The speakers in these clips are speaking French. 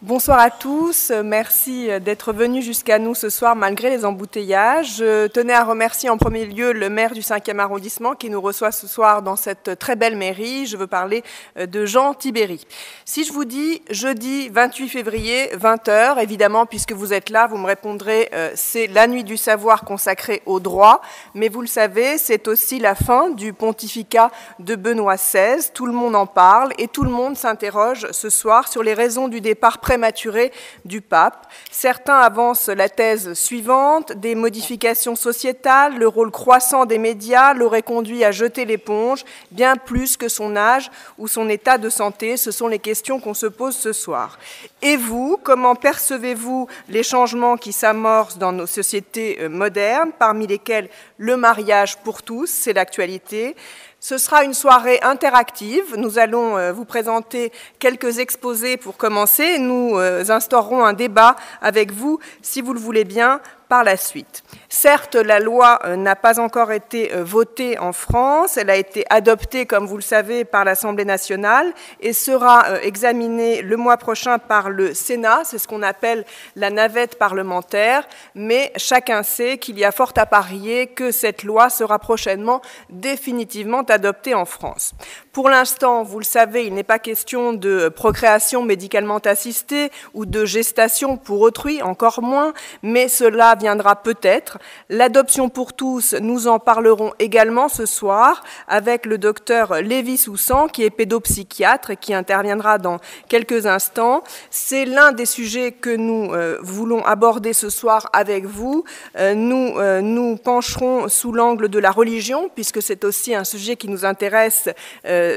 Bonsoir à tous, merci d'être venus jusqu'à nous ce soir malgré les embouteillages. Je tenais à remercier en premier lieu le maire du 5e arrondissement qui nous reçoit ce soir dans cette très belle mairie. Je veux parler de Jean Tibéri. Si je vous dis jeudi 28 février, 20h, évidemment, puisque vous êtes là, vous me répondrez c'est la nuit du savoir consacrée au droit, mais vous le savez, c'est aussi la fin du pontificat de Benoît XVI. Tout le monde en parle et tout le monde s'interroge ce soir sur les raisons du départ prématuré du pape. Certains avancent la thèse suivante: des modifications sociétales, le rôle croissant des médias l'auraient conduit à jeter l'éponge, bien plus que son âge ou son état de santé. Ce sont les questions qu'on se pose ce soir. Et vous, comment percevez-vous les changements qui s'amorcent dans nos sociétés modernes, parmi lesquels le mariage pour tous, c'est l'actualité? Ce sera une soirée interactive. Nous allons vous présenter quelques exposés pour commencer. Nous instaurerons un débat avec vous, si vous le voulez bien, par la suite. Certes, la loi n'a pas encore été votée en France. Elle a été adoptée, comme vous le savez, par l'Assemblée nationale et sera examinée le mois prochain par le Sénat. C'est ce qu'on appelle la navette parlementaire. Mais chacun sait qu'il y a fort à parier que cette loi sera prochainement définitivement adoptée en France. Pour l'instant, vous le savez, il n'est pas question de procréation médicalement assistée ou de gestation pour autrui, encore moins, mais cela viendra peut-être. L'adoption pour tous, nous en parlerons également ce soir avec le docteur Lévi Soussan, qui est pédopsychiatre et qui interviendra dans quelques instants. C'est l'un des sujets que nous voulons aborder ce soir avec vous. Nous pencherons sous l'angle de la religion, puisque c'est aussi un sujet qui nous intéresse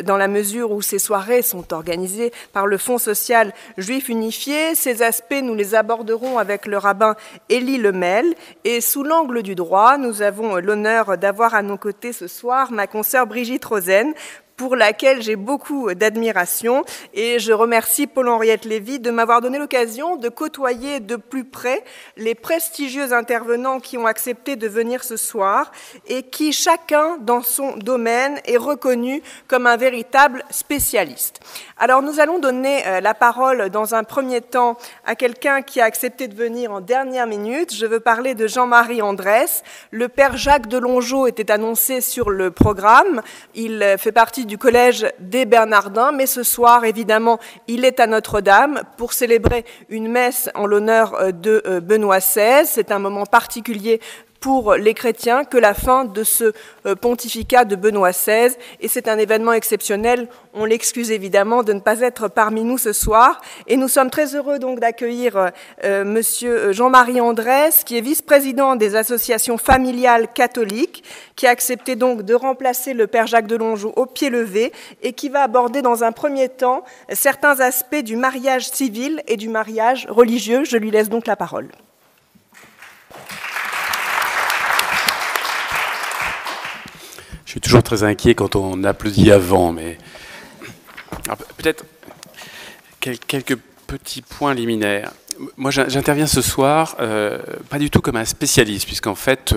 dans la mesure où ces soirées sont organisées par le Fonds social juif unifié. Ces aspects, nous les aborderons avec le rabbin Élie Lemel. Et sous l'angle du droit, nous avons l'honneur d'avoir à nos côtés ce soir ma consoeur Brigitte Rosen, pour laquelle j'ai beaucoup d'admiration, et je remercie Paul-Henriette Lévy de m'avoir donné l'occasion de côtoyer de plus près les prestigieux intervenants qui ont accepté de venir ce soir et qui, chacun dans son domaine, est reconnu comme un véritable spécialiste. Alors nous allons donner la parole dans un premier temps à quelqu'un qui a accepté de venir en dernière minute. Je veux parler de Jean-Marie Andrès. Le père Jacques Delongeau était annoncé sur le programme. Il fait partie du collège des Bernardins, mais ce soir, évidemment, il est à Notre-Dame pour célébrer une messe en l'honneur de Benoît XVI. C'est un moment particulier pour les chrétiens que la fin de ce pontificat de Benoît XVI, et c'est un événement exceptionnel. On l'excuse évidemment de ne pas être parmi nous ce soir, et nous sommes très heureux donc d'accueillir monsieur Jean-Marie Andrès, qui est vice-président des associations familiales catholiques, qui a accepté donc de remplacer le père Jacques Delongeau au pied levé, et qui va aborder dans un premier temps certains aspects du mariage civil et du mariage religieux. Je lui laisse donc la parole. Je suis toujours très inquiet quand on applaudit avant, mais peut-être quelques petits points liminaires. Moi, j'interviens ce soir, pas du tout comme un spécialiste, puisqu'en fait,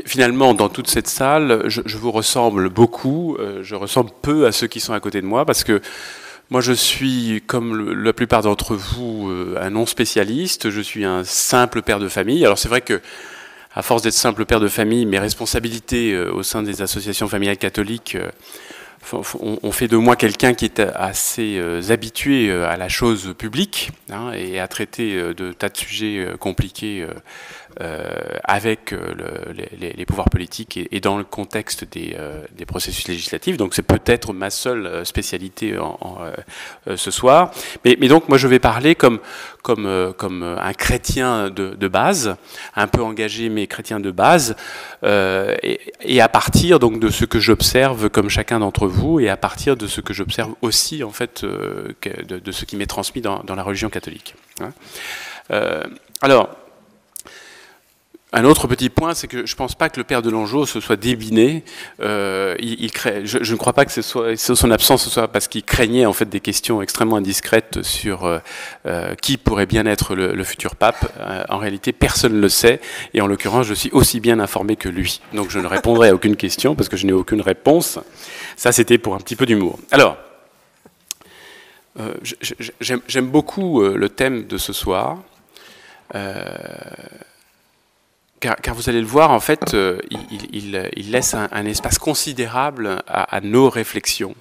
finalement, dans toute cette salle, je vous ressemble beaucoup, je ressemble peu à ceux qui sont à côté de moi, parce que moi, je suis, comme la plupart d'entre vous, un non-spécialiste, je suis un simple père de famille. Alors c'est vrai que à force d'être simple père de famille, mes responsabilités au sein des associations familiales catholiques ont fait de moi quelqu'un qui est assez habitué à la chose publique et à traiter de tas de sujets compliqués avec les pouvoirs politiques et dans le contexte des processus législatifs. Donc c'est peut-être ma seule spécialité ce soir. Mais donc moi je vais parler comme un chrétien de base, un peu engagé mais chrétien de base, et à partir donc de ce que j'observe comme chacun d'entre vous, et à partir de ce que j'observe aussi en fait de ce qui m'est transmis dans la religion catholique. Alors, un autre petit point, c'est que je ne pense pas que le père Delongeau se soit débiné. Je ne crois pas que ce soit son absence, ce soit parce qu'il craignait en fait des questions extrêmement indiscrètes sur qui pourrait bien être le futur pape. En réalité, personne ne le sait, et en l'occurrence, je suis aussi bien informé que lui. Donc je ne répondrai à aucune question parce que je n'ai aucune réponse. Ça, c'était pour un petit peu d'humour. Alors, J'aime beaucoup le thème de ce soir, car vous allez le voir, en fait, il laisse un espace considérable à nos réflexions.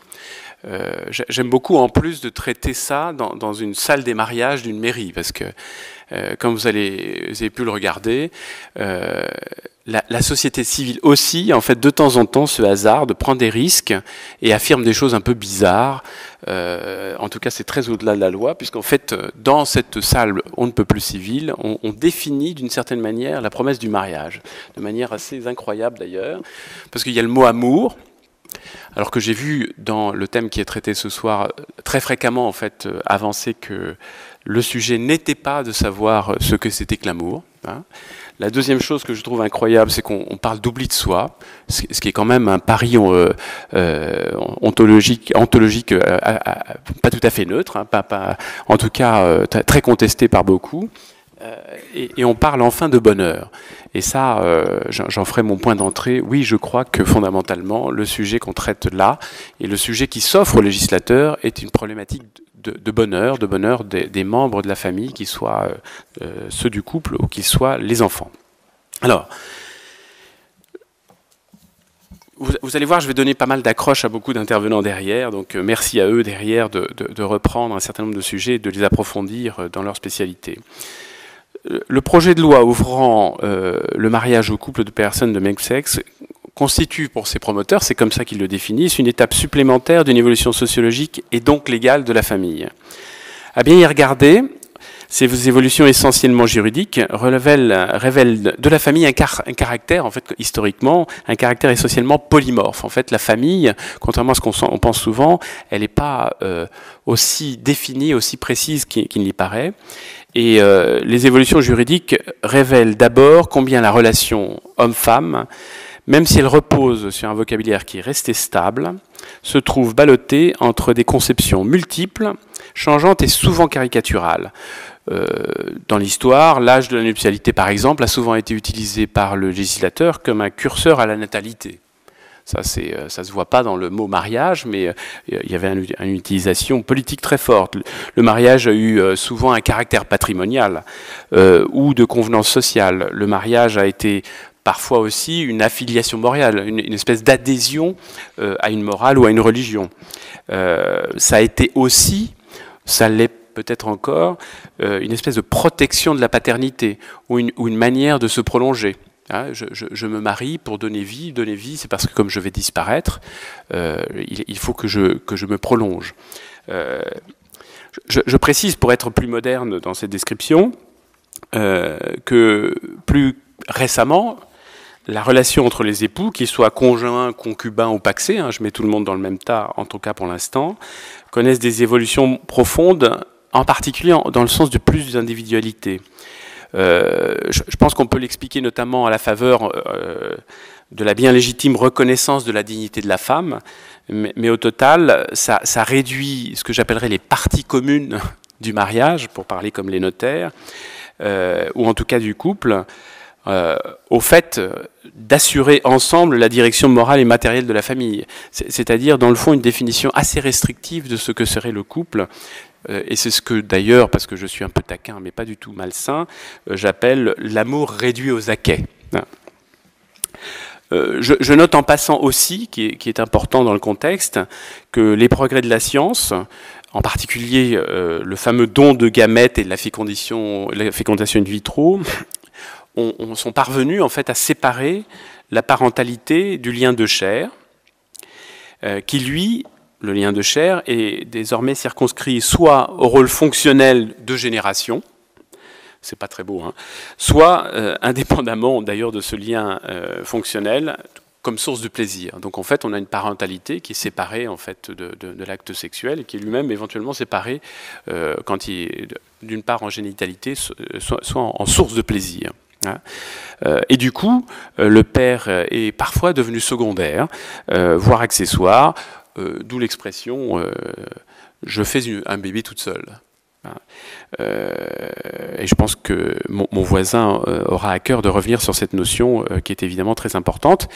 J'aime beaucoup, en plus, de traiter ça dans une salle des mariages d'une mairie, parce que, comme vous avez pu le regarder, la société civile aussi, en fait, de temps en temps, se hasarde, prend des risques et affirme des choses un peu bizarres. En tout cas, c'est très au-delà de la loi, puisqu'en fait, dans cette salle on ne peut plus civile, on définit d'une certaine manière la promesse du mariage, de manière assez incroyable d'ailleurs, parce qu'il y a le mot amour, alors que j'ai vu dans le thème qui est traité ce soir très fréquemment en fait avancer que le sujet n'était pas de savoir ce que c'était que l'amour. Hein. La deuxième chose que je trouve incroyable, c'est qu'on parle d'oubli de soi, ce qui est quand même un pari ontologique pas tout à fait neutre, hein, en tout cas très contesté par beaucoup. Et on parle enfin de bonheur. Et ça, j'en ferai mon point d'entrée. Oui, je crois que fondamentalement, le sujet qu'on traite là, et le sujet qui s'offre au législateur, est une problématique de bonheur des membres de la famille, qu'ils soient ceux du couple ou qu'ils soient les enfants. Alors, vous allez voir, je vais donner pas mal d'accroches à beaucoup d'intervenants derrière, donc merci à eux derrière de reprendre un certain nombre de sujets et de les approfondir dans leur spécialité. Le projet de loi ouvrant le mariage aux couples de personnes de même sexe constitue pour ses promoteurs, c'est comme ça qu'ils le définissent, une étape supplémentaire d'une évolution sociologique et donc légale de la famille. À bien y regarder, ces évolutions essentiellement juridiques révèlent de la famille un caractère, en fait, historiquement, un caractère essentiellement polymorphe. En fait, la famille, contrairement à ce qu'on pense souvent, elle n'est pas aussi définie, aussi précise qu'il n'y paraît. Et les évolutions juridiques révèlent d'abord combien la relation homme-femme, même si elle repose sur un vocabulaire qui est resté stable, se trouve ballottée entre des conceptions multiples, changeantes et souvent caricaturales. Dans l'histoire, l'âge de la nuptialité, par exemple, a souvent été utilisé par le législateur comme un curseur à la natalité. Ça se voit pas dans le mot mariage, mais il y avait une utilisation politique très forte. Le mariage a eu souvent un caractère patrimonial ou de convenance sociale. Le mariage a été parfois aussi une affiliation morale, une espèce d'adhésion à une morale ou à une religion. Ça a été aussi, ça l'est peut-être encore, une espèce de protection de la paternité ou une manière de se prolonger. Je me marie pour donner vie, c'est parce que comme je vais disparaître, il faut que je me prolonge. Je précise, pour être plus moderne dans cette description, que plus récemment, la relation entre les époux, qu'ils soient conjoints, concubins ou pacsés, je mets tout le monde dans le même tas, en tout cas pour l'instant, connaissent des évolutions profondes, en particulier dans le sens de plus d'individualité. Je pense qu'on peut l'expliquer notamment à la faveur de la bien légitime reconnaissance de la dignité de la femme, mais au total, ça réduit ce que j'appellerais les parties communes du mariage, pour parler comme les notaires, ou en tout cas du couple, au fait d'assurer ensemble la direction morale et matérielle de la famille. C'est-à-dire, dans le fond, une définition assez restrictive de ce que serait le couple. Et c'est ce que d'ailleurs, parce que je suis un peu taquin, mais pas du tout malsain, j'appelle l'amour réduit aux acquêts. Je note en passant aussi, qui est important dans le contexte, que les progrès de la science, en particulier le fameux don de gamètes et de la fécondation in vitro, sont parvenus en fait à séparer la parentalité du lien de chair, qui lui, le lien de chair, est désormais circonscrit soit au rôle fonctionnel de génération, c'est pas très beau, soit indépendamment d'ailleurs de ce lien fonctionnel, comme source de plaisir. Donc en fait, on a une parentalité qui est séparée en fait de l'acte sexuel et qui est lui-même éventuellement séparé quand il est d'une part en génitalité, soit en source de plaisir. Et du coup, le père est parfois devenu secondaire, voire accessoire, d'où l'expression « je fais un bébé toute seule ». Et je pense que mon voisin aura à cœur de revenir sur cette notion qui est évidemment très importante.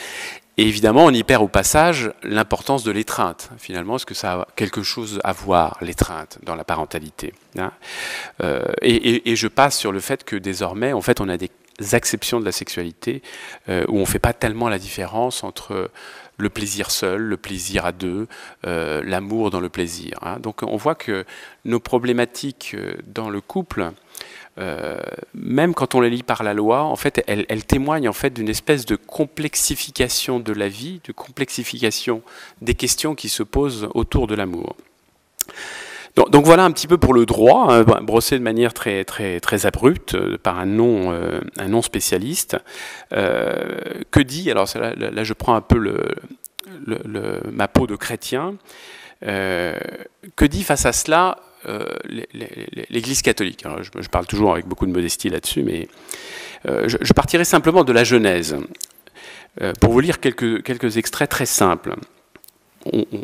Et évidemment, on y perd au passage l'importance de l'étreinte. Finalement, est-ce que ça a quelque chose à voir, l'étreinte, dans la parentalité, hein? Et je passe sur le fait que désormais, en fait, on a des acceptions de la sexualité où on ne fait pas tellement la différence entre le plaisir seul, le plaisir à deux, l'amour dans le plaisir, hein. Donc on voit que nos problématiques dans le couple, même quand on les lit par la loi, en fait, elles témoignent en fait d'une espèce de complexification de la vie, de complexification des questions qui se posent autour de l'amour. Donc voilà un petit peu pour le droit, hein, brossé de manière très abrupte par un non spécialiste. Que dit, alors là je prends un peu ma peau de chrétien, que dit face à cela l'Église catholique? Alors, je parle toujours avec beaucoup de modestie là-dessus, mais je partirai simplement de la Genèse pour vous lire quelques extraits très simples.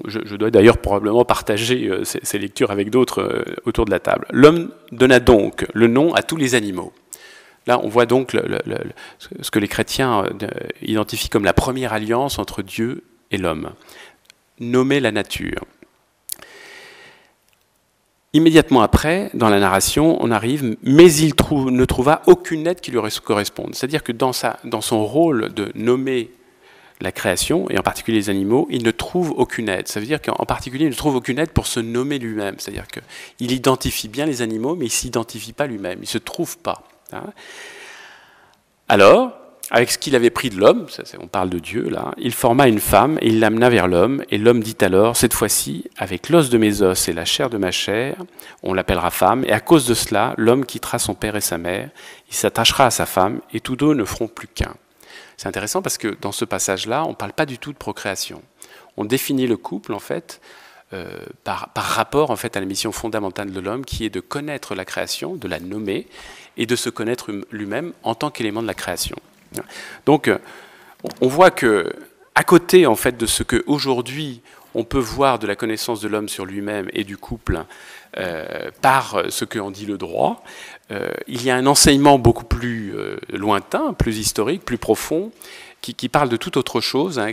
Je dois d'ailleurs probablement partager ces lectures avec d'autres autour de la table. L'homme donna donc le nom à tous les animaux. Là, on voit donc ce que les chrétiens identifient comme la première alliance entre Dieu et l'homme. Nommer la nature. Immédiatement après, dans la narration, on arrive, mais il ne trouva aucune aide qui lui corresponde. C'est-à-dire que dans son rôle de nommer la création, et en particulier les animaux, il ne trouve aucune aide. Ça veut dire qu'en particulier, il ne trouve aucune aide pour se nommer lui-même. C'est-à-dire qu'il identifie bien les animaux, mais il ne s'identifie pas lui-même, il ne se trouve pas, hein. Alors, avec ce qu'il avait pris de l'homme, on parle de Dieu là, il forma une femme et il l'amena vers l'homme, et l'homme dit alors, cette fois-ci, avec l'os de mes os et la chair de ma chair, on l'appellera femme, et à cause de cela, l'homme quittera son père et sa mère, il s'attachera à sa femme, et tous deux ne feront plus qu'un. C'est intéressant parce que dans ce passage-là, on ne parle pas du tout de procréation. On définit le couple, en fait, par rapport en fait, à la mission fondamentale de l'homme, qui est de connaître la création, de la nommer, et de se connaître lui-même en tant qu'élément de la création. Donc, on voit que, à côté en fait, de ce qu'aujourd'hui on peut voir de la connaissance de l'homme sur lui-même et du couple par ce qu'en dit le droit, il y a un enseignement beaucoup plus lointain, plus historique, plus profond, qui parle de toute autre chose, hein,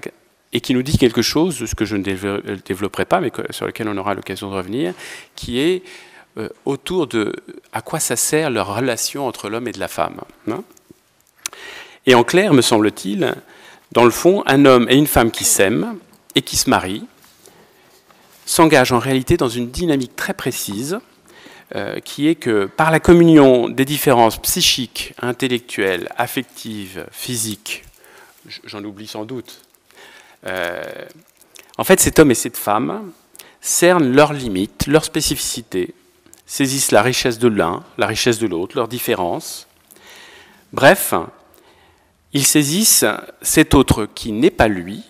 et qui nous dit quelque chose, de ce que je ne développerai pas, mais sur lequel on aura l'occasion de revenir, qui est autour de à quoi ça sert leur relation entre l'homme et de la femme, hein. Et en clair, me semble-t-il, dans le fond, un homme et une femme qui s'aiment et qui se marient s'engagent en réalité dans une dynamique très précise, qui est que par la communion des différences psychiques, intellectuelles, affectives, physiques, j'en oublie sans doute, en fait cet homme et cette femme cernent leurs limites, leurs spécificités, saisissent la richesse de l'un, la richesse de l'autre, leurs différences. Bref, ils saisissent cet autre qui n'est pas lui,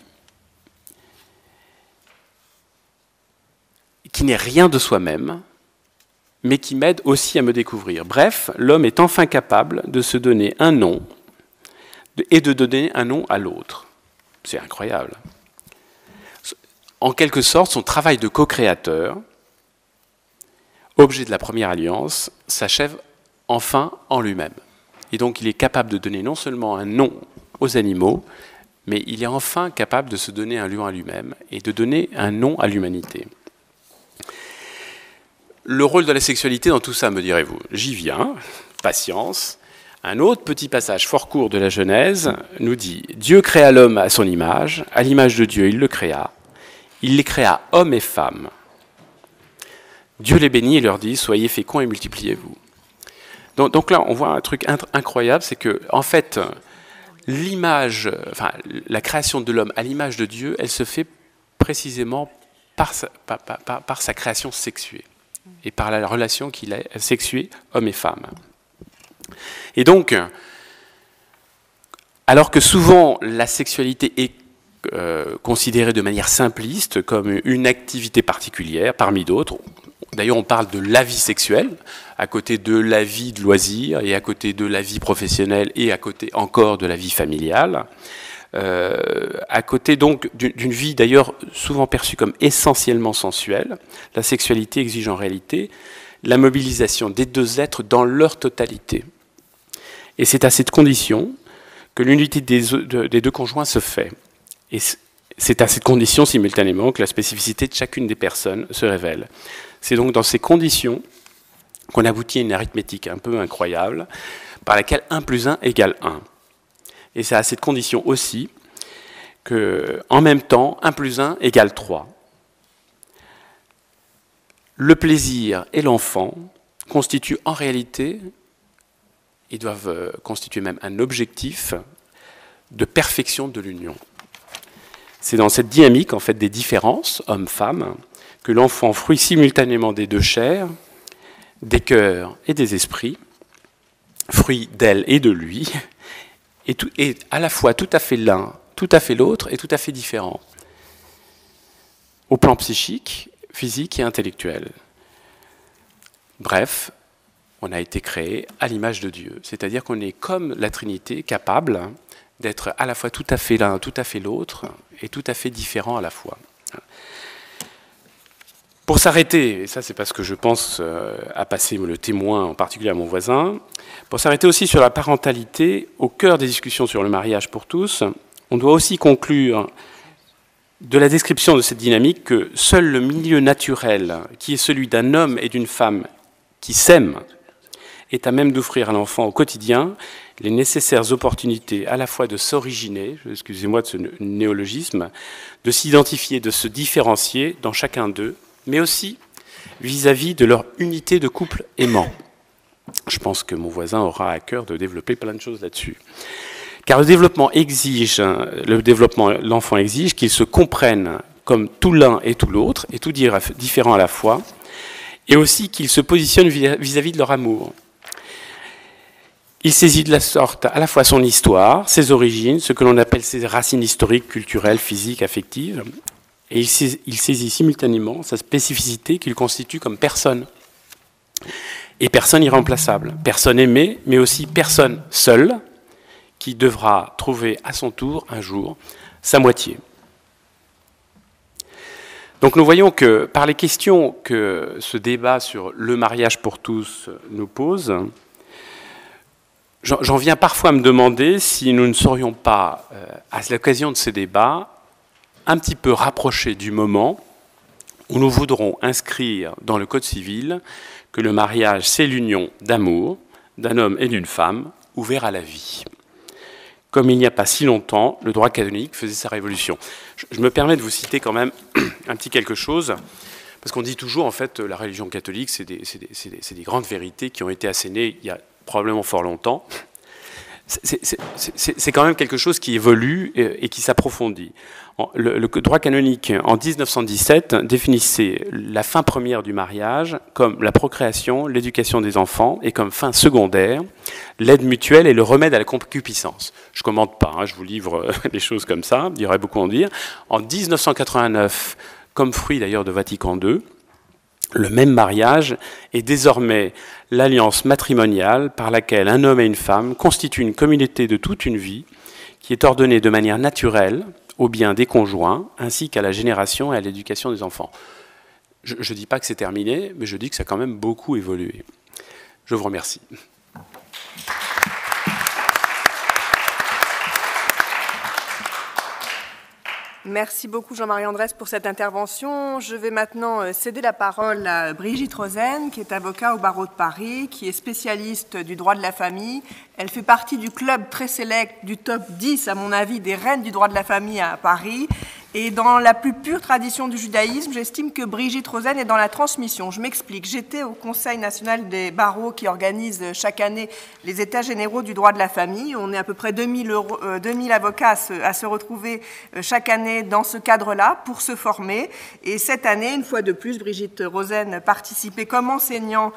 qui n'est rien de soi-même, mais qui m'aide aussi à me découvrir. Bref, l'homme est enfin capable de se donner un nom et de donner un nom à l'autre. C'est incroyable. En quelque sorte, son travail de co-créateur, objet de la première alliance, s'achève enfin en lui-même. Et donc il est capable de donner non seulement un nom aux animaux, mais il est enfin capable de se donner un nom à lui-même et de donner un nom à l'humanité. Le rôle de la sexualité dans tout ça, me direz-vous? J'y viens, patience. Un autre petit passage fort court de la Genèse nous dit « Dieu créa l'homme à son image, à l'image de Dieu il le créa, il les créa hommes et femmes. Dieu les bénit et leur dit « Soyez féconds et multipliez-vous ». Donc là, on voit un truc incroyable, c'est que, en fait, la création de l'homme à l'image de Dieu, elle se fait précisément par sa création sexuée et par la relation qu'il a sexuée, homme et femme. Et donc, alors que souvent la sexualité est considérée de manière simpliste comme une activité particulière parmi d'autres, d'ailleurs on parle de la vie sexuelle, à côté de la vie de loisirs, et à côté de la vie professionnelle, et à côté encore de la vie familiale, à côté donc d'une vie d'ailleurs souvent perçue comme essentiellement sensuelle, la sexualité exige en réalité la mobilisation des deux êtres dans leur totalité. Et c'est à cette condition que l'unité des deux conjoints se fait. Et c'est à cette condition, simultanément, que la spécificité de chacune des personnes se révèle. C'est donc dans ces conditions qu'on aboutit à une arithmétique un peu incroyable, par laquelle 1 plus 1 égale 1. Et c'est à cette condition aussi que, en même temps, 1 plus 1 égale 3. Le plaisir et l'enfant constituent en réalité, ils doivent constituer même un objectif de perfection de l'union. C'est dans cette dynamique, en fait, des différences, hommes-femmes, que l'enfant fruit simultanément des deux chairs, des cœurs et des esprits, fruit d'elle et de lui, et à la fois tout à fait l'un, tout à fait l'autre et tout à fait différent, au plan psychique, physique et intellectuel. Bref, on a été créé à l'image de Dieu, c'est-à-dire qu'on est comme la Trinité, capable d'être à la fois tout à fait l'un, tout à fait l'autre, et tout à fait différent à la fois. Pour s'arrêter, et ça c'est parce que je pense à passer le témoin, en particulier à mon voisin, pour s'arrêter aussi sur la parentalité, au cœur des discussions sur le mariage pour tous, on doit aussi conclure de la description de cette dynamique que seul le milieu naturel, qui est celui d'un homme et d'une femme qui s'aiment, est à même d'offrir à l'enfant au quotidien les nécessaires opportunités à la fois de s'originer, excusez-moi de ce néologisme, de s'identifier, de se différencier dans chacun d'eux, mais aussi vis-à-vis de leur unité de couple aimant. Je pense que mon voisin aura à cœur de développer plein de choses là-dessus. Car l'enfant exige qu'ils se comprennent comme tout l'un et tout l'autre, et tout différent à la fois, et aussi qu'ils se positionnent vis-à-vis de leur amour. Il saisit de la sorte à la fois son histoire, ses origines, ce que l'on appelle ses racines historiques, culturelles, physiques, affectives, et il saisit simultanément sa spécificité qu'il constitue comme personne. Et personne irremplaçable, personne aimée, mais aussi personne seule, qui devra trouver à son tour, un jour, sa moitié. Donc nous voyons que par les questions que ce débat sur le mariage pour tous nous pose, j'en viens parfois à me demander si nous ne serions pas, à l'occasion de ces débats, un petit peu rapprochés du moment où nous voudrons inscrire dans le Code civil que le mariage, c'est l'union d'amour, d'un homme et d'une femme, ouvert à la vie. Comme il n'y a pas si longtemps, le droit canonique faisait sa révolution. Je me permets de vous citer quand même un petit quelque chose, parce qu'on dit toujours, en fait, la religion catholique, c'est des grandes vérités qui ont été assénées il y a probablement fort longtemps. C'est quand même quelque chose qui évolue et qui s'approfondit. Le droit canonique, en 1917, définissait la fin première du mariage comme la procréation, l'éducation des enfants, et comme fin secondaire, l'aide mutuelle et le remède à la concupiscence. Je ne commente pas, hein, je vous livre les choses comme ça, il y aurait beaucoup à en dire. En 1989, comme fruit d'ailleurs de Vatican II, le même mariage est désormais l'alliance matrimoniale par laquelle un homme et une femme constituent une communauté de toute une vie qui est ordonnée de manière naturelle au bien des conjoints ainsi qu'à la génération et à l'éducation des enfants. Je ne dis pas que c'est terminé, mais je dis que ça a quand même beaucoup évolué. Je vous remercie. Merci beaucoup Jean-Marie Andrès pour cette intervention. Je vais maintenant céder la parole à Brigitte Rosen, qui est avocat au barreau de Paris, qui est spécialiste du droit de la famille. Elle fait partie du club très sélect, du top 10, à mon avis, des reines du droit de la famille à Paris. Et dans la plus pure tradition du judaïsme, j'estime que Brigitte Rosen est dans la transmission. Je m'explique. J'étais au Conseil national des barreaux qui organise chaque année les états généraux du droit de la famille. On est à peu près 2000 avocats à se retrouver chaque année dans ce cadre-là pour se former. Et cette année, une fois de plus, Brigitte Rosen participait comme enseignant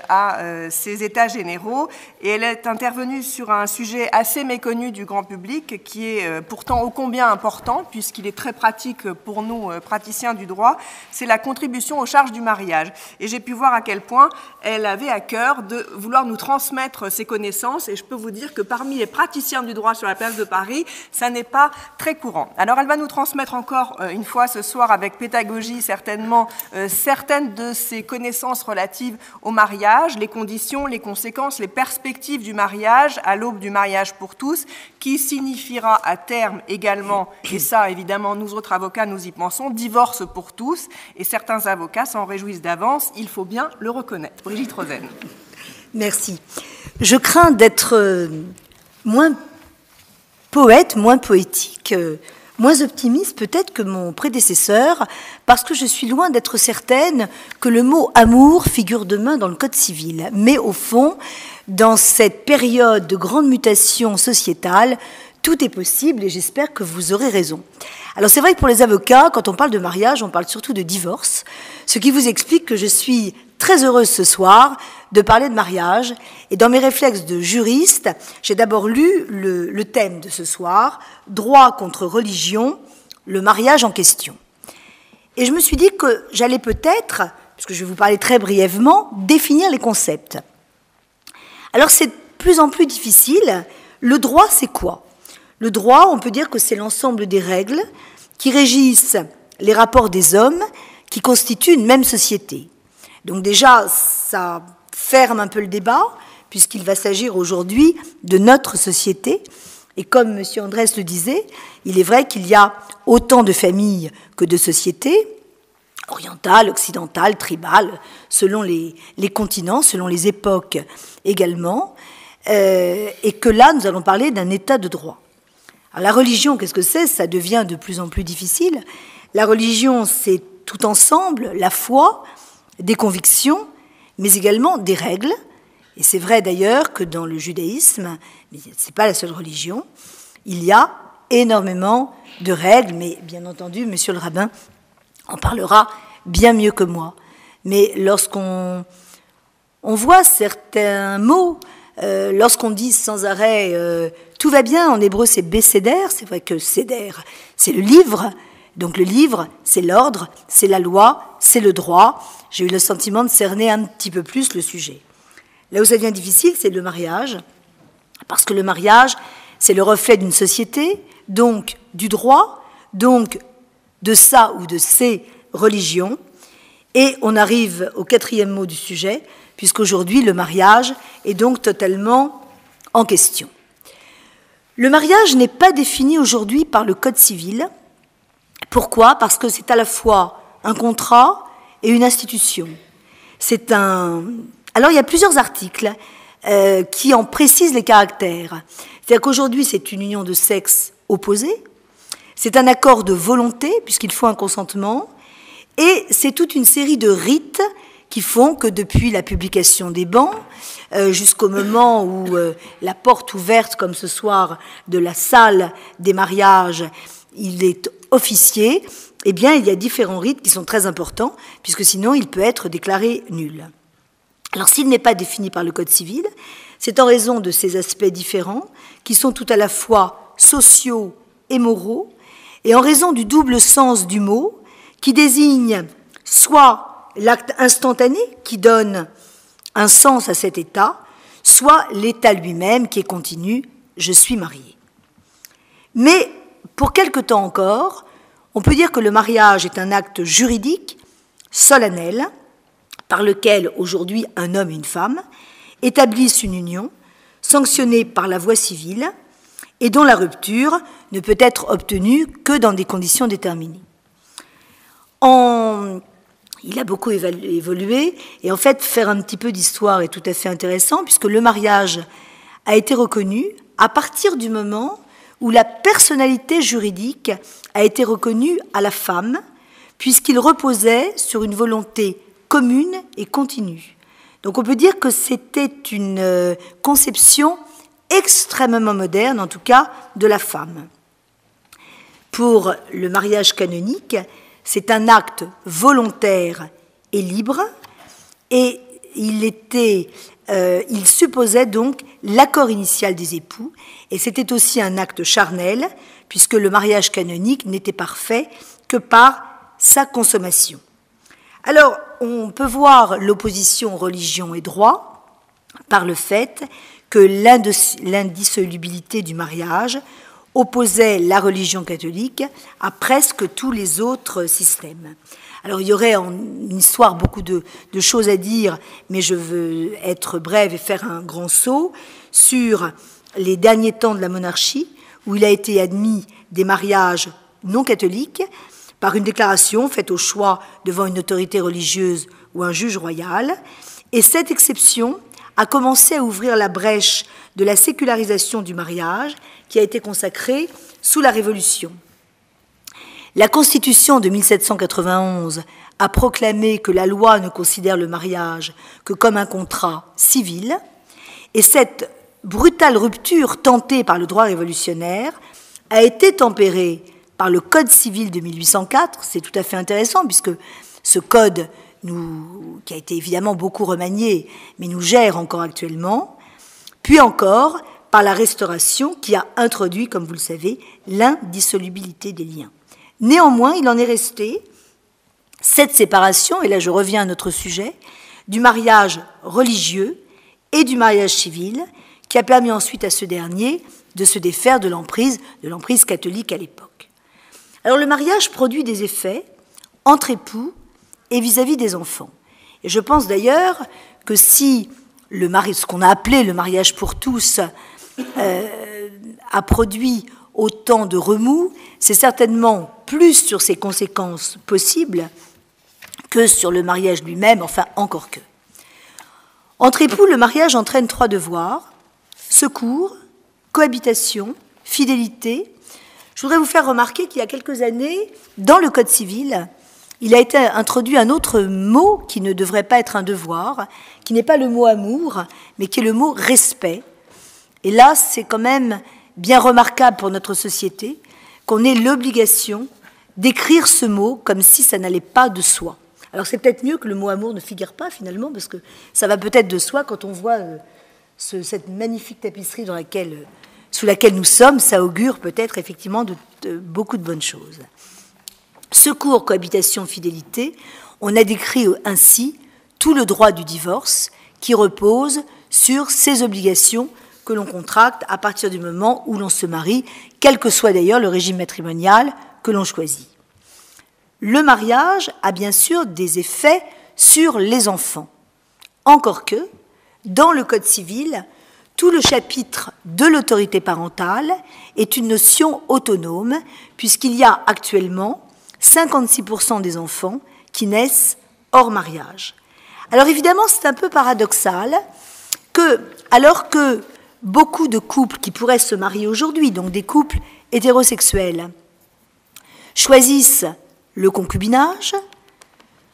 à ces états généraux. Et elle est intervenue sur un sujet assez méconnu du grand public qui est pourtant ô combien important puisqu'il est très pratique pour nous, praticiens du droit, c'est la contribution aux charges du mariage. Et j'ai pu voir à quel point elle avait à cœur de vouloir nous transmettre ses connaissances, et je peux vous dire que parmi les praticiens du droit sur la place de Paris, ça n'est pas très courant. Alors elle va nous transmettre encore une fois ce soir avec pédagogie certainement certaines de ses connaissances relatives au mariage, les conditions, les conséquences, les perspectives du mariage à l'aube du mariage pour tous, qui signifiera à terme également, et ça évidemment nous autres avocats nous y pensons, divorce pour tous, et certains avocats s'en réjouissent d'avance, il faut bien le reconnaître. Brigitte Rosen. Merci. Je crains d'être moins poète, moins poétique, moins optimiste peut-être que mon prédécesseur, parce que je suis loin d'être certaine que le mot amour figure demain dans le Code civil. Mais au fond, dans cette période de grande mutation sociétale, tout est possible et j'espère que vous aurez raison. Alors c'est vrai que pour les avocats, quand on parle de mariage, on parle surtout de divorce, ce qui vous explique que je suis très heureuse ce soir de parler de mariage. Et dans mes réflexes de juriste, j'ai d'abord lu le thème de ce soir, droit contre religion, le mariage en question. Et je me suis dit que j'allais peut-être, puisque je vais vous parler très brièvement, définir les concepts. Alors c'est de plus en plus difficile. Le droit, c'est quoi ? Le droit, on peut dire que c'est l'ensemble des règles qui régissent les rapports des hommes qui constituent une même société. Donc déjà, ça ferme un peu le débat, puisqu'il va s'agir aujourd'hui de notre société. Et comme M. Andrès le disait, il est vrai qu'il y a autant de familles que de sociétés, orientales, occidentales, tribales, selon les continents, selon les époques également, et que là, nous allons parler d'un état de droit. Alors la religion, qu'est-ce que c'est ? Ça devient de plus en plus difficile. La religion, c'est tout ensemble, la foi, des convictions, mais également des règles. Et c'est vrai d'ailleurs que dans le judaïsme, mais ce n'est pas la seule religion, il y a énormément de règles, mais bien entendu, monsieur le rabbin en parlera bien mieux que moi. Mais lorsqu'on voit certains mots, lorsqu'on dit sans arrêt tout va bien, en hébreu c'est bécéder, c'est vrai que céder, c'est le livre, donc le livre, c'est l'ordre, c'est la loi, c'est le droit. J'ai eu le sentiment de cerner un petit peu plus le sujet. Là où ça devient difficile, c'est le mariage, parce que le mariage, c'est le reflet d'une société, donc du droit, donc de sa ou de ces religions. Et on arrive au quatrième mot du sujet, puisqu'aujourd'hui, le mariage est donc totalement en question. Le mariage n'est pas défini aujourd'hui par le Code civil. Pourquoi ? Parce que c'est à la fois un contrat et une institution. Alors, il y a plusieurs articles qui en précisent les caractères. C'est-à-dire qu'aujourd'hui, c'est une union de sexe opposés, c'est un accord de volonté, puisqu'il faut un consentement, et c'est toute une série de rites qui font que depuis la publication des bans, jusqu'au moment où la porte ouverte, comme ce soir, de la salle des mariages, il est officié, eh bien, il y a différents rites qui sont très importants, puisque sinon, il peut être déclaré nul. Alors, s'il n'est pas défini par le Code civil, c'est en raison de ces aspects différents, qui sont tout à la fois sociaux et moraux, et en raison du double sens du mot, qui désigne soit l'acte instantané qui donne un sens à cet état, soit l'état lui-même qui est continu, je suis marié. Mais pour quelque temps encore, on peut dire que le mariage est un acte juridique, solennel, par lequel aujourd'hui un homme et une femme établissent une union, sanctionnée par la voie civile, et dont la rupture ne peut être obtenue que dans des conditions déterminées. Il a beaucoup évolué, et en fait, faire un petit peu d'histoire est tout à fait intéressant, puisque le mariage a été reconnu à partir du moment où la personnalité juridique a été reconnue à la femme, puisqu'il reposait sur une volonté commune et continue. Donc on peut dire que c'était une conception extrêmement moderne, en tout cas de la femme. Pour le mariage canonique, c'est un acte volontaire et libre, et il était il supposait donc l'accord initial des époux, et c'était aussi un acte charnel, puisque le mariage canonique n'était parfait que par sa consommation. Alors, on peut voir l'opposition religion et droit par le fait que l'indissolubilité du mariage opposait la religion catholique à presque tous les autres systèmes. Alors il y aurait en une histoire beaucoup de choses à dire, mais je veux être brève et faire un grand saut sur les derniers temps de la monarchie, où il a été admis des mariages non catholiques par une déclaration faite au choix devant une autorité religieuse ou un juge royal. Et cette exception a commencé à ouvrir la brèche de la sécularisation du mariage qui a été consacrée sous la Révolution. La Constitution de 1791 a proclamé que la loi ne considère le mariage que comme un contrat civil, et cette brutale rupture tentée par le droit révolutionnaire a été tempérée par le Code civil de 1804. C'est tout à fait intéressant puisque ce code, qui a été évidemment beaucoup remanié, mais nous gère encore actuellement, puis encore par la Restauration qui a introduit, comme vous le savez, l'indissolubilité des liens. Néanmoins, il en est resté cette séparation, et là je reviens à notre sujet, du mariage religieux et du mariage civil, qui a permis ensuite à ce dernier de se défaire de l'emprise catholique à l'époque. Alors le mariage produit des effets entre époux et vis-à-vis des enfants. Et je pense d'ailleurs que si ce qu'on a appelé le mariage pour tous a produit autant de remous, c'est certainement plus sur ses conséquences possibles que sur le mariage lui-même, enfin encore que. Entre époux, le mariage entraîne 3 devoirs: secours, cohabitation, fidélité. Je voudrais vous faire remarquer qu'il y a quelques années, dans le Code civil, il a été introduit un autre mot qui ne devrait pas être un devoir, qui n'est pas le mot amour, mais qui est le mot respect. Et là, c'est quand même bien remarquable pour notre société qu'on ait l'obligation d'écrire ce mot comme si ça n'allait pas de soi. Alors c'est peut-être mieux que le mot amour ne figure pas finalement, parce que ça va peut-être de soi quand on voit cette magnifique tapisserie sous laquelle nous sommes, ça augure peut-être effectivement de beaucoup de bonnes choses. Secours, cohabitation, fidélité, on a décrit ainsi tout le droit du divorce qui repose sur ces obligations que l'on contracte à partir du moment où l'on se marie, quel que soit d'ailleurs le régime matrimonial que l'on choisit. Le mariage a bien sûr des effets sur les enfants. Encore que, dans le Code civil, tout le chapitre de l'autorité parentale est une notion autonome, puisqu'il y a actuellement 56% des enfants qui naissent hors mariage. Alors évidemment, c'est un peu paradoxal que, alors que beaucoup de couples qui pourraient se marier aujourd'hui, donc des couples hétérosexuels, choisissent le concubinage,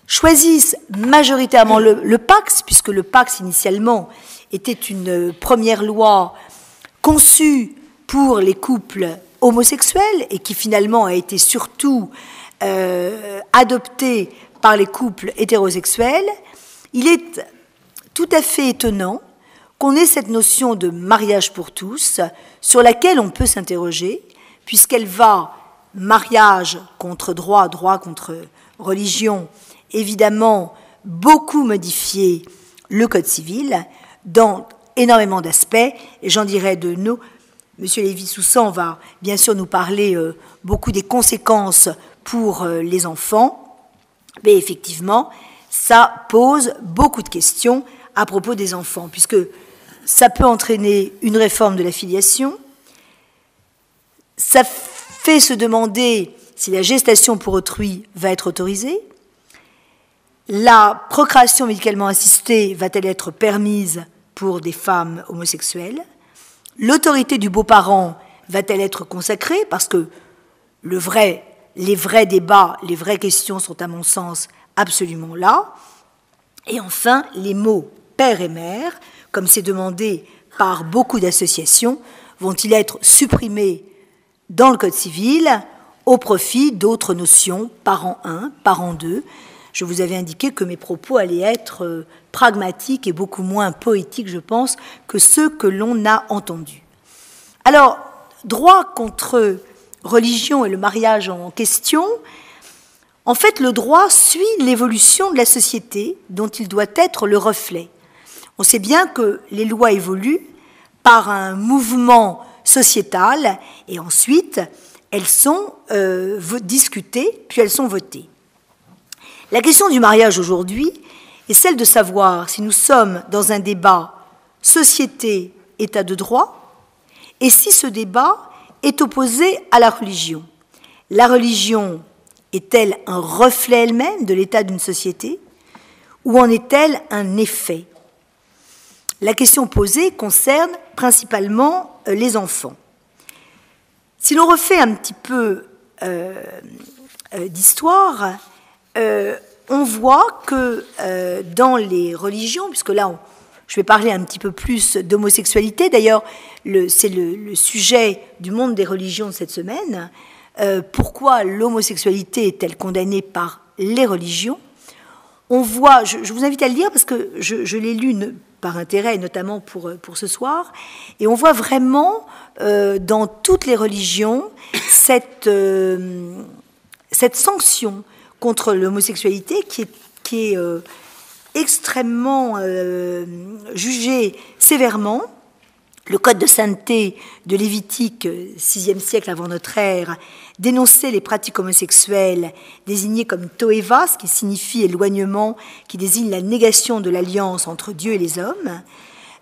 choisissent majoritairement le Pacs, puisque le Pacs initialement était une première loi conçue pour les couples homosexuels et qui finalement a été surtout adoptée par les couples hétérosexuels. Il est tout à fait étonnant qu'on ait cette notion de mariage pour tous, sur laquelle on peut s'interroger, puisqu'elle va mariage contre droit, droit contre religion, évidemment beaucoup modifier le Code civil dans énormément d'aspects, et j'en dirais de nous. Monsieur Lévy-Soussan va bien sûr nous parler beaucoup des conséquences pour les enfants, mais effectivement, ça pose beaucoup de questions à propos des enfants, puisque ça peut entraîner une réforme de la filiation, ça fait se demander si la gestation pour autrui va être autorisée, la procréation médicalement assistée va-t-elle être permise pour des femmes homosexuelles, l'autorité du beau-parent va-t-elle être consacrée, parce que les vrais débats, les vraies questions sont à mon sens absolument là, et enfin les mots père et mère, comme c'est demandé par beaucoup d'associations, vont-ils être supprimés dans le Code civil au profit d'autres notions, parent 1, parent 2. je vous avais indiqué que mes propos allaient être pragmatiques et beaucoup moins poétiques, je pense, que ceux que l'on a entendus. Alors, droit contre religion et le mariage en question, en fait, le droit suit l'évolution de la société dont il doit être le reflet. On sait bien que les lois évoluent par un mouvement sociétal et ensuite elles sont discutées puis elles sont votées. La question du mariage aujourd'hui est celle de savoir si nous sommes dans un débat société, état de droit, et si ce débat est opposé à la religion. La religion est-elle un reflet elle-même de l'état d'une société ou en est-elle un effet? La question posée concerne principalement les enfants. Si l'on refait un petit peu d'histoire, on voit que dans les religions, puisque là je vais parler un petit peu plus d'homosexualité, d'ailleurs c'est le sujet du monde des religions de cette semaine, pourquoi l'homosexualité est-elle condamnée par les religions? On voit, je vous invite à le lire parce que je l'ai lu par intérêt, notamment pour ce soir, et on voit vraiment dans toutes les religions cette sanction contre l'homosexualité qui est extrêmement jugée sévèrement. Le code de sainteté de Lévitique, 6e siècle avant notre ère, dénonçait les pratiques homosexuelles désignées comme toeva, ce qui signifie éloignement, qui désigne la négation de l'alliance entre Dieu et les hommes.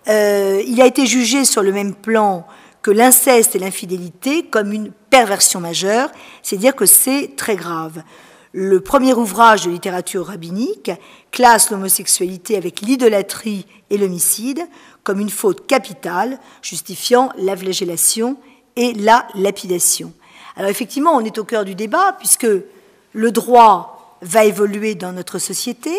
Il a été jugé sur le même plan que l'inceste et l'infidélité comme une perversion majeure, c'est-à-dire que c'est très grave. Le premier ouvrage de littérature rabbinique classe l'homosexualité avec l'idolâtrie et l'homicide comme une faute capitale, justifiant la flagellation et la lapidation. Alors effectivement, on est au cœur du débat, puisque le droit va évoluer dans notre société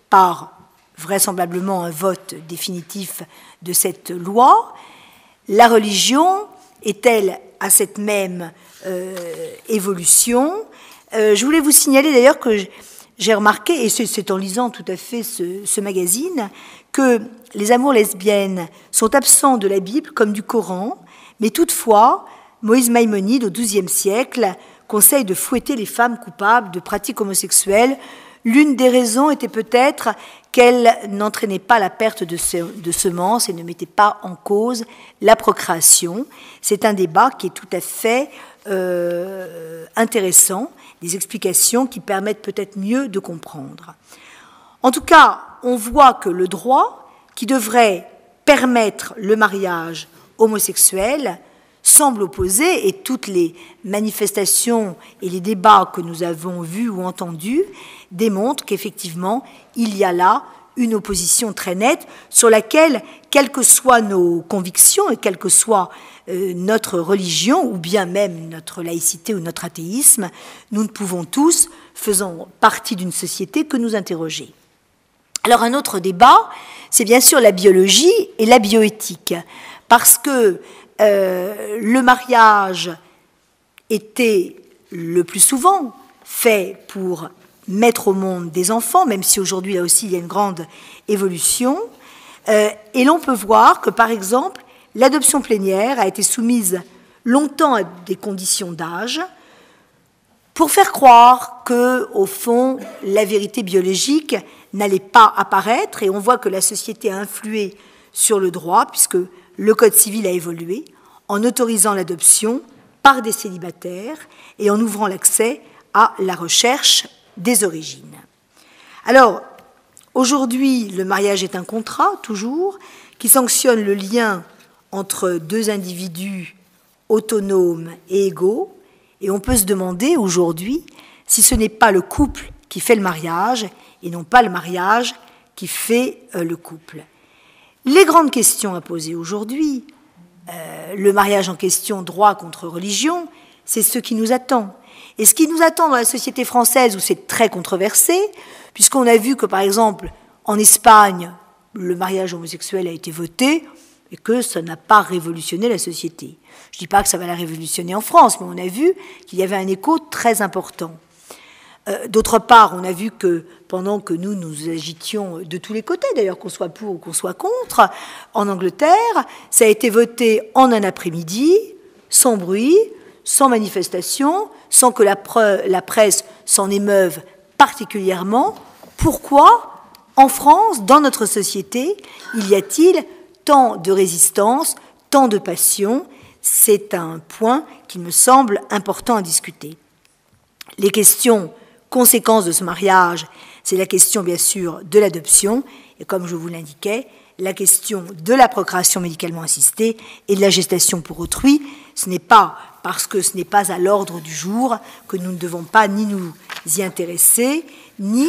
par vraisemblablement un vote définitif de cette loi. La religion est-elle à cette même évolution? Je voulais vous signaler d'ailleurs que j'ai remarqué, et c'est en lisant tout à fait ce magazine, que les amours lesbiennes sont absents de la Bible comme du Coran, mais toutefois, Moïse Maïmonide, au XIIe siècle, conseille de fouetter les femmes coupables de pratiques homosexuelles. L'une des raisons était peut-être qu'elles n'entraînaient pas la perte de semences et ne mettaient pas en cause la procréation. C'est un débat qui est tout à fait intéressant, des explications qui permettent peut-être mieux de comprendre. En tout cas, on voit que le droit, qui devrait permettre le mariage homosexuel, semble opposé, et toutes les manifestations et les débats que nous avons vus ou entendus démontrent qu'effectivement, il y a là une opposition très nette sur laquelle, quelles que soient nos convictions et quelle que soit notre religion, ou bien même notre laïcité ou notre athéisme, nous ne pouvons tous, faisant partie d'une société, que nous interroger. Alors un autre débat, c'est bien sûr la biologie et la bioéthique, parce que le mariage était le plus souvent fait pour mettre au monde des enfants, même si aujourd'hui là aussi il y a une grande évolution, et l'on peut voir que par exemple l'adoption plénière a été soumise longtemps à des conditions d'âge pour faire croire que, au fond, la vérité biologique n'allait pas apparaître, et on voit que la société a influé sur le droit, puisque le Code civil a évolué, en autorisant l'adoption par des célibataires et en ouvrant l'accès à la recherche des origines. Alors, aujourd'hui, le mariage est un contrat, toujours, qui sanctionne le lien entre deux individus autonomes et égaux, et on peut se demander aujourd'hui si ce n'est pas le couple qui fait le mariage et non pas le mariage qui fait le couple. Les grandes questions à poser aujourd'hui, le mariage en question, droit contre religion, c'est ce qui nous attend. Et ce qui nous attend dans la société française, où c'est très controversé, puisqu'on a vu que, par exemple, en Espagne, le mariage homosexuel a été voté et que ça n'a pas révolutionné la société. Je ne dis pas que ça va la révolutionner en France, mais on a vu qu'il y avait un écho très important. D'autre part, on a vu que pendant que nous agitions de tous les côtés, d'ailleurs qu'on soit pour ou qu'on soit contre, en Angleterre, ça a été voté en un après-midi, sans bruit, sans manifestation, sans que la presse s'en émeuve particulièrement. Pourquoi, en France, dans notre société, y a-t-il tant de résistance, tant de passion? C'est un point qui me semble important à discuter. Les questions conséquences de ce mariage, c'est la question bien sûr de l'adoption, et comme je vous l'indiquais, la question de la procréation médicalement assistée et de la gestation pour autrui. Ce n'est pas parce que ce n'est pas à l'ordre du jour que nous ne devons pas ni nous y intéresser, ni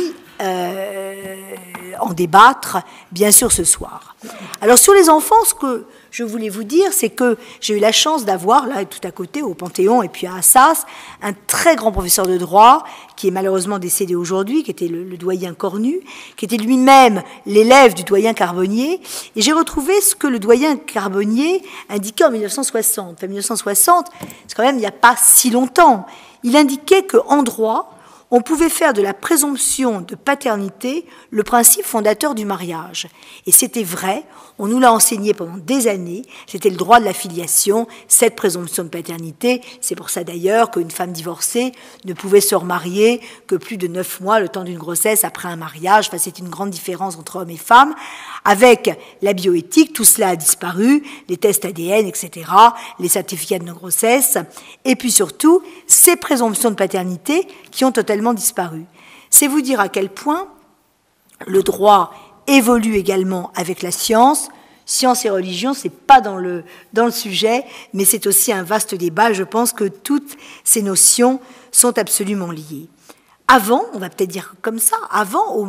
en débattre, bien sûr, ce soir. Alors, sur les enfants, ce que je voulais vous dire, c'est que j'ai eu la chance d'avoir, là, tout à côté, au Panthéon et puis à Assas, un très grand professeur de droit, qui est malheureusement décédé aujourd'hui, qui était le doyen Cornu, qui était lui-même l'élève du doyen Carbonnier, et j'ai retrouvé ce que le doyen Carbonnier indiquait en 1960. Enfin, 1960, c'est quand même il n'y a pas si longtemps. Il indiquait qu'en droit, on pouvait faire de la présomption de paternité le principe fondateur du mariage. Et c'était vrai, on nous l'a enseigné pendant des années, c'était le droit de la filiation, cette présomption de paternité. C'est pour ça d'ailleurs qu'une femme divorcée ne pouvait se remarier que plus de 9 mois, le temps d'une grossesse, après un mariage. Enfin, c'est une grande différence entre hommes et femmes. Avec la bioéthique, tout cela a disparu, les tests ADN, etc., les certificats de non-grossesse, et puis surtout, ces présomptions de paternité qui ont totalement disparu. C'est vous dire à quel point le droit évolue également avec la science. Science et religion, c'est pas dans le sujet, mais c'est aussi un vaste débat. Je pense que toutes ces notions sont absolument liées. Avant, on va peut-être dire comme ça, avant,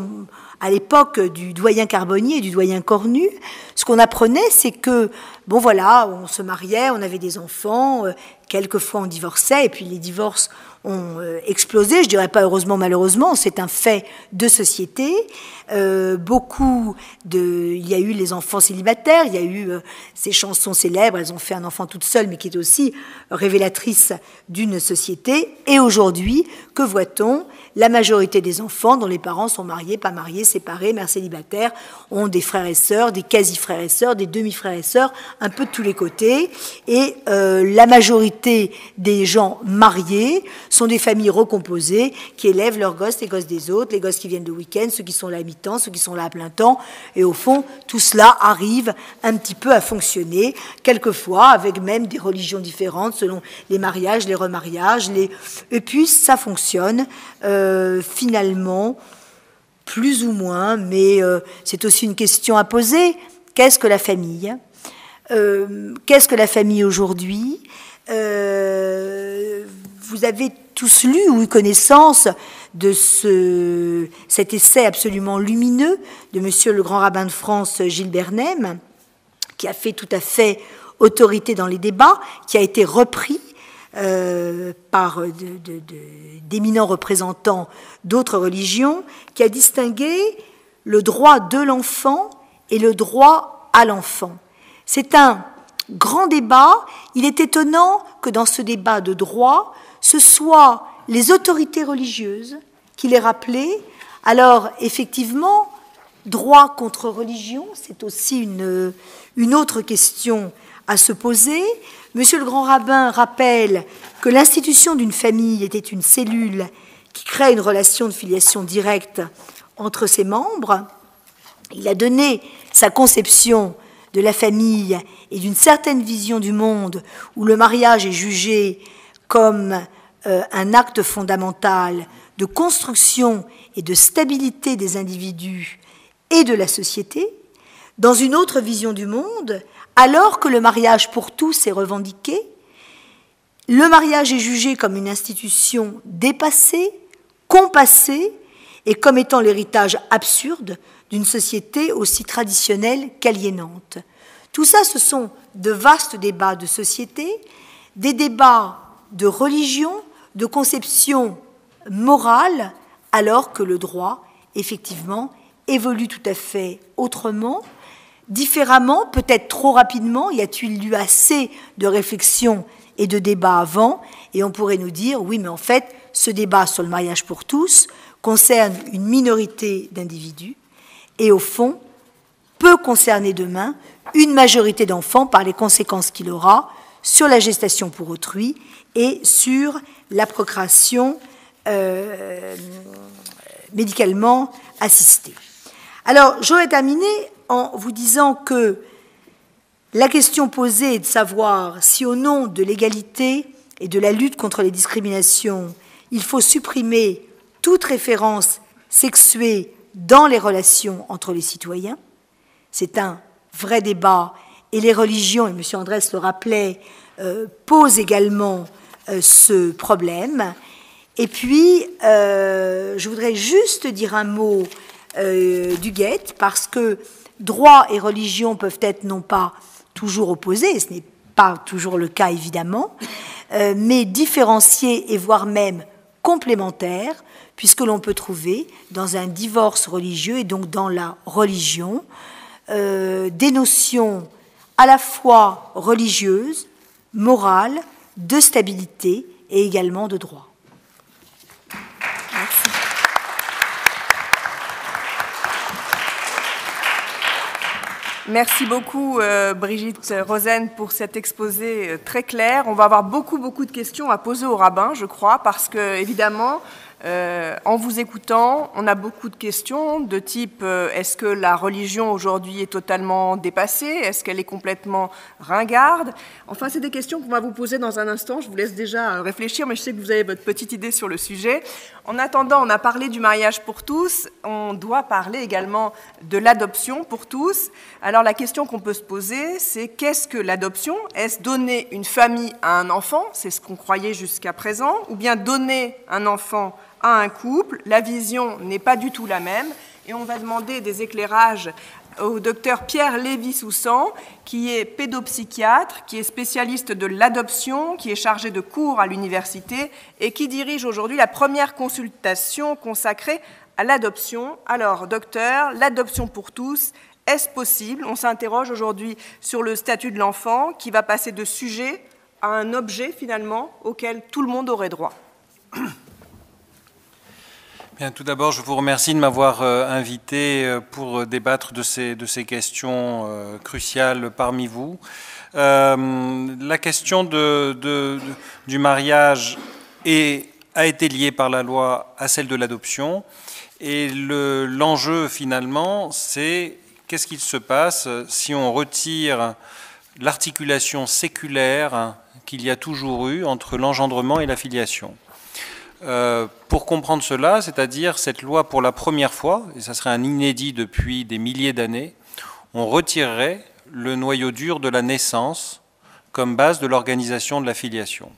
à l'époque du doyen Carbonnier et du doyen Cornu, ce qu'on apprenait, c'est que, bon voilà, on se mariait, on avait des enfants, quelquefois on divorçait, et puis les divorces ont explosé, je dirais pas heureusement, malheureusement, c'est un fait de société. Il y a eu les enfants célibataires, il y a eu ces chansons célèbres, elles ont fait un enfant toute seule, mais qui est aussi révélatrice d'une société. Et aujourd'hui, que voit-on? La majorité des enfants dont les parents sont mariés, pas mariés, séparés, mères célibataires, ont des frères et sœurs, des quasi-frères et sœurs, des demi-frères et sœurs, un peu de tous les côtés. Et la majorité des gens mariés sont des familles recomposées qui élèvent leurs gosses, les gosses des autres, les gosses qui viennent le week-end, ceux qui sont là à mi-temps, ceux qui sont là à plein temps. Et au fond, tout cela arrive un petit peu à fonctionner, quelquefois avec même des religions différentes selon les mariages, les remariages. Et puis, ça fonctionne finalement, plus ou moins, mais c'est aussi une question à poser. Qu'est-ce que la famille ? Qu'est-ce que la famille aujourd'hui ? Vous avez tous lu ou eu connaissance de cet essai absolument lumineux de monsieur le grand rabbin de France, Gilles Bernheim, qui a fait tout à fait autorité dans les débats, qui a été repris par d'éminents représentants d'autres religions, qui a distingué le droit de l'enfant et le droit à l'enfant. C'est un grand débat. Il est étonnant que dans ce débat de droit, ce soit les autorités religieuses qui les rappelaient. Alors, effectivement, droit contre religion, c'est aussi une autre question à se poser. Monsieur le grand rabbin rappelle que l'institution d'une famille était une cellule qui crée une relation de filiation directe entre ses membres. Il a donné sa conception de la famille et d'une certaine vision du monde où le mariage est jugé comme un acte fondamental de construction et de stabilité des individus et de la société. Dans une autre vision du monde, alors que le mariage pour tous est revendiqué, le mariage est jugé comme une institution dépassée, compassée, et comme étant l'héritage absurde d'une société aussi traditionnelle qu'aliénante. Tout ça, ce sont de vastes débats de société, des débats de religion, de conception morale, alors que le droit, effectivement, évolue tout à fait autrement, différemment, peut-être trop rapidement. Y a-t-il eu assez de réflexion et de débat avant? Et on pourrait nous dire, oui, mais en fait, ce débat sur le mariage pour tous concerne une minorité d'individus et, au fond, peut concerner demain une majorité d'enfants par les conséquences qu'il aura sur la gestation pour autrui et sur la procréation médicalement assistée. Alors, j'aurais terminé en vous disant que la question posée est de savoir si, au nom de l'égalité et de la lutte contre les discriminations, il faut supprimer toute référence sexuée dans les relations entre les citoyens. C'est un vrai débat, et les religions, et M. Andrès le rappelait, posent également ce problème. Et puis, je voudrais juste dire un mot du Goethe, parce que droit et religion peuvent être non pas toujours opposés, ce n'est pas toujours le cas évidemment, mais différenciés et voire même complémentaires, puisque l'on peut trouver dans un divorce religieux et donc dans la religion des notions à la fois religieuses, morales, de stabilité et également de droit. Merci. Merci beaucoup Brigitte Rosen pour cet exposé très clair. On va avoir beaucoup de questions à poser au rabbin, je crois, parce que évidemment, en vous écoutant, on a beaucoup de questions de type est-ce que la religion aujourd'hui est totalement dépassée? Est-ce qu'elle est complètement ringarde? Enfin, c'est des questions qu'on va vous poser dans un instant. Je vous laisse déjà réfléchir, mais je sais que vous avez votre petite idée sur le sujet. En attendant, on a parlé du mariage pour tous. On doit parler également de l'adoption pour tous. Alors, la question qu'on peut se poser, c'est qu'est-ce que l'adoption? Est-ce donner une famille à un enfant? C'est ce qu'on croyait jusqu'à présent. Ou bien donner un enfant à un couple? La vision n'est pas du tout la même. Et on va demander des éclairages au docteur Pierre Lévy-Soussan, qui est pédopsychiatre, qui est spécialiste de l'adoption, qui est chargé de cours à l'université et qui dirige aujourd'hui la première consultation consacrée à l'adoption. Alors, docteur, l'adoption pour tous, est-ce possible? On s'interroge aujourd'hui sur le statut de l'enfant qui va passer de sujet à un objet, finalement, auquel tout le monde aurait droit. Bien, tout d'abord, je vous remercie de m'avoir invité pour débattre de ces questions cruciales parmi vous. La question du mariage a été liée par la loi à celle de l'adoption. Et l'enjeu, finalement, c'est qu'est-ce qu'il se passe si on retire l'articulation séculaire qu'il y a toujours eu entre l'engendrement et la filiation. Pour comprendre cela, c'est-à-dire cette loi pour la première fois, et ça serait un inédit depuis des milliers d'années, on retirerait le noyau dur de la naissance comme base de l'organisation de la filiation.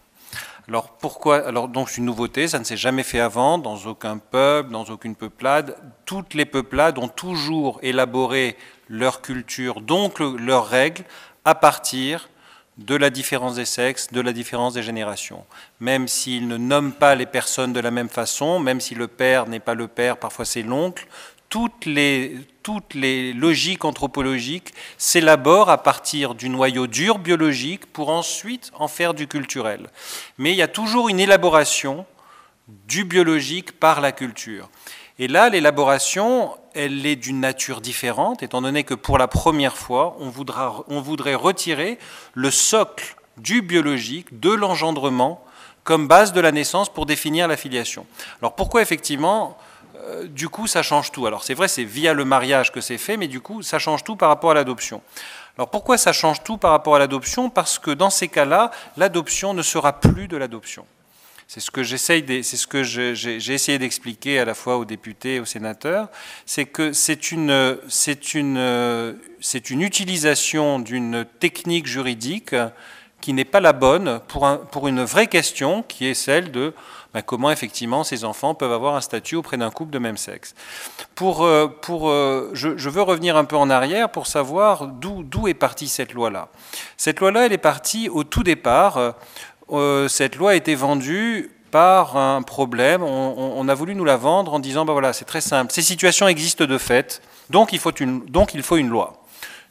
Alors pourquoi? Alors donc c'est une nouveauté, ça ne s'est jamais fait avant, dans aucun peuple, dans aucune peuplade. Toutes les peuplades ont toujours élaboré leur culture, donc leurs règles, à partir de la différence des sexes, de la différence des générations. Même s'ils ne nomment pas les personnes de la même façon, même si le père n'est pas le père, parfois c'est l'oncle, toutes les logiques anthropologiques s'élaborent à partir du noyau dur biologique pour ensuite en faire du culturel. Mais il y a toujours une élaboration du biologique par la culture. Et là, l'élaboration, elle est d'une nature différente, étant donné que pour la première fois, on voudrait retirer le socle du biologique, de l'engendrement, comme base de la naissance pour définir la filiation. Alors pourquoi effectivement, du coup, ça change tout? Alors c'est vrai, c'est via le mariage que c'est fait, mais du coup, ça change tout par rapport à l'adoption. Alors pourquoi ça change tout par rapport à l'adoption? Parce que dans ces cas-là, l'adoption ne sera plus de l'adoption. C'est ce que j'ai essayé d'expliquer à la fois aux députés et aux sénateurs, c'est que c'est une utilisation d'une technique juridique qui n'est pas la bonne pour une vraie question qui est celle de comment effectivement ces enfants peuvent avoir un statut auprès d'un couple de même sexe. Je veux revenir un peu en arrière pour savoir d'où est partie cette loi-là. Cette loi-là, elle est partie au tout départ. Cette loi a été vendue par un problème. On a voulu nous la vendre en disant voilà, c'est très simple. Ces situations existent de fait, donc il faut une loi.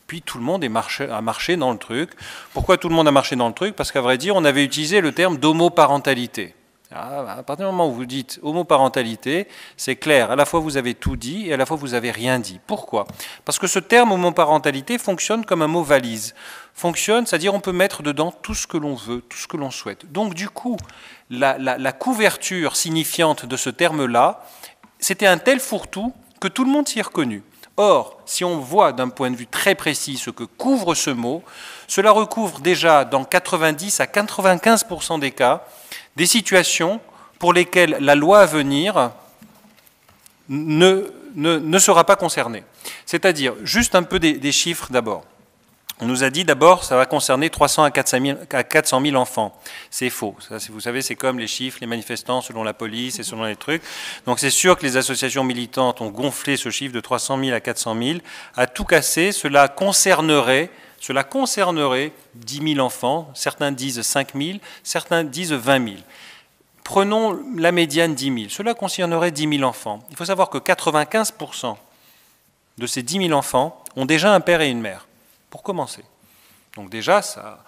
Puis tout le monde a marché dans le truc. Pourquoi tout le monde a marché dans le truc? Parce qu'à vrai dire, on avait utilisé le terme d'homoparentalité. À partir du moment où vous dites homoparentalité, c'est clair, à la fois vous avez tout dit et à la fois vous avez rien dit. Pourquoi? Parce que ce terme homoparentalité fonctionne comme un mot valise. Fonctionne, c'est-à-dire on peut mettre dedans tout ce que l'on veut, tout ce que l'on souhaite. Donc du coup, la couverture signifiante de ce terme-là, c'était un tel fourre-tout que tout le monde s'y est reconnu. Or, si on voit d'un point de vue très précis ce que couvre ce mot, cela recouvre déjà dans 90 à 95% des cas des situations pour lesquelles la loi à venir ne sera pas concernée. C'est-à-dire, juste un peu des chiffres d'abord. On nous a dit d'abord ça va concerner 300 à 400 000 enfants. C'est faux. Ça, vous savez, c'est comme les chiffres, les manifestants selon la police et selon les trucs. Donc c'est sûr que les associations militantes ont gonflé ce chiffre de 300 000 à 400 000. À tout casser, cela concernerait 10 000 enfants. Certains disent 5 000, certains disent 20 000. Prenons la médiane 10 000. Cela concernerait 10 000 enfants. Il faut savoir que 95% de ces 10 000 enfants ont déjà un père et une mère. Pour commencer. Donc déjà, ça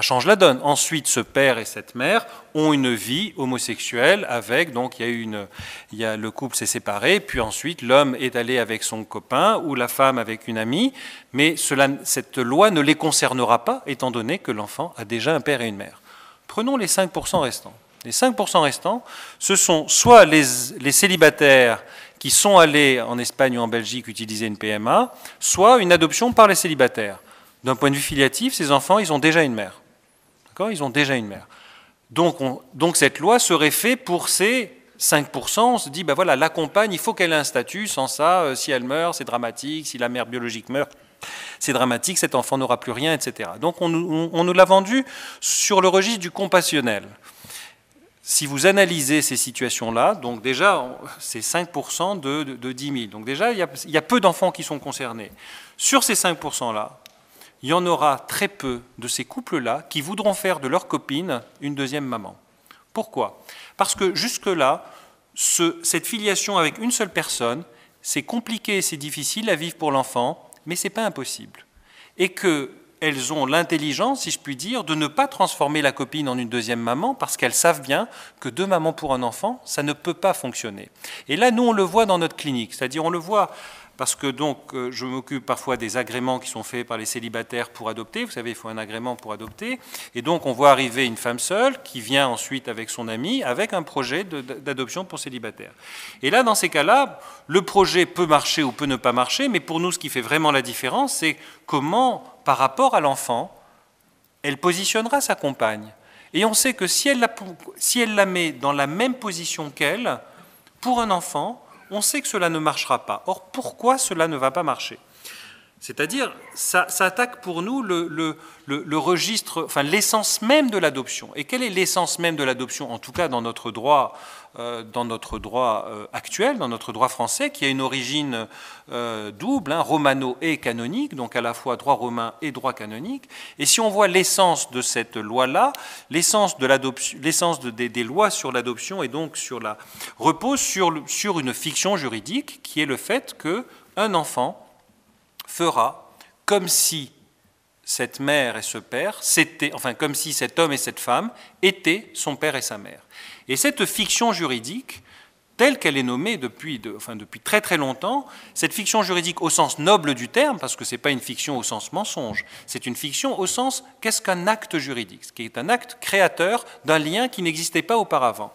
change la donne. Ensuite, ce père et cette mère ont une vie homosexuelle avec, donc le couple s'est séparé, puis ensuite l'homme est allé avec son copain ou la femme avec une amie, mais cette loi ne les concernera pas étant donné que l'enfant a déjà un père et une mère. Prenons les 5% restants. Les 5% restants, ce sont soit les célibataires qui sont allés en Espagne ou en Belgique utiliser une PMA, soit une adoption par les célibataires. D'un point de vue filiatif, ces enfants, ils ont déjà une mère. D'accord ? Ils ont déjà une mère. Donc cette loi serait faite pour ces 5%. On se dit, ben voilà, la compagne, il faut qu'elle ait un statut. Sans ça, si elle meurt, c'est dramatique. Si la mère biologique meurt, c'est dramatique. Cet enfant n'aura plus rien, etc. Donc on nous l'a vendu sur le registre du compassionnel. Si vous analysez ces situations-là, donc déjà, c'est 5% de 10 000. Donc déjà, il y a peu d'enfants qui sont concernés. Sur ces 5%-là, il y en aura très peu de ces couples-là qui voudront faire de leur copine une deuxième maman. Pourquoi? Parce que jusque-là, cette filiation avec une seule personne, c'est compliqué et c'est difficile à vivre pour l'enfant, mais ce n'est pas impossible. Et qu'elles ont l'intelligence, si je puis dire, de ne pas transformer la copine en une deuxième maman parce qu'elles savent bien que 2 mamans pour un enfant, ça ne peut pas fonctionner. Et là, nous, on le voit dans notre clinique, c'est-à-dire on le voit parce que donc je m'occupe parfois des agréments qui sont faits par les célibataires pour adopter. Vous savez, il faut un agrément pour adopter. Et donc on voit arriver une femme seule qui vient ensuite avec son ami avec un projet d'adoption pour célibataire. Et là, dans ces cas-là, le projet peut marcher ou peut ne pas marcher, mais pour nous, ce qui fait vraiment la différence, c'est comment, par rapport à l'enfant, elle positionnera sa compagne. Et on sait que si elle la met dans la même position qu'elle, pour un enfant, on sait que cela ne marchera pas. Or, pourquoi cela ne va pas marcher? C'est-à-dire, ça attaque pour nous le registre, enfin l'essence même de l'adoption. Et quelle est l'essence même de l'adoption, en tout cas dans notre droit actuel, dans notre droit français, qui a une origine double, romano et canonique, donc à la fois droit romain et droit canonique. Et si on voit l'essence de cette loi-là, l'essence des lois sur l'adoption et donc repose sur une fiction juridique qui est le fait qu'un enfant fera comme si cette mère et ce père, comme si cet homme et cette femme étaient son père et sa mère. Et cette fiction juridique, telle qu'elle est nommée depuis très très longtemps, cette fiction juridique au sens noble du terme, parce que ce n'est pas une fiction au sens mensonge, c'est une fiction au sens qu'est-ce qu'un acte juridique, ce qui est un acte créateur d'un lien qui n'existait pas auparavant.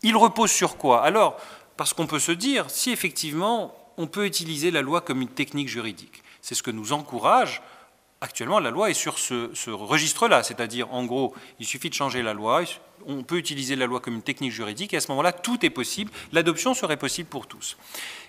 Il repose sur quoi? Alors, parce qu'on peut se dire, si effectivement on peut utiliser la loi comme une technique juridique, c'est ce que nous encourage. Actuellement, la loi est sur ce registre-là, c'est-à-dire, en gros, il suffit de changer la loi, on peut utiliser la loi comme une technique juridique, et à ce moment-là, tout est possible, l'adoption serait possible pour tous.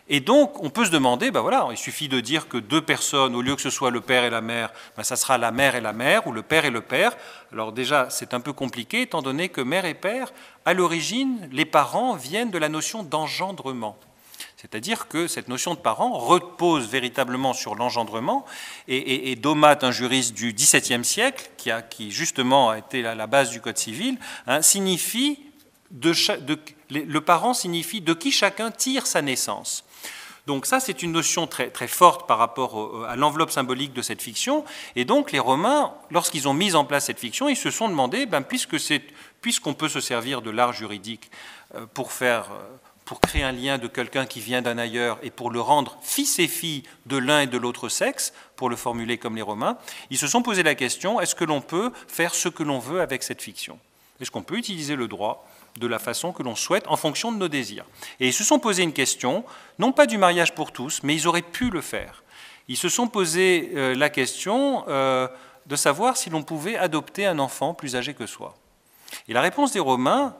Et donc, on peut se demander, il suffit de dire que 2 personnes, au lieu que ce soit le père et la mère, ça sera la mère et la mère, ou le père et le père. Alors déjà, c'est un peu compliqué, étant donné que mère et père, à l'origine, les parents viennent de la notion d'engendrement. C'est-à-dire que cette notion de parent repose véritablement sur l'engendrement, et Domat, un juriste du XVIIe siècle, qui justement a été la base du Code civil, signifie le parent signifie de qui chacun tire sa naissance. Donc ça, c'est une notion très, très forte par rapport à l'enveloppe symbolique de cette fiction. Et donc les Romains, lorsqu'ils ont mis en place cette fiction, ils se sont demandé, puisqu'on peut se servir de l'art juridique pour créer un lien de quelqu'un qui vient d'un ailleurs et pour le rendre fils et fille de l'un et de l'autre sexe, pour le formuler comme les Romains, ils se sont posé la question, est-ce que l'on peut faire ce que l'on veut avec cette fiction? Est-ce qu'on peut utiliser le droit de la façon que l'on souhaite en fonction de nos désirs? Et ils se sont posé une question, non pas du mariage pour tous, mais ils auraient pu le faire. Ils se sont posé la question de savoir si l'on pouvait adopter un enfant plus âgé que soi. Et la réponse des Romains,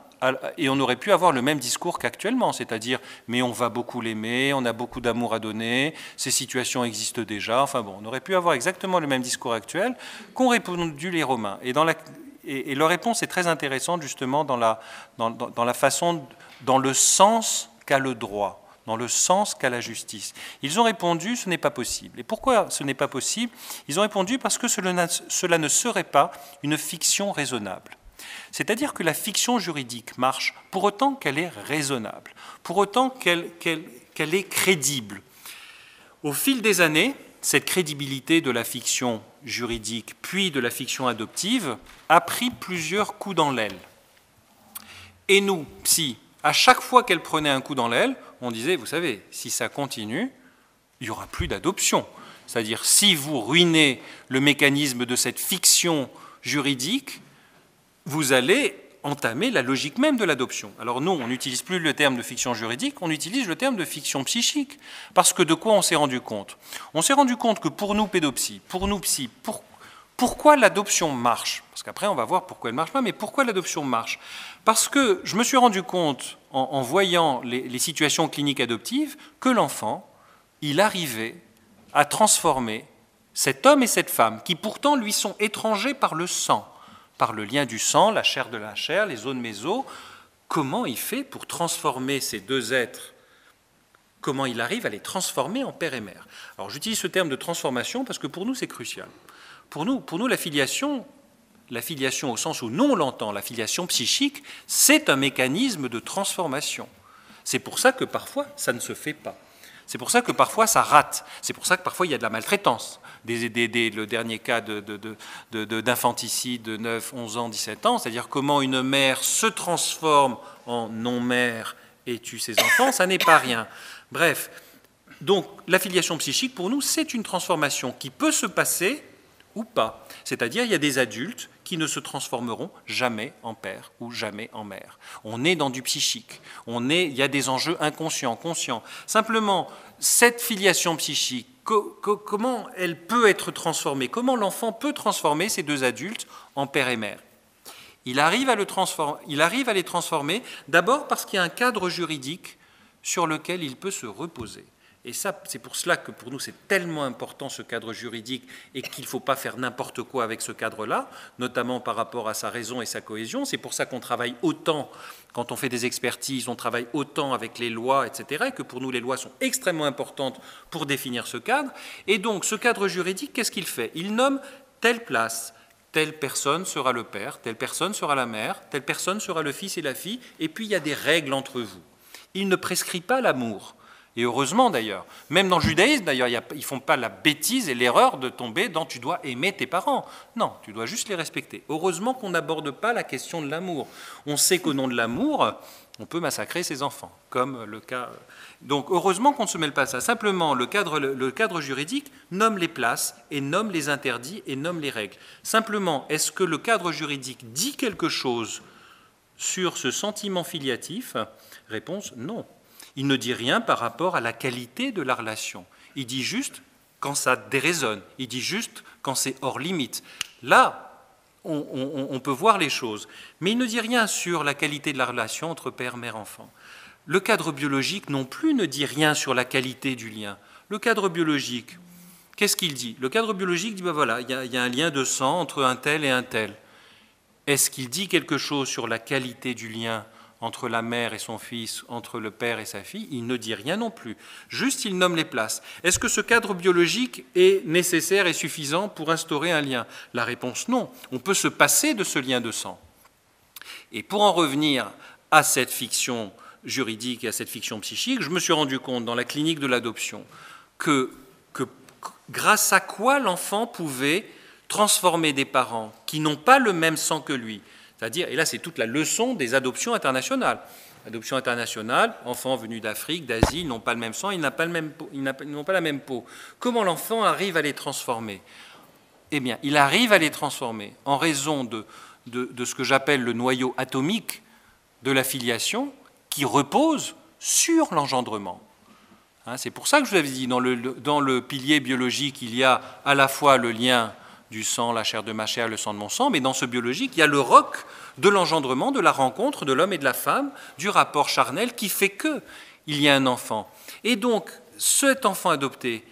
et on aurait pu avoir le même discours qu'actuellement, c'est-à-dire « mais on va beaucoup l'aimer, on a beaucoup d'amour à donner, ces situations existent déjà », enfin bon, on aurait pu avoir exactement le même discours actuel qu'ont répondu les Romains. Et leur réponse est très intéressante justement dans la façon, dans le sens qu'a le droit, dans le sens qu'a la justice. Ils ont répondu « ce n'est pas possible ». Et pourquoi ce n'est pas possible? Ils ont répondu parce que cela ne serait pas une fiction raisonnable. C'est-à-dire que la fiction juridique marche pour autant qu'elle est raisonnable, pour autant qu'elle est crédible. Au fil des années, cette crédibilité de la fiction juridique, puis de la fiction adoptive, a pris plusieurs coups dans l'aile. Et nous, à chaque fois qu'elle prenait un coup dans l'aile, on disait, vous savez, si ça continue, il n'y aura plus d'adoption. C'est-à-dire, si vous ruinez le mécanisme de cette fiction juridique, vous allez entamer la logique même de l'adoption. Alors nous, on n'utilise plus le terme de fiction juridique, on utilise le terme de fiction psychique. Parce que de quoi on s'est rendu compte? On s'est rendu compte que pour nous, pédopsies, pour nous, psy, pourquoi l'adoption marche? Parce qu'après, on va voir pourquoi elle ne marche pas, mais pourquoi l'adoption marche? Parce que je me suis rendu compte, en voyant les situations cliniques adoptives, que l'enfant, il arrivait à transformer cet homme et cette femme, qui pourtant lui sont étrangers par le sang, par le lien du sang, la chair de la chair, les os de mes os. Comment il fait pour transformer ces deux êtres? Comment il arrive à les transformer en père et mère? Alors j'utilise ce terme de transformation parce que pour nous c'est crucial. Pour nous la filiation au sens où nous on l'entend, la filiation psychique, c'est un mécanisme de transformation. C'est pour ça que parfois ça ne se fait pas. C'est pour ça que parfois ça rate. C'est pour ça que parfois il y a de la maltraitance. Le dernier cas d'infanticide de 9, 11 ans, 17 ans, c'est-à-dire comment une mère se transforme en non-mère et tue ses enfants, ça n'est pas rien. Bref, donc la filiation psychique pour nous c'est une transformation qui peut se passer ou pas. C'est-à-dire il y a des adultes qui ne se transformeront jamais en père ou jamais en mère. On est dans du psychique. Il y a des enjeux inconscients, conscients. Simplement, cette filiation psychique, comment elle peut être transformée? Comment l'enfant peut transformer ces deux adultes en père et mère? Il arrive à les transformer d'abord parce qu'il y a un cadre juridique sur lequel il peut se reposer. Et ça, c'est pour cela que pour nous, c'est tellement important ce cadre juridique et qu'il ne faut pas faire n'importe quoi avec ce cadre-là, notamment par rapport à sa raison et sa cohésion. C'est pour ça qu'on travaille autant, quand on fait des expertises, on travaille autant avec les lois, etc., et que pour nous, les lois sont extrêmement importantes pour définir ce cadre. Et donc, ce cadre juridique, qu'est-ce qu'il fait? Il nomme telle place, telle personne sera le père, telle personne sera la mère, telle personne sera le fils et la fille, et puis il y a des règles entre vous. Il ne prescrit pas l'amour. Et heureusement d'ailleurs, même dans le judaïsme d'ailleurs, ils ne font pas la bêtise et l'erreur de tomber dans « tu dois aimer tes parents ». Non, tu dois juste les respecter. Heureusement qu'on n'aborde pas la question de l'amour. On sait qu'au nom de l'amour, on peut massacrer ses enfants, comme le cas... Donc heureusement qu'on ne se mêle pas à ça. Simplement, le cadre juridique nomme les places et nomme les interdits et nomme les règles. Simplement, est-ce que le cadre juridique dit quelque chose sur ce sentiment filiatif? Réponse, non. Il ne dit rien par rapport à la qualité de la relation. Il dit juste quand ça déraisonne. Il dit juste quand c'est hors limite. Là, on peut voir les choses. Mais il ne dit rien sur la qualité de la relation entre père, mère, enfant. Le cadre biologique non plus ne dit rien sur la qualité du lien. Le cadre biologique, qu'est-ce qu'il dit? Le cadre biologique dit, ben voilà, il y a un lien de sang entre un tel et un tel. Est-ce qu'il dit quelque chose sur la qualité du lien entre la mère et son fils, entre le père et sa fille? Il ne dit rien non plus. Juste, il nomme les places. Est-ce que ce cadre biologique est nécessaire et suffisant pour instaurer un lien? La réponse, non. On peut se passer de ce lien de sang. Et pour en revenir à cette fiction juridique et à cette fiction psychique, je me suis rendu compte dans la clinique de l'adoption que grâce à quoi l'enfant pouvait transformer des parents qui n'ont pas le même sang que lui. C'est-à-dire, et là c'est toute la leçon des adoptions internationales. Adoption internationale, enfants venus d'Afrique, d'Asie, ils n'ont pas le même sang, ils n'ont pas la même peau. Comment l'enfant arrive à les transformer? Eh bien, il arrive à les transformer en raison de ce que j'appelle le noyau atomique de la filiation qui repose sur l'engendrement. Hein, c'est pour ça que je vous avais dit, dans le pilier biologique, il y a à la fois le lien du sang, la chair de ma chair, le sang de mon sang, mais dans ce biologique, il y a le roc de l'engendrement, de la rencontre de l'homme et de la femme, du rapport charnel qui fait qu'il y a un enfant. Et donc, cet enfant adopté,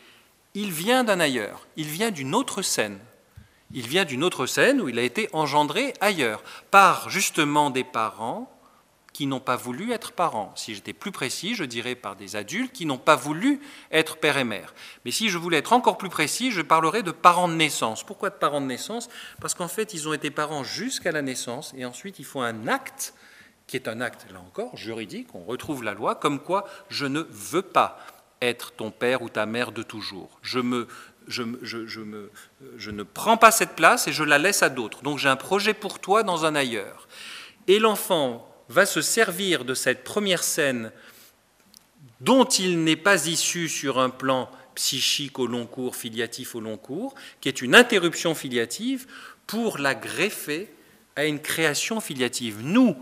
il vient d'un ailleurs, il vient d'une autre scène. Il vient d'une autre scène où il a été engendré ailleurs, par justement des parents qui n'ont pas voulu être parents. Si j'étais plus précis, je dirais par des adultes qui n'ont pas voulu être père et mère. Mais si je voulais être encore plus précis, je parlerais de parents de naissance. Pourquoi de parents de naissance? Parce qu'en fait, ils ont été parents jusqu'à la naissance et ensuite ils font un acte qui est un acte, là encore, juridique. On retrouve la loi comme quoi je ne veux pas être ton père ou ta mère de toujours. Je ne prends pas cette place et je la laisse à d'autres. Donc j'ai un projet pour toi dans un ailleurs. Et l'enfant va se servir de cette première scène dont il n'est pas issu sur un plan psychique au long cours, filiatif au long cours, qui est une interruption filiative, pour la greffer à une création filiative. Nous,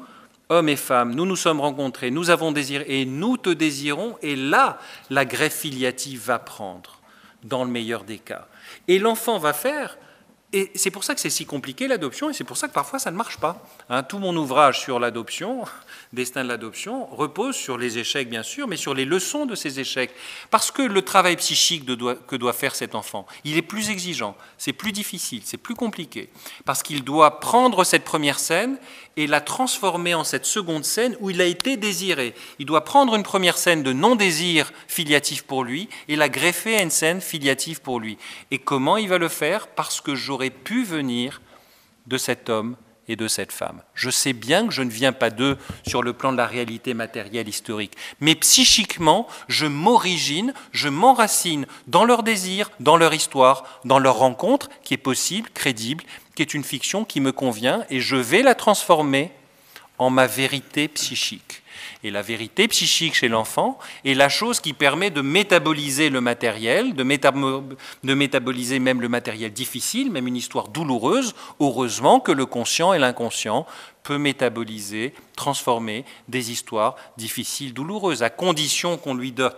hommes et femmes, nous nous sommes rencontrés, nous avons désiré et nous te désirons, et là, la greffe filiative va prendre, dans le meilleur des cas. Et l'enfant va faire... Et c'est pour ça que c'est si compliqué l'adoption, et c'est pour ça que parfois ça ne marche pas. Hein, tout mon ouvrage sur l'adoption, Destin de l'adoption, repose sur les échecs bien sûr, mais sur les leçons de ces échecs. Parce que le travail psychique que doit faire cet enfant, il est plus exigeant, c'est plus difficile, c'est plus compliqué. Parce qu'il doit prendre cette première scène et la transformer en cette seconde scène où il a été désiré. Il doit prendre une première scène de non-désir filiatif pour lui et la greffer à une scène filiative pour lui. Et comment il va le faire? Parce que j'aurais pu venir de cet homme et de cette femme. Je sais bien que je ne viens pas d'eux sur le plan de la réalité matérielle historique, mais psychiquement, je m'origine, je m'enracine dans leur désir, dans leur histoire, dans leur rencontre, qui est possible, crédible, qui est une fiction qui me convient, et je vais la transformer en ma vérité psychique. Et la vérité psychique chez l'enfant est la chose qui permet de métaboliser le matériel, de métaboliser même le matériel difficile, même une histoire douloureuse. Heureusement que le conscient et l'inconscient peut métaboliser, transformer des histoires difficiles, douloureuses, à condition qu'on lui donne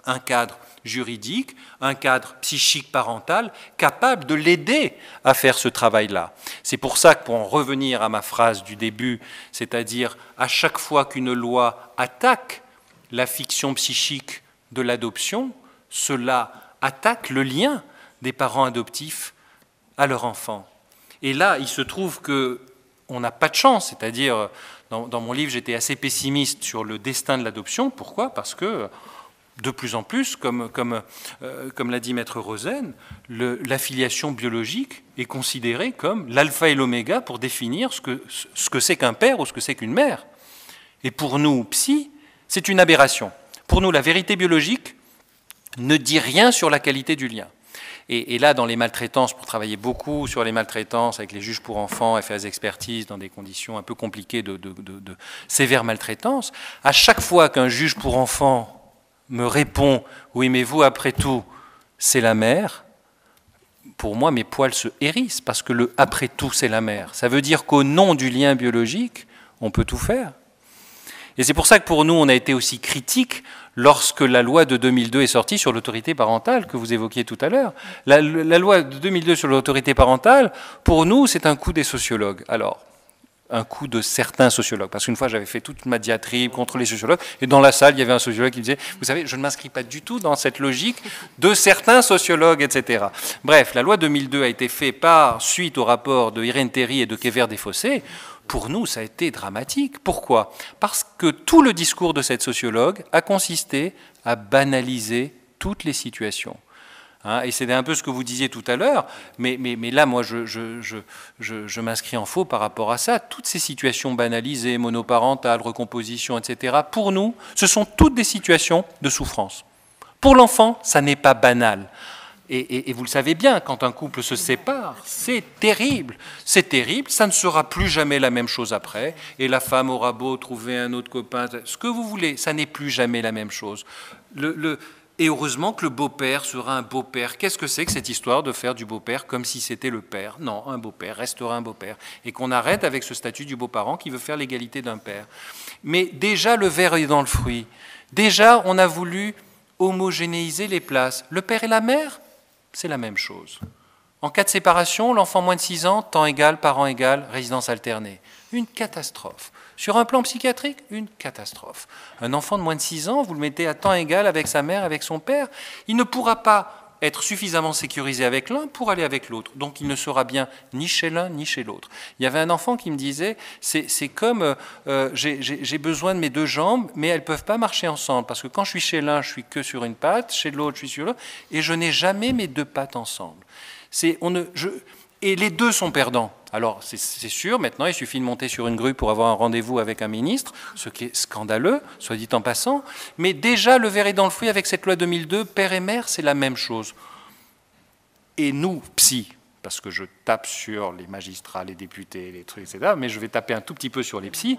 un cadre juridique, un cadre psychique parental capable de l'aider à faire ce travail-là. C'est pour ça que, pour en revenir à ma phrase du début, c'est-à-dire à chaque fois qu'une loi attaque la fiction psychique de l'adoption, cela attaque le lien des parents adoptifs à leur enfant. Et là, il se trouve qu'on n'a pas de chance, c'est-à-dire, dans mon livre, j'étais assez pessimiste sur le destin de l'adoption. Pourquoi? Parce que de plus en plus, comme l'a dit Maître Rosen, la filiation biologique est considérée comme l'alpha et l'oméga pour définir ce que c'est qu'un père ou ce que c'est qu'une mère. Et pour nous, psy, c'est une aberration. Pour nous, la vérité biologique ne dit rien sur la qualité du lien. Et là, dans les maltraitances, pour travailler beaucoup sur les maltraitances avec les juges pour enfants et faire des expertises dans des conditions un peu compliquées de sévères maltraitances, à chaque fois qu'un juge pour enfants me répond « Oui, mais vous, après tout, c'est la mère », pour moi, mes poils se hérissent, parce que le « après tout, c'est la mère », ça veut dire qu'au nom du lien biologique, on peut tout faire. Et c'est pour ça que pour nous, on a été aussi critique lorsque la loi de 2002 est sortie sur l'autorité parentale, que vous évoquiez tout à l'heure. La loi de 2002 sur l'autorité parentale, pour nous, c'est un coup des sociologues. Alors, un coup de certains sociologues, parce qu'une fois j'avais fait toute ma diatribe contre les sociologues, et dans la salle il y avait un sociologue qui me disait « Vous savez, je ne m'inscris pas du tout dans cette logique de certains sociologues, etc. » Bref, la loi 2002 a été faite suite au rapport de Irène Théry et de Kévert Desfossés. Pour nous, ça a été dramatique. Pourquoi? Parce que tout le discours de cette sociologue a consisté à banaliser toutes les situations. Hein, et c'est un peu ce que vous disiez tout à l'heure, mais là, moi, je m'inscris en faux par rapport à ça. Toutes ces situations banalisées, monoparentales, recomposition, etc., pour nous, ce sont toutes des situations de souffrance. Pour l'enfant, ça n'est pas banal. Et vous le savez bien, quand un couple se sépare, c'est terrible, ça ne sera plus jamais la même chose après, et la femme aura beau trouver un autre copain, ce que vous voulez, ça n'est plus jamais la même chose. Et heureusement que le beau-père sera un beau-père. Qu'est-ce que c'est que cette histoire de faire du beau-père comme si c'était le père? Non, un beau-père restera un beau-père. Et qu'on arrête avec ce statut du beau-parent qui veut faire l'égalité d'un père. Mais déjà, le ver est dans le fruit. Déjà, on a voulu homogénéiser les places. Le père et la mère, c'est la même chose. En cas de séparation, l'enfant moins de 6 ans, temps égal, parent égal, résidence alternée. Une catastrophe. Sur un plan psychiatrique, une catastrophe. Un enfant de moins de 6 ans, vous le mettez à temps égal avec sa mère, avec son père, il ne pourra pas être suffisamment sécurisé avec l'un pour aller avec l'autre. Donc il ne sera bien ni chez l'un ni chez l'autre. Il y avait un enfant qui me disait, c'est comme j'ai besoin de mes 2 jambes, mais elles ne peuvent pas marcher ensemble, parce que quand je suis chez l'un, je suis que sur une patte, chez l'autre, je suis sur l'autre, et je n'ai jamais mes 2 pattes ensemble. Et les 2 sont perdants. Alors, c'est sûr, maintenant, il suffit de monter sur une grue pour avoir un rendez-vous avec un ministre, ce qui est scandaleux, soit dit en passant. Mais déjà, le ver est dans le fruit avec cette loi 2002, père et mère, c'est la même chose. Et nous, psy, parce que je tape sur les magistrats, les députés, les trucs, etc., mais je vais taper un tout petit peu sur les psys,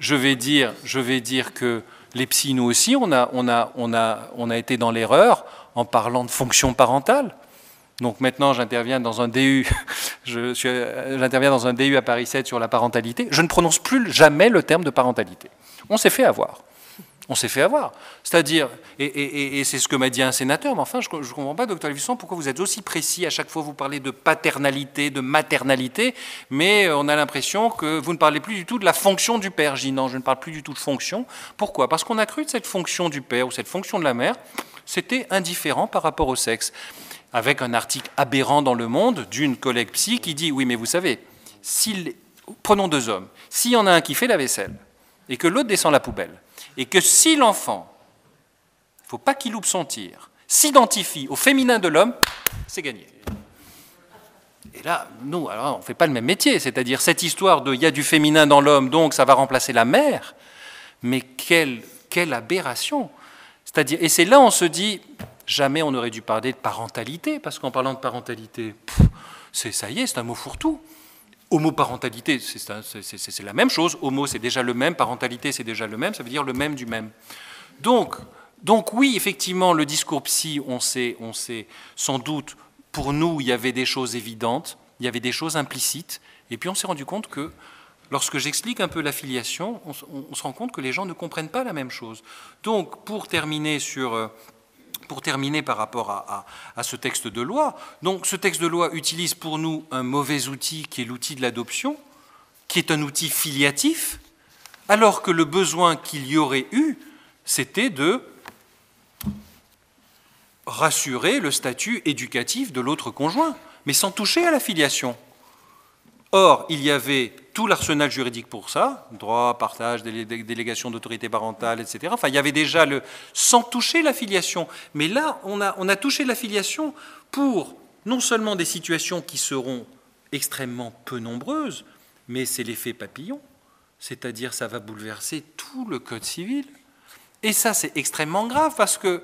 je vais dire que les psys, nous aussi, on a été dans l'erreur en parlant de fonction parentale. Donc maintenant, j'interviens dans un DU, j'interviens dans un DU à Paris 7 sur la parentalité. Je ne prononce plus jamais le terme de parentalité. On s'est fait avoir. On s'est fait avoir. C'est-à-dire, et c'est ce que m'a dit un sénateur, mais enfin, je ne comprends pas, docteur Lévisson, pourquoi vous êtes aussi précis. À chaque fois, vous parlez de paternalité, de maternalité, mais on a l'impression que vous ne parlez plus du tout de la fonction du père. Je dis non, je ne parle plus du tout de fonction. Pourquoi? Parce qu'on a cru que cette fonction du père ou cette fonction de la mère, c'était indifférent par rapport au sexe. Avec un article aberrant dans Le Monde d'une collègue psy qui dit « Oui, mais vous savez, prenons 2 hommes. S'il y en a un qui fait la vaisselle et que l'autre descend la poubelle, et que si l'enfant, il ne faut pas qu'il loupe son tir, s'identifie au féminin de l'homme, c'est gagné. » Et là, nous, alors, on ne fait pas le même métier. C'est-à-dire cette histoire de « il y a du féminin dans l'homme, donc ça va remplacer la mère », mais quelle aberration. C'est-à-dire, et c'est là on se dit... Jamais on aurait dû parler de parentalité, parce qu'en parlant de parentalité, ça y est, c'est un mot fourre-tout. Homoparentalité, c'est la même chose. Homo, c'est déjà le même. Parentalité, c'est déjà le même. Ça veut dire le même du même. Donc oui, effectivement, le discours psy, on sait, sans doute, pour nous, il y avait des choses évidentes, il y avait des choses implicites, et puis on s'est rendu compte que, lorsque j'explique un peu la filiation, on se rend compte que les gens ne comprennent pas la même chose. Donc, pour terminer par rapport à ce texte de loi, donc ce texte de loi utilise pour nous un mauvais outil qui est l'outil de l'adoption, qui est un outil filiatif, alors que le besoin qu'il y aurait eu, c'était de rassurer le statut éducatif de l'autre conjoint, mais sans toucher à la filiation. Or, il y avait tout l'arsenal juridique pour ça, droit, partage, délégation d'autorité parentale, etc. Enfin, il y avait déjà sans toucher la filiation. Mais là, on a touché la filiation pour non seulement des situations qui seront extrêmement peu nombreuses, mais c'est l'effet papillon. C'est-à-dire, ça va bouleverser tout le code civil. Et ça, c'est extrêmement grave parce que,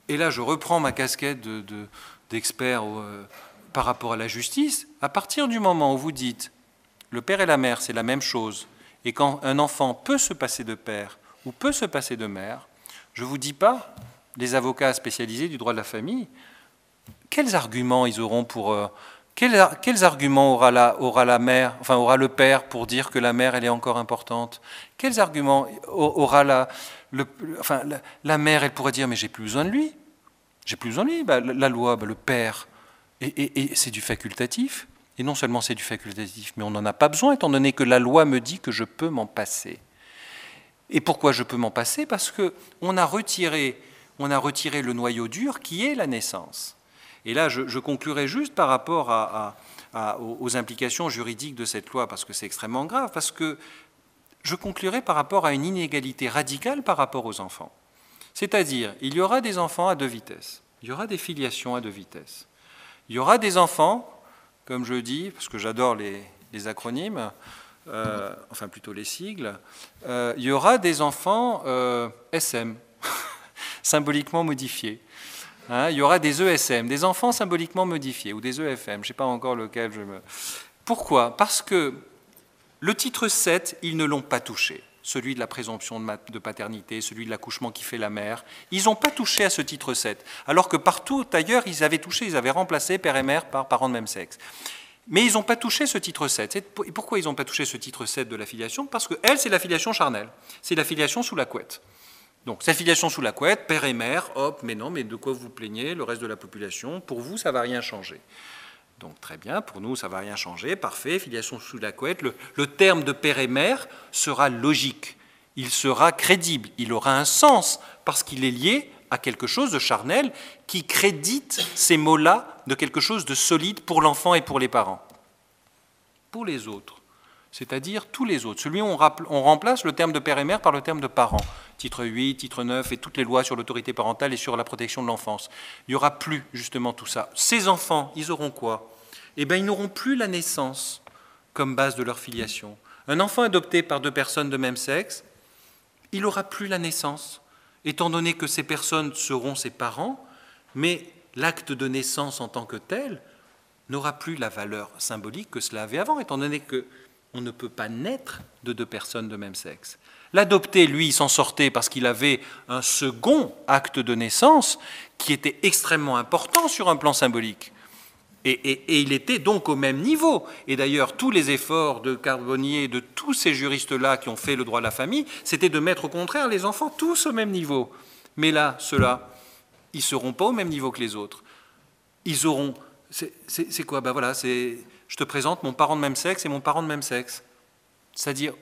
et là, je reprends ma casquette d'expert par rapport à la justice, à partir du moment où vous dites le père et la mère, c'est la même chose, et quand un enfant peut se passer de père ou peut se passer de mère, je ne vous dis pas, les avocats spécialisés du droit de la famille, quels arguments ils auront pour... Quels arguments aura la mère, enfin aura le père pour dire que la mère, elle est encore importante? Quels arguments aura la mère, elle pourrait dire, mais j'ai plus besoin de lui. J'ai plus besoin de lui. La loi, le père... Et c'est du facultatif, et non seulement c'est du facultatif, mais on n'en a pas besoin, étant donné que la loi me dit que je peux m'en passer. Et pourquoi je peux m'en passer? Parce qu'on a retiré le noyau dur qui est la naissance. Et là, je conclurai juste par rapport aux implications juridiques de cette loi, parce que c'est extrêmement grave, parce que je conclurai par rapport à une inégalité radicale par rapport aux enfants. C'est-à-dire, il y aura des enfants à 2 vitesses. il y aura des filiations à deux vitesses. Il y aura des enfants, comme je dis, parce que j'adore les acronymes, enfin plutôt les sigles, il y aura des enfants SM, symboliquement modifiés. Hein, il y aura des ESM, des enfants symboliquement modifiés, ou des EFM, je ne sais pas encore lequel je me... Pourquoi? Parce que le titre 7, ils ne l'ont pas touché. Celui de la présomption de paternité, celui de l'accouchement qui fait la mère. Ils n'ont pas touché à ce titre 7, alors que partout ailleurs, ils avaient touché, ils avaient remplacé père et mère par parents de même sexe. Mais ils n'ont pas touché ce titre 7. Et pourquoi ils n'ont pas touché ce titre 7 de la filiation? Parce que elle, c'est la filiation charnelle, c'est la filiation sous la couette. Donc, cette filiation sous la couette, père et mère, hop, mais non, mais de quoi vous vous plaignez, le reste de la population, pour vous, ça ne va rien changer. Donc, très bien, pour nous, ça ne va rien changer, parfait, filiation sous la couette. Le terme de père et mère sera logique, il sera crédible, il aura un sens, parce qu'il est lié à quelque chose de charnel qui crédite ces mots-là de quelque chose de solide pour l'enfant et pour les parents. Pour les autres, c'est-à-dire tous les autres. Celui où on remplace le terme de père et mère par le terme de parent. Titre 8, titre 9 et toutes les lois sur l'autorité parentale et sur la protection de l'enfance. Il n'y aura plus justement tout ça. Ces enfants, ils auront quoi? Eh bien, ils n'auront plus la naissance comme base de leur filiation. Un enfant adopté par deux personnes de même sexe, il n'aura plus la naissance, étant donné que ces personnes seront ses parents, mais l'acte de naissance en tant que tel n'aura plus la valeur symbolique que cela avait avant, étant donné qu'on ne peut pas naître de deux personnes de même sexe. L'adopté, lui, il s'en sortait parce qu'il avait un second acte de naissance qui était extrêmement important sur un plan symbolique. Et il était donc au même niveau. Et d'ailleurs, tous les efforts de Carbonnier, de tous ces juristes-là qui ont fait le droit de la famille, c'était de mettre au contraire les enfants tous au même niveau. Mais là, ceux-là, ils ne seront pas au même niveau que les autres. Ils auront... C'est quoi? Ben voilà, je te présente mon parent de même sexe et mon parent de même sexe. C'est-à-dire,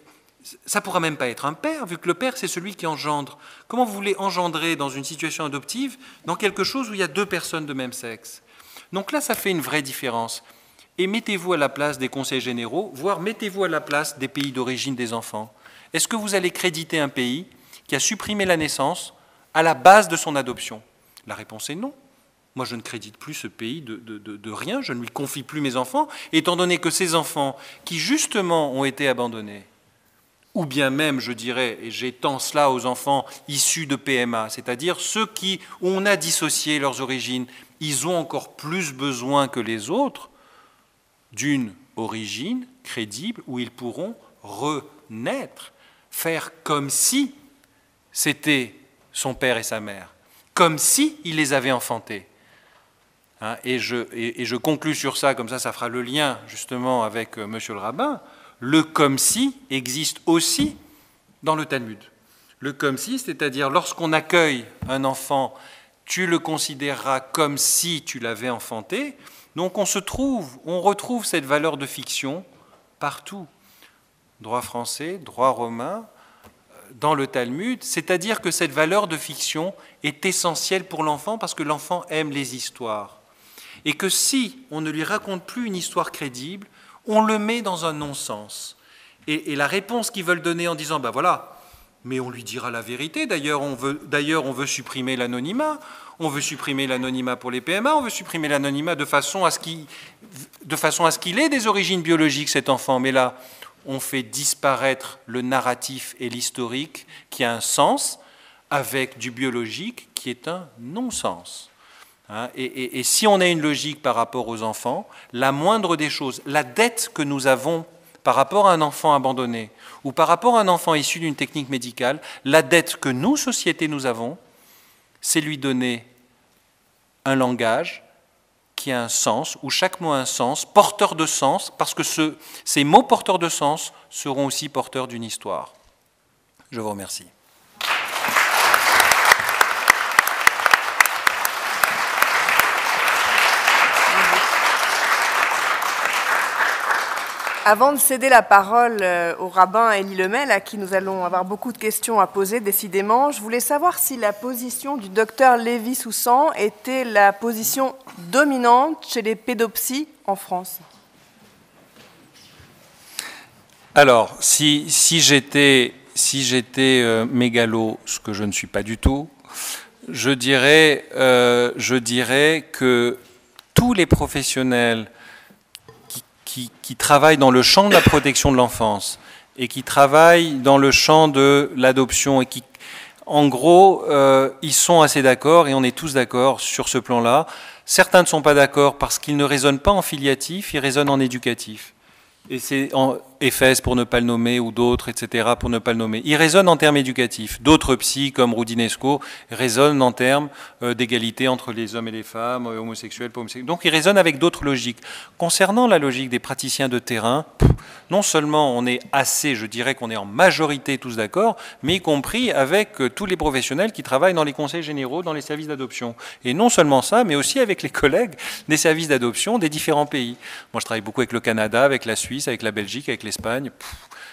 ça ne pourra même pas être un père, vu que le père, c'est celui qui engendre. Comment vous voulez engendrer dans une situation adoptive, dans quelque chose où il y a deux personnes de même sexe? Donc là, ça fait une vraie différence. Et mettez-vous à la place des conseils généraux, voire mettez-vous à la place des pays d'origine des enfants. Est-ce que vous allez créditer un pays qui a supprimé la naissance à la base de son adoption? La réponse est non. Moi, je ne crédite plus ce pays de rien, je ne lui confie plus mes enfants, étant donné que ces enfants qui, justement, ont été abandonnés, ou bien même, je dirais, et j'étends cela aux enfants issus de PMA, c'est-à-dire ceux où on a dissocié leurs origines, ils ont encore plus besoin que les autres d'une origine crédible où ils pourront renaître, faire comme si c'était son père et sa mère, comme si il les avait enfantés. Hein, et je conclus sur ça, comme ça fera le lien justement avec monsieur le rabbin. Le comme si existe aussi dans le Talmud. Le comme si, c'est-à-dire lorsqu'on accueille un enfant, tu le considéreras comme si tu l'avais enfanté. Donc on retrouve cette valeur de fiction partout. Droit français, droit romain, dans le Talmud, c'est-à-dire que cette valeur de fiction est essentielle pour l'enfant parce que l'enfant aime les histoires. Et que si on ne lui raconte plus une histoire crédible, on le met dans un non-sens. Et la réponse qu'ils veulent donner en disant, ben voilà, mais on lui dira la vérité, d'ailleurs on veut supprimer l'anonymat, on veut supprimer l'anonymat pour les PMA, on veut supprimer l'anonymat de façon à ce qu'il ait des origines biologiques, cet enfant. Mais là, on fait disparaître le narratif et l'historique qui a un sens avec du biologique qui est un non-sens. Hein, et si on a une logique par rapport aux enfants, la moindre des choses, la dette que nous avons par rapport à un enfant abandonné ou par rapport à un enfant issu d'une technique médicale, la dette que nous, société, nous avons, c'est lui donner un langage qui a un sens, où chaque mot a un sens, porteur de sens, parce que ces mots porteurs de sens seront aussi porteurs d'une histoire. Je vous remercie. Avant de céder la parole au rabbin Elie Lemel, à qui nous allons avoir beaucoup de questions à poser, décidément, je voulais savoir si la position du docteur Lévy-Soussan était la position dominante chez les pédopsies en France. Alors, si j'étais mégalo, ce que je ne suis pas du tout, Je dirais que tous les professionnels qui travaillent dans le champ de la protection de l'enfance et qui travaillent dans le champ de l'adoption et qui, en gros, ils sont assez d'accord et on est tous d'accord sur ce plan-là. Certains ne sont pas d'accord parce qu'ils ne raisonnent pas en filiatif, ils raisonnent en éducatif. Et c'est en EFES pour ne pas le nommer, ou d'autres, etc., pour ne pas le nommer. Ils raisonnent en termes éducatifs. D'autres psys, comme Roudinesco, raisonnent en termes d'égalité entre les hommes et les femmes, homosexuels, pas homosexuels. Donc ils raisonnent avec d'autres logiques. Concernant la logique des praticiens de terrain, non seulement on est assez, je dirais qu'on est en majorité tous d'accord, mais y compris avec tous les professionnels qui travaillent dans les conseils généraux, dans les services d'adoption. Et non seulement ça, mais aussi avec les collègues des services d'adoption des différents pays. Moi, je travaille beaucoup avec le Canada, avec la Suisse, avec la Belgique, avec l'Espagne.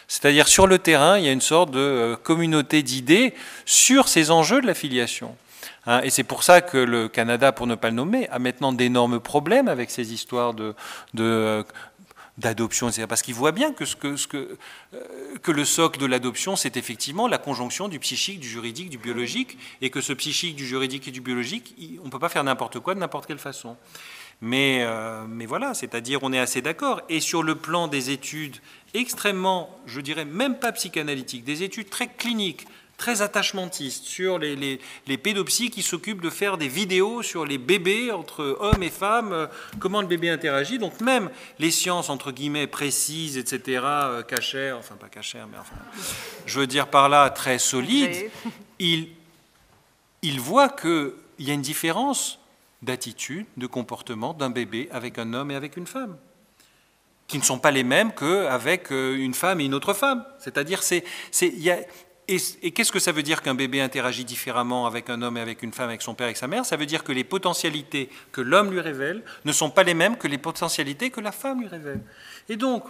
C'est-à-dire, sur le terrain, il y a une sorte de communauté d'idées sur ces enjeux de la filiation. Et c'est pour ça que le Canada, pour ne pas le nommer, a maintenant d'énormes problèmes avec ces histoires d'adoption, etc. Parce qu'il voit bien que le socle de l'adoption, c'est effectivement la conjonction du psychique, du juridique, du biologique, et que ce psychique, du juridique et du biologique, on ne peut pas faire n'importe quoi de n'importe quelle façon. Mais voilà, c'est-à-dire on est assez d'accord. Et sur le plan des études extrêmement, je dirais même pas psychanalytiques, des études très cliniques, très attachmentistes, sur les pédopsies qui s'occupent de faire des vidéos sur les bébés entre hommes et femmes, comment le bébé interagit. Donc même les sciences, entre guillemets, précises, etc., cachères, enfin pas cachères, mais enfin, je veux dire par là, très solides, ils voient qu'il y a une différence d'attitude, de comportement d'un bébé avec un homme et avec une femme, qui ne sont pas les mêmes qu'avec une femme et une autre femme. C'est-à-dire, et qu'est-ce que ça veut dire qu'un bébé interagit différemment avec un homme et avec une femme, avec son père et avec sa mère? Ça veut dire que les potentialités que l'homme lui révèle ne sont pas les mêmes que les potentialités que la femme lui révèle. Et donc,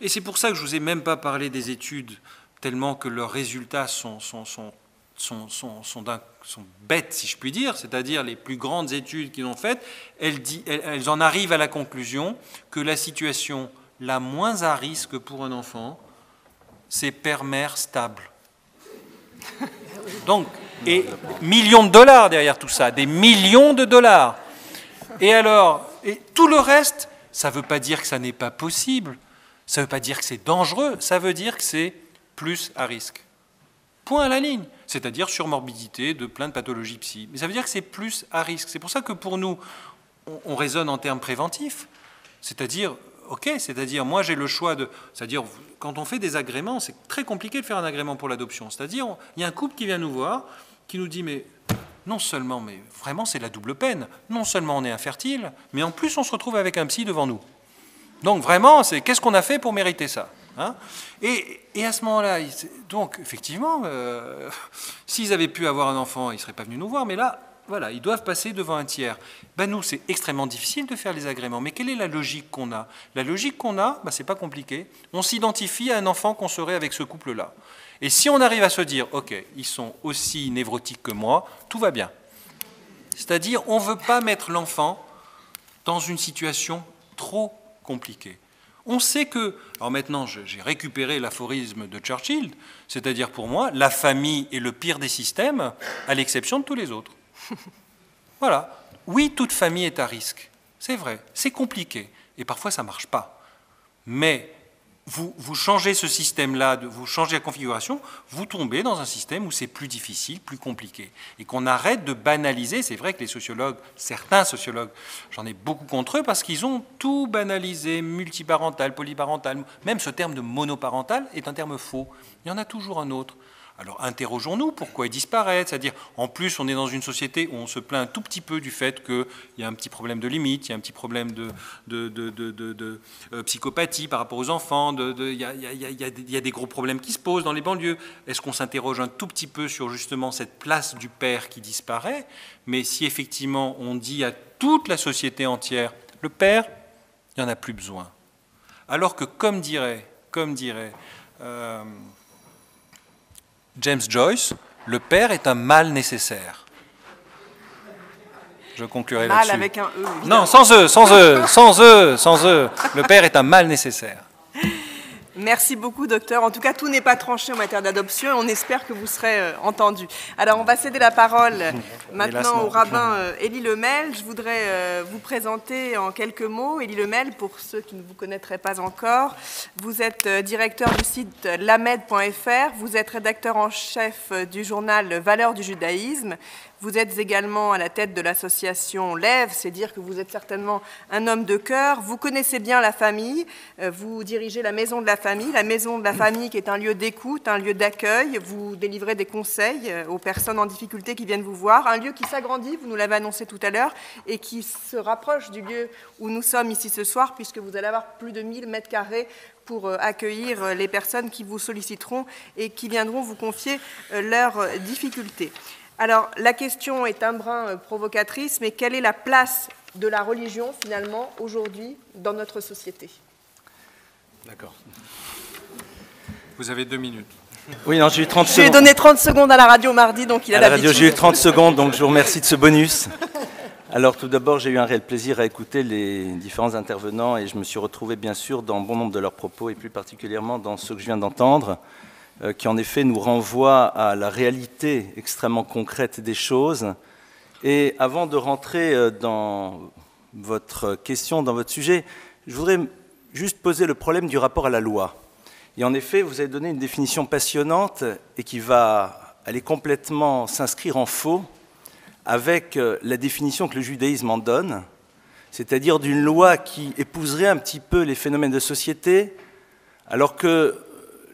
et c'est pour ça que je ne vous ai même pas parlé des études, tellement que leurs résultats sont bêtes, si je puis dire, c'est-à-dire les plus grandes études qu'ils ont faites, elles en arrivent à la conclusion que la situation la moins à risque pour un enfant, c'est père-mère stable. Donc, et millions de dollars derrière tout ça, des millions de dollars. Et alors, et tout le reste, ça ne veut pas dire que ça n'est pas possible, ça ne veut pas dire que c'est dangereux, ça veut dire que c'est plus à risque. Point à la ligne. C'est-à-dire surmorbidité de plein de pathologies psy. Mais ça veut dire que c'est plus à risque. C'est pour ça que pour nous, on raisonne en termes préventifs. C'est-à-dire, c'est-à-dire, moi j'ai le choix de... C'est-à-dire, quand on fait des agréments, c'est très compliqué de faire un agrément pour l'adoption. C'est-à-dire, il y a un couple qui vient nous voir, qui nous dit, mais non seulement, mais vraiment c'est la double peine. Non seulement on est infertile, mais en plus on se retrouve avec un psy devant nous. Donc vraiment, qu'est-ce qu'on a fait pour mériter ça? Hein, et à ce moment-là, donc effectivement, s'ils avaient pu avoir un enfant, ils ne seraient pas venus nous voir, mais là, voilà, ils doivent passer devant un tiers. Ben nous, c'est extrêmement difficile de faire les agréments, mais quelle est la logique qu'on a? La logique qu'on a, ben, c'est pas compliqué, on s'identifie à un enfant qu'on serait avec ce couple-là. Et si on arrive à se dire, ok, ils sont aussi névrotiques que moi, tout va bien. C'est-à-dire, on ne veut pas mettre l'enfant dans une situation trop compliquée. On sait que, alors maintenant j'ai récupéré l'aphorisme de Churchill, c'est-à-dire pour moi, la famille est le pire des systèmes, à l'exception de tous les autres. Voilà. Oui, toute famille est à risque, c'est vrai, c'est compliqué, et parfois ça ne marche pas. Mais vous changez ce système-là, vous changez la configuration, vous tombez dans un système où c'est plus difficile, plus compliqué. Et qu'on arrête de banaliser. C'est vrai que les sociologues, certains sociologues, j'en ai beaucoup contre eux, parce qu'ils ont tout banalisé, multiparental, polyparental. Même ce terme de monoparental est un terme faux. Il y en a toujours un autre. Alors interrogeons-nous pourquoi ils disparaissent, c'est-à-dire en plus on est dans une société où on se plaint un tout petit peu du fait qu'il y a un petit problème de limite, il y a un petit problème de psychopathie par rapport aux enfants, il y a des gros problèmes qui se posent dans les banlieues. Est-ce qu'on s'interroge un tout petit peu sur justement cette place du père qui disparaît? Mais si effectivement on dit à toute la société entière, le père, il n'y en a plus besoin. Alors que comme dirait James Joyce, le père est un mal nécessaire. Je conclurai là-dessus. Mal avec un E. Non, sans E. Le père est un mal nécessaire. Merci beaucoup, docteur. En tout cas, tout n'est pas tranché en matière d'adoption et on espère que vous serez entendu. Alors, on va céder la parole maintenant au rabbin Élie Lemel. Je voudrais vous présenter en quelques mots. Élie Lemel, pour ceux qui ne vous connaîtraient pas encore, vous êtes directeur du site lamed.fr, vous êtes rédacteur en chef du journal Valeurs du judaïsme. Vous êtes également à la tête de l'association Lève, c'est dire que vous êtes certainement un homme de cœur. Vous connaissez bien la famille, vous dirigez la Maison de la Famille qui est un lieu d'écoute, un lieu d'accueil. Vous délivrez des conseils aux personnes en difficulté qui viennent vous voir. Un lieu qui s'agrandit, vous nous l'avez annoncé tout à l'heure, et qui se rapproche du lieu où nous sommes ici ce soir, puisque vous allez avoir plus de 1000 mètres carrés pour accueillir les personnes qui vous solliciteront et qui viendront vous confier leurs difficultés. Alors, la question est un brin provocatrice, mais quelle est la place de la religion, finalement, aujourd'hui, dans notre société? D'accord. Vous avez 2 minutes. Oui, non, j'ai eu 30 secondes. Je lui ai donné 30 secondes à la radio mardi, donc il a l'habitude. À la radio, j'ai eu 30 secondes, donc je vous remercie de ce bonus. Alors, tout d'abord, j'ai eu un réel plaisir à écouter les différents intervenants et je me suis retrouvé, bien sûr, dans bon nombre de leurs propos et plus particulièrement dans ceux que je viens d'entendre, qui en effet nous renvoie à la réalité extrêmement concrète des choses. Et avant de rentrer dans votre question, dans votre sujet, je voudrais juste poser le problème du rapport à la loi. Et en effet, vous avez donné une définition passionnante et qui va aller complètement s'inscrire en faux avec la définition que le judaïsme en donne, c'est-à-dire d'une loi qui épouserait un petit peu les phénomènes de société, alors que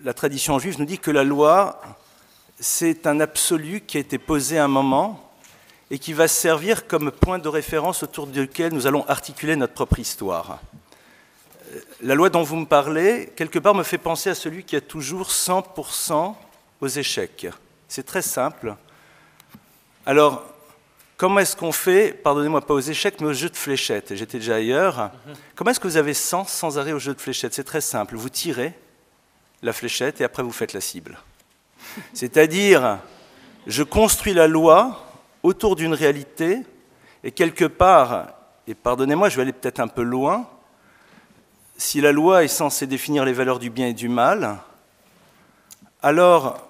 la tradition juive nous dit que la loi, c'est un absolu qui a été posé à un moment et qui va servir comme point de référence autour duquel nous allons articuler notre propre histoire. La loi dont vous me parlez, quelque part, me fait penser à celui qui a toujours 100% aux échecs. C'est très simple. Alors, comment est-ce qu'on fait, pardonnez-moi, pas aux échecs, mais aux jeux de fléchettes? J'étais déjà ailleurs. Comment est-ce que vous avez 100 sans arrêt aux jeux de fléchettes? C'est très simple. Vous tirez la fléchette et après vous faites la cible. C'est-à-dire, je construis la loi autour d'une réalité et quelque part, et pardonnez-moi, je vais aller peut-être un peu loin, si la loi est censée définir les valeurs du bien et du mal, alors,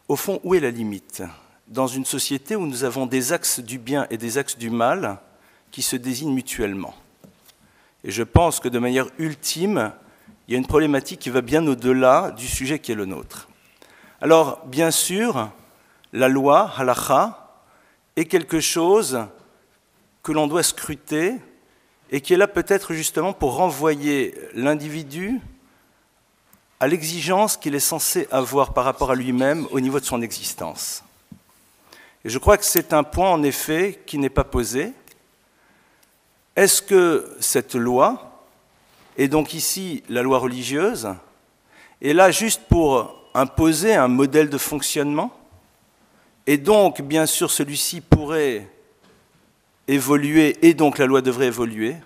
au fond, où est la limite? Dans une société où nous avons des axes du bien et des axes du mal qui se désignent mutuellement. Et je pense que de manière ultime, il y a une problématique qui va bien au-delà du sujet qui est le nôtre. Alors, bien sûr, la loi, halakha, est quelque chose que l'on doit scruter et qui est là peut-être justement pour renvoyer l'individu à l'exigence qu'il est censé avoir par rapport à lui-même au niveau de son existence. Et je crois que c'est un point, en effet, qui n'est pas posé. Est-ce que cette loi, et donc ici la loi religieuse, est là juste pour imposer un modèle de fonctionnement? Et donc, bien sûr, celui-ci pourrait évoluer, et donc la loi devrait évoluer,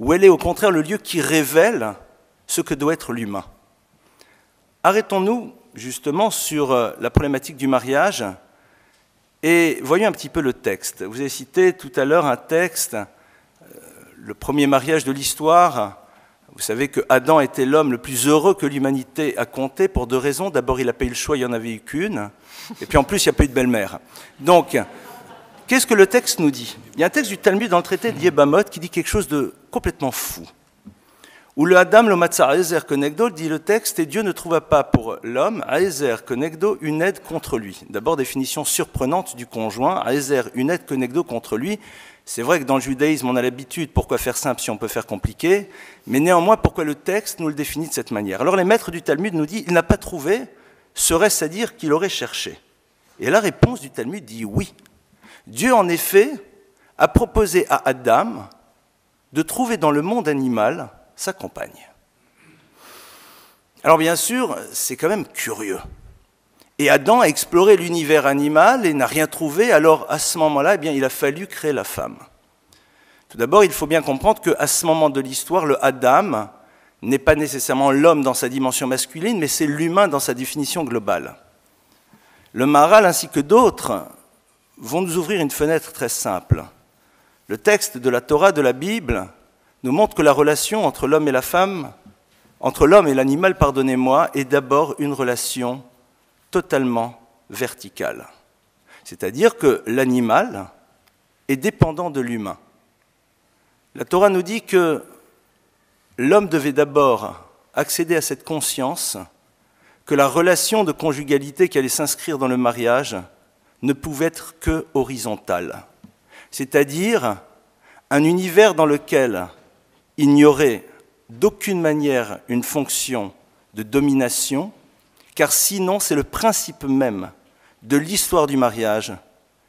ou elle est au contraire le lieu qui révèle ce que doit être l'humain? Arrêtons-nous justement sur la problématique du mariage, et voyons un petit peu le texte. Vous avez cité tout à l'heure un texte, le premier mariage de l'histoire. Vous savez que Adam était l'homme le plus heureux que l'humanité a compté pour 2 raisons. D'abord, il n'a pas eu le choix, il n'y en avait eu qu'une. Et puis en plus, il n'y a pas eu de belle-mère. Donc, qu'est-ce que le texte nous dit? Il y a un texte du Talmud dans le traité de Yebamot qui dit quelque chose de complètement fou. Où le Adam, le Matzah, Aezer Konegdo, dit le texte, et Dieu ne trouva pas pour l'homme, Aezer Konegdo, une aide contre lui. D'abord, définition surprenante du conjoint, Aezer, une aide Konegdo contre lui. C'est vrai que dans le judaïsme, on a l'habitude, pourquoi faire simple si on peut faire compliqué, mais néanmoins, pourquoi le texte nous le définit de cette manière? Alors les maîtres du Talmud nous disent, il n'a pas trouvé, serait-ce à dire qu'il aurait cherché? Et la réponse du Talmud dit oui. Dieu, en effet, a proposé à Adam de trouver dans le monde animal sa compagne. Alors bien sûr, c'est quand même curieux. Et Adam a exploré l'univers animal et n'a rien trouvé, alors à ce moment-là, eh bien, il a fallu créer la femme. Tout d'abord, il faut bien comprendre qu'à ce moment de l'histoire, le Adam n'est pas nécessairement l'homme dans sa dimension masculine, mais c'est l'humain dans sa définition globale. Le Maharal ainsi que d'autres vont nous ouvrir une fenêtre très simple. Le texte de la Torah, de la Bible, nous montre que la relation entre l'homme et la femme entre l'homme et l'animal, pardonnez-moi, est d'abord une relation totalement verticale. C'est-à-dire que l'animal est dépendant de l'humain. La Torah nous dit que l'homme devait d'abord accéder à cette conscience que la relation de conjugalité qui allait s'inscrire dans le mariage ne pouvait être que horizontale. C'est-à-dire un univers dans lequel il n'y aurait d'aucune manière une fonction de domination, car sinon c'est le principe même de l'histoire du mariage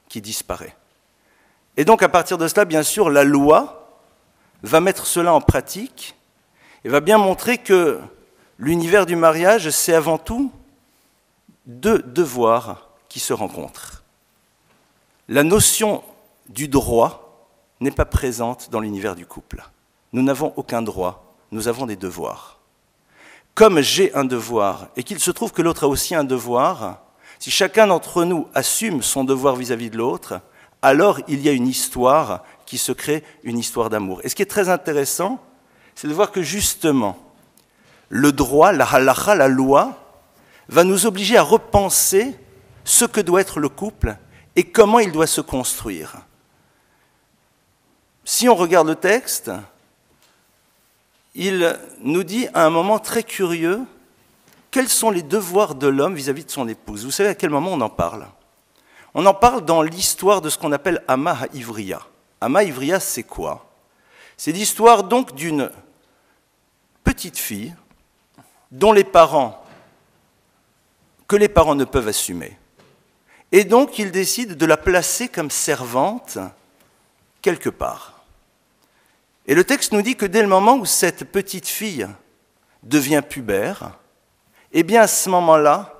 qui disparaît. Et donc à partir de cela, bien sûr, la loi va mettre cela en pratique et va bien montrer que l'univers du mariage, c'est avant tout deux devoirs qui se rencontrent. La notion du droit n'est pas présente dans l'univers du couple. Nous n'avons aucun droit, nous avons des devoirs. Comme j'ai un devoir et qu'il se trouve que l'autre a aussi un devoir, si chacun d'entre nous assume son devoir vis-à-vis de l'autre, alors il y a une histoire qui se crée, une histoire d'amour. Et ce qui est très intéressant, c'est de voir que justement, le droit, la halakha, la loi, va nous obliger à repenser ce que doit être le couple et comment il doit se construire. Si on regarde le texte, il nous dit à un moment très curieux quels sont les devoirs de l'homme vis-à-vis de son épouse. Vous savez à quel moment on en parle? On en parle dans l'histoire de ce qu'on appelle Amma ha-Ivriya. Amma ha-Ivriya, c'est quoi? C'est l'histoire donc d'une petite fille que les parents ne peuvent assumer. Et donc, ils décident de la placer comme servante quelque part. Et le texte nous dit que dès le moment où cette petite fille devient pubère, eh bien, à ce moment-là,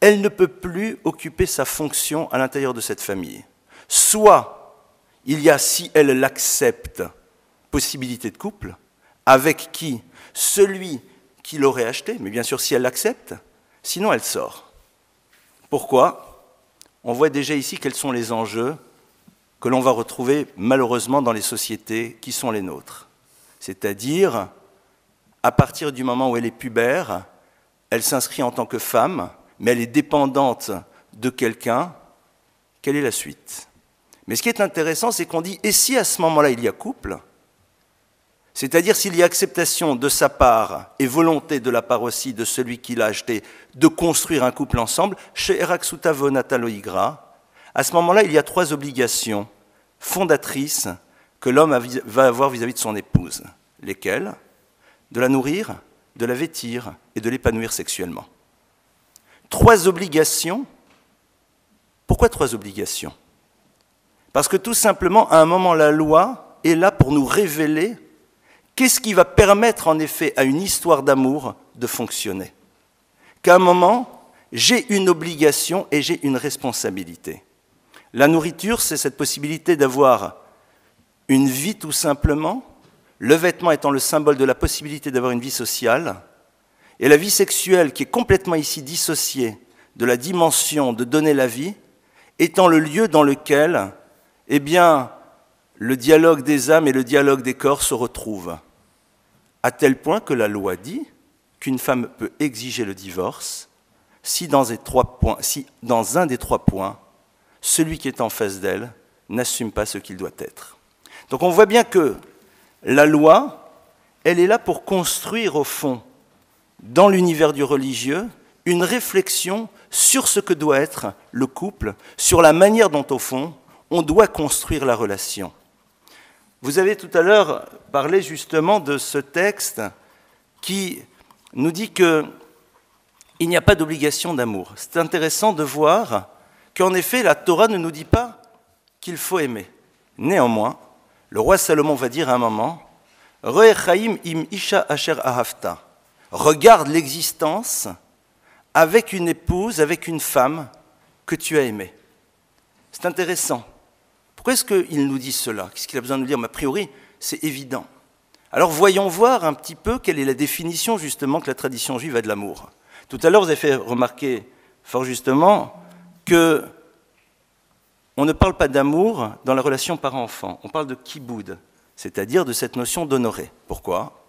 elle ne peut plus occuper sa fonction à l'intérieur de cette famille. Soit, il y a, si elle l'accepte, possibilité de couple, avec qui? Celui qui l'aurait acheté, mais bien sûr si elle l'accepte, sinon elle sort. Pourquoi? On voit déjà ici quels sont les enjeux que l'on va retrouver malheureusement dans les sociétés qui sont les nôtres. C'est-à-dire, à partir du moment où elle est pubère, elle s'inscrit en tant que femme, mais elle est dépendante de quelqu'un. Quelle est la suite? Mais ce qui est intéressant, c'est qu'on dit, et si à ce moment-là il y a couple, c'est-à-dire s'il y a acceptation de sa part et volonté de la part aussi de celui qui l'a acheté de construire un couple ensemble, chez Eraksuta Vonataloigra, à ce moment-là, il y a 3 obligations fondatrices que l'homme va avoir vis-à-vis de son épouse. Lesquelles? De la nourrir, de la vêtir et de l'épanouir sexuellement. 3 obligations. Pourquoi 3 obligations? Parce que tout simplement, à un moment, la loi est là pour nous révéler qu'est-ce qui va permettre en effet à une histoire d'amour de fonctionner. Qu'à un moment, j'ai une obligation et j'ai une responsabilité. La nourriture, c'est cette possibilité d'avoir une vie tout simplement, le vêtement étant le symbole de la possibilité d'avoir une vie sociale, et la vie sexuelle qui est complètement ici dissociée de la dimension de donner la vie, étant le lieu dans lequel, eh bien, le dialogue des âmes et le dialogue des corps se retrouvent, à tel point que la loi dit qu'une femme peut exiger le divorce si dans un des 3 points, celui qui est en face d'elle n'assume pas ce qu'il doit être. Donc on voit bien que la loi, elle est là pour construire au fond, dans l'univers du religieux, une réflexion sur ce que doit être le couple, sur la manière dont au fond, on doit construire la relation. Vous avez tout à l'heure parlé justement de ce texte qui nous dit qu'il n'y a pas d'obligation d'amour. C'est intéressant de voir qu'en effet, la Torah ne nous dit pas qu'il faut aimer. Néanmoins, le roi Salomon va dire à un moment « Re'echaim im isha asher ahavta » regarde l'existence avec une épouse, avec une femme que tu as aimée. C'est intéressant. Pourquoi est-ce qu'il nous dit cela? Qu'est-ce qu'il a besoin de nous dire? A priori, c'est évident. Alors voyons voir un petit peu quelle est la définition justement que la tradition juive a de l'amour. Tout à l'heure, vous avez fait remarquer fort justement que on ne parle pas d'amour dans la relation parent-enfant. On parle de kiboud, c'est-à-dire de cette notion d'honorer. Pourquoi?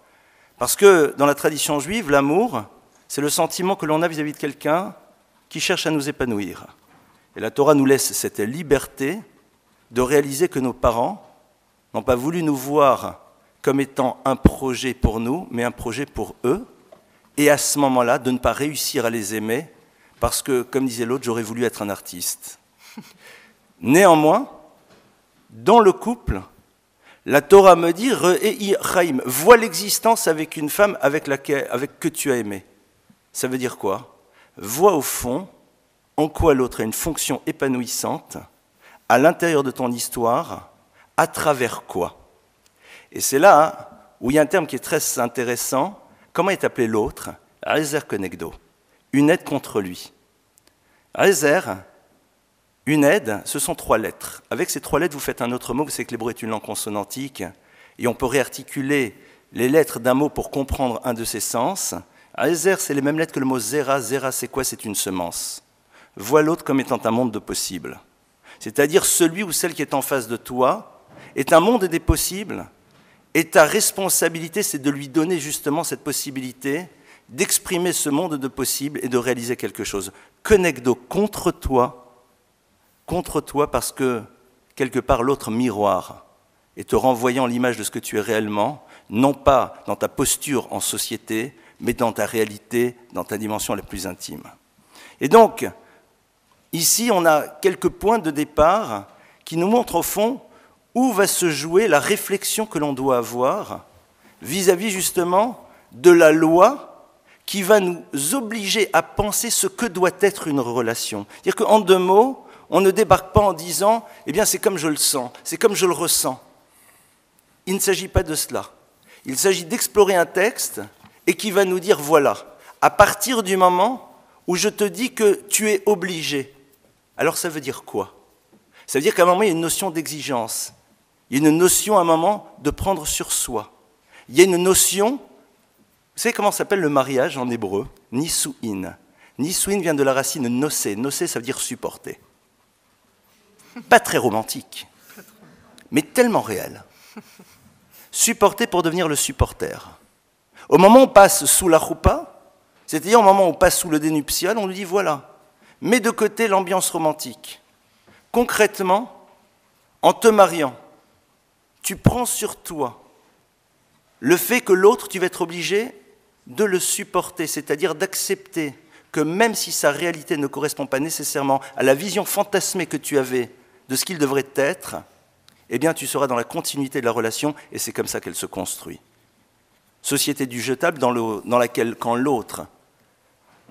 Parce que dans la tradition juive, l'amour, c'est le sentiment que l'on a vis-à-vis de quelqu'un qui cherche à nous épanouir. Et la Torah nous laisse cette liberté de réaliser que nos parents n'ont pas voulu nous voir comme étant un projet pour nous, mais un projet pour eux, et à ce moment-là, de ne pas réussir à les aimer, parce que, comme disait l'autre, j'aurais voulu être un artiste. Néanmoins, dans le couple, la Torah me dit, Re'ei Chaim, vois l'existence avec une femme avec que tu as aimé. Ça veut dire quoi? Vois au fond en quoi l'autre a une fonction épanouissante, à l'intérieur de ton histoire, à travers quoi? Et c'est là où il y a un terme qui est très intéressant. Comment est appelé l'autre? Rezer Konegdo, une aide contre lui. Rezer, une aide, ce sont 3 lettres. Avec ces 3 lettres, vous faites un autre mot, vous savez que l'hébreu est une langue consonantique, et on peut réarticuler les lettres d'un mot pour comprendre un de ses sens. Rezer, c'est les mêmes lettres que le mot zera. Zera, c'est quoi? C'est une semence. Vois l'autre comme étant un monde de possibles. C'est-à-dire celui ou celle qui est en face de toi est un monde des possibles, et ta responsabilité, c'est de lui donner justement cette possibilité d'exprimer ce monde de possibles et de réaliser quelque chose. Konegdo, contre toi parce que, quelque part, l'autre miroir et te renvoyant l'image de ce que tu es réellement, non pas dans ta posture en société, mais dans ta réalité, dans ta dimension la plus intime. Et donc, ici, on a quelques points de départ qui nous montrent au fond où va se jouer la réflexion que l'on doit avoir vis-à-vis justement de la loi qui va nous obliger à penser ce que doit être une relation. C'est-à-dire qu'en 2 mots, on ne débarque pas en disant « eh bien c'est comme je le sens, c'est comme je le ressens ». Il ne s'agit pas de cela. Il s'agit d'explorer un texte et qui va nous dire « voilà, à partir du moment où je te dis que tu es obligé », alors ça veut dire quoi? Ça veut dire qu'à un moment, il y a une notion d'exigence. Il y a une notion, à un moment, de prendre sur soi. Il y a une notion, vous savez comment s'appelle le mariage en hébreu? Nisuin. Nisuin vient de la racine nosé. Nosé, ça veut dire supporter. Pas très romantique, mais tellement réel. Supporter pour devenir le supporter. Au moment où on passe sous la choupa, c'est-à-dire au moment où on passe sous le dénuptial, on lui dit voilà, mets de côté l'ambiance romantique. Concrètement, en te mariant, tu prends sur toi le fait que l'autre, tu vas être obligé de le supporter, c'est-à-dire d'accepter que même si sa réalité ne correspond pas nécessairement à la vision fantasmée que tu avais de ce qu'il devrait être, eh bien tu seras dans la continuité de la relation et c'est comme ça qu'elle se construit. Société du jetable dans laquelle, quand l'autre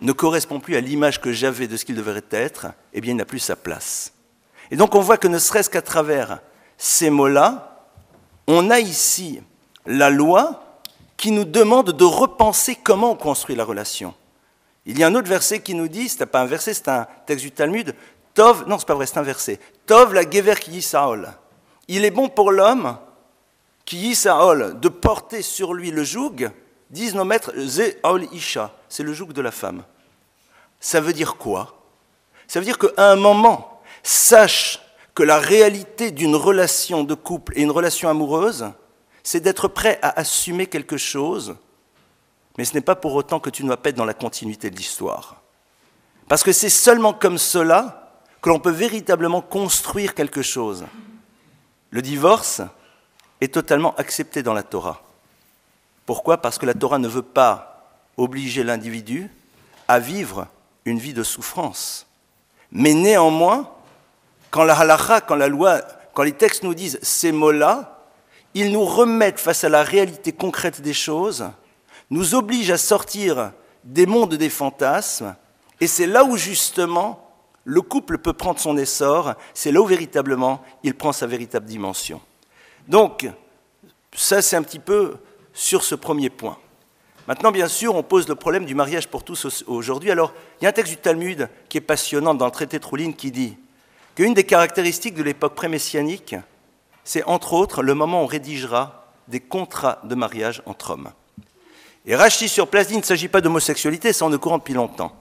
ne correspond plus à l'image que j'avais de ce qu'il devrait être, eh bien il n'a plus sa place. Et donc on voit que ne serait-ce qu'à travers ces mots-là, on a ici la loi qui nous demande de repenser comment on construit la relation. Il y a un autre verset qui nous dit, c'est pas un verset, c'est un texte du Talmud, Tov, non c'est pas vrai, c'est un verset, Tov la gever ki yisaol. Il est bon pour l'homme qui yisaol de porter sur lui le joug, disent nos maîtres, ze aol isha, c'est le joug de la femme. Ça veut dire quoi? Ça veut dire qu'à un moment, sache que la réalité d'une relation de couple et une relation amoureuse, c'est d'être prêt à assumer quelque chose, mais ce n'est pas pour autant que tu ne vas pas être dans la continuité de l'histoire. Parce que c'est seulement comme cela que l'on peut véritablement construire quelque chose. Le divorce est totalement accepté dans la Torah. Pourquoi? Parce que la Torah ne veut pas obliger l'individu à vivre une vie de souffrance. Mais néanmoins, quand la halakha, quand la loi, quand les textes nous disent ces mots-là, ils nous remettent face à la réalité concrète des choses, nous obligent à sortir des mondes des fantasmes, et c'est là où justement le couple peut prendre son essor, c'est là où véritablement il prend sa véritable dimension. Donc, ça c'est un petit peu sur ce premier point. Maintenant, bien sûr, on pose le problème du mariage pour tous aujourd'hui. Alors, il y a un texte du Talmud qui est passionnant dans le traité de Troulin qui dit qu'une des caractéristiques de l'époque pré-messianique, c'est entre autres le moment où on rédigera des contrats de mariage entre hommes. Et Rashi sur place dit, il ne s'agit pas d'homosexualité, ça on est au courant depuis longtemps.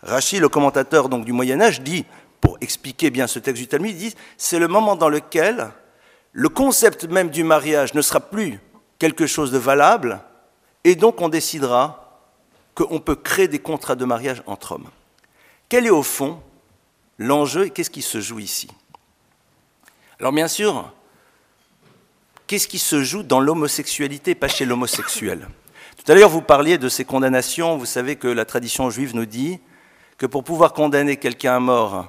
Rashi, le commentateur donc, du Moyen-Âge, dit, pour expliquer bien ce texte du Talmud, il dit, c'est le moment dans lequel le concept même du mariage ne sera plus quelque chose de valable, et donc on décidera qu'on peut créer des contrats de mariage entre hommes. Quel est au fond l'enjeu et qu'est-ce qui se joue ici? Alors bien sûr, qu'est-ce qui se joue dans l'homosexualité, pas chez l'homosexuel? Tout à l'heure, vous parliez de ces condamnations. Vous savez que la tradition juive nous dit que pour pouvoir condamner quelqu'un à mort,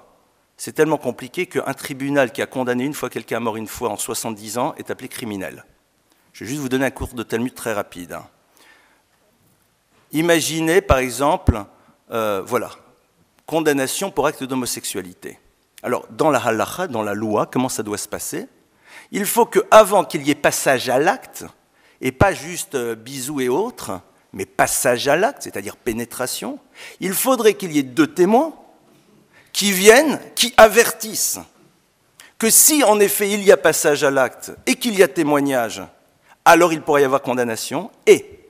c'est tellement compliqué qu'un tribunal qui a condamné une fois quelqu'un à mort une fois en 70 ans est appelé criminel. Je vais juste vous donner un cours de Talmud très rapide. Imaginez, par exemple, condamnation pour acte d'homosexualité. Alors, dans la halacha, dans la loi, comment ça doit se passer? Il faut qu'avant qu'il y ait passage à l'acte, et pas juste bisous et autres, mais passage à l'acte, c'est-à-dire pénétration, il faudrait qu'il y ait 2 témoins qui viennent, qui avertissent que si en effet il y a passage à l'acte et qu'il y a témoignage, alors il pourrait y avoir condamnation. Et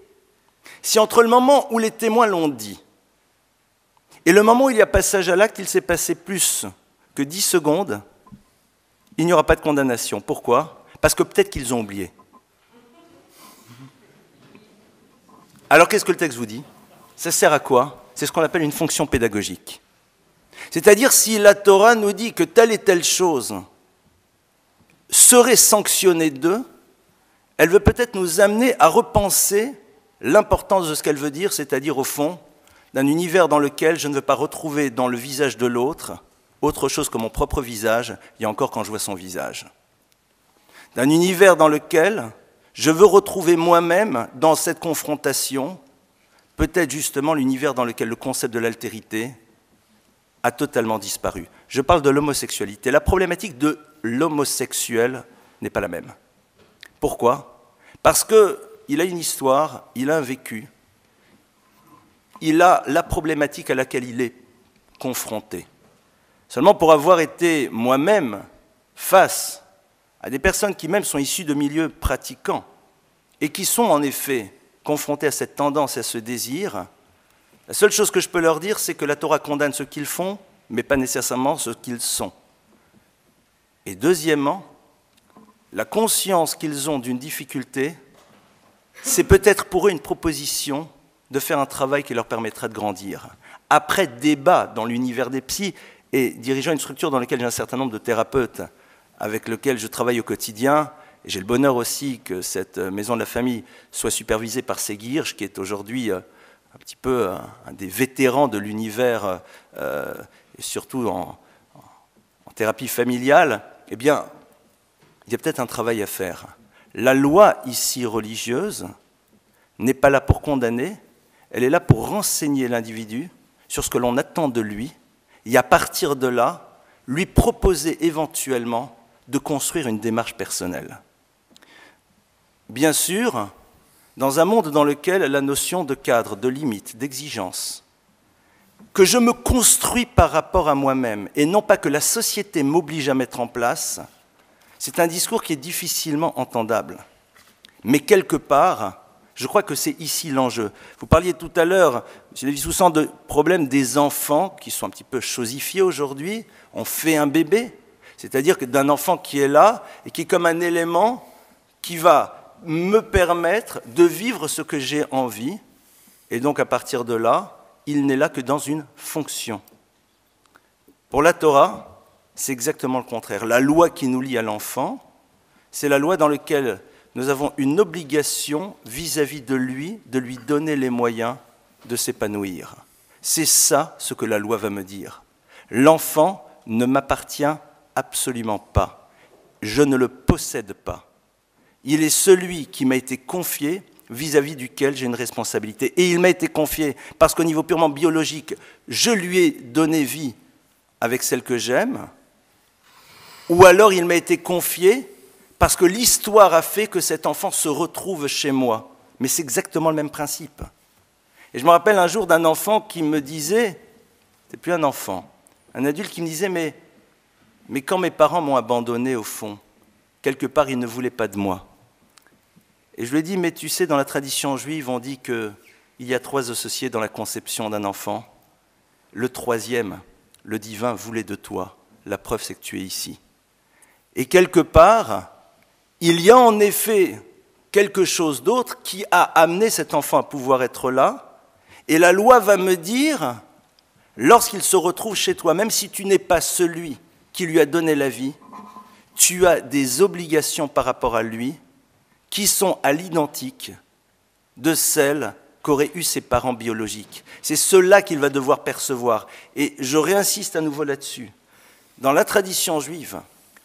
si entre le moment où les témoins l'ont dit et le moment où il y a passage à l'acte, il s'est passé plus que 10 secondes, il n'y aura pas de condamnation. Pourquoi? Parce que peut-être qu'ils ont oublié. Alors qu'est-ce que le texte vous dit? Ça sert à quoi? C'est ce qu'on appelle une fonction pédagogique. C'est-à-dire si la Torah nous dit que telle et telle chose serait sanctionnée d'eux, elle veut peut-être nous amener à repenser l'importance de ce qu'elle veut dire, c'est-à-dire au fond d'un univers dans lequel je ne veux pas retrouver dans le visage de l'autre autre chose que mon propre visage, et encore quand je vois son visage. D'un univers dans lequel je veux retrouver moi-même dans cette confrontation, peut-être justement l'univers dans lequel le concept de l'altérité a totalement disparu. Je parle de l'homosexualité. La problématique de l'homosexuel n'est pas la même. Pourquoi? Parce qu'il a une histoire, il a un vécu, il a la problématique à laquelle il est confronté. Seulement pour avoir été moi-même face à des personnes qui même sont issues de milieux pratiquants et qui sont en effet confrontées à cette tendance et à ce désir, la seule chose que je peux leur dire, c'est que la Torah condamne ce qu'ils font, mais pas nécessairement ce qu'ils sont. Et deuxièmement, la conscience qu'ils ont d'une difficulté, c'est peut-être pour eux une proposition de faire un travail qui leur permettra de grandir. Après débat dans l'univers des psys et dirigeant une structure dans laquelle j'ai un certain nombre de thérapeutes avec lesquels je travaille au quotidien, et j'ai le bonheur aussi que cette maison de la famille soit supervisée par Seguirch, qui est aujourd'hui un petit peu un des vétérans de l'univers, et surtout en thérapie familiale, eh bien, il y a peut-être un travail à faire. La loi ici religieuse n'est pas là pour condamner, elle est là pour renseigner l'individu sur ce que l'on attend de lui, et à partir de là, lui proposer éventuellement de construire une démarche personnelle. Bien sûr, dans un monde dans lequel la notion de cadre, de limite, d'exigence, que je me construis par rapport à moi-même, et non pas que la société m'oblige à mettre en place, c'est un discours qui est difficilement entendable. Mais quelque part, je crois que c'est ici l'enjeu. Vous parliez tout à l'heure, M. Lévy-Soussan, de problème des enfants qui sont un petit peu chosifiés aujourd'hui. On fait un bébé, c'est-à-dire que d'un enfant qui est là et qui est comme un élément qui va me permettre de vivre ce que j'ai envie. Et donc à partir de là, il n'est là que dans une fonction. Pour la Torah, c'est exactement le contraire. La loi qui nous lie à l'enfant, c'est la loi dans laquelle nous avons une obligation vis-à-vis de lui donner les moyens de s'épanouir. C'est ça ce que la loi va me dire. L'enfant ne m'appartient absolument pas. Je ne le possède pas. Il est celui qui m'a été confié, vis-à-vis duquel j'ai une responsabilité. Et il m'a été confié parce qu'au niveau purement biologique, je lui ai donné vie avec celle que j'aime, ou alors il m'a été confié parce que l'histoire a fait que cet enfant se retrouve chez moi. Mais c'est exactement le même principe. Et je me rappelle un jour d'un enfant qui me disait, c'est plus un enfant, un adulte qui me disait, mais quand mes parents m'ont abandonné au fond, quelque part ils ne voulaient pas de moi. Et je lui ai dit, mais tu sais, dans la tradition juive, on dit qu'il y a 3 associés dans la conception d'un enfant. Le 3e, le divin, voulait de toi. La preuve, c'est que tu es ici. Et quelque part, il y a en effet quelque chose d'autre qui a amené cet enfant à pouvoir être là. Et la loi va me dire, lorsqu'il se retrouve chez toi, même si tu n'es pas celui qui lui a donné la vie, tu as des obligations par rapport à lui qui sont à l'identique de celles qu'auraient eu ses parents biologiques. C'est cela qu'il va devoir percevoir. Et je réinsiste à nouveau là-dessus. Dans la tradition juive,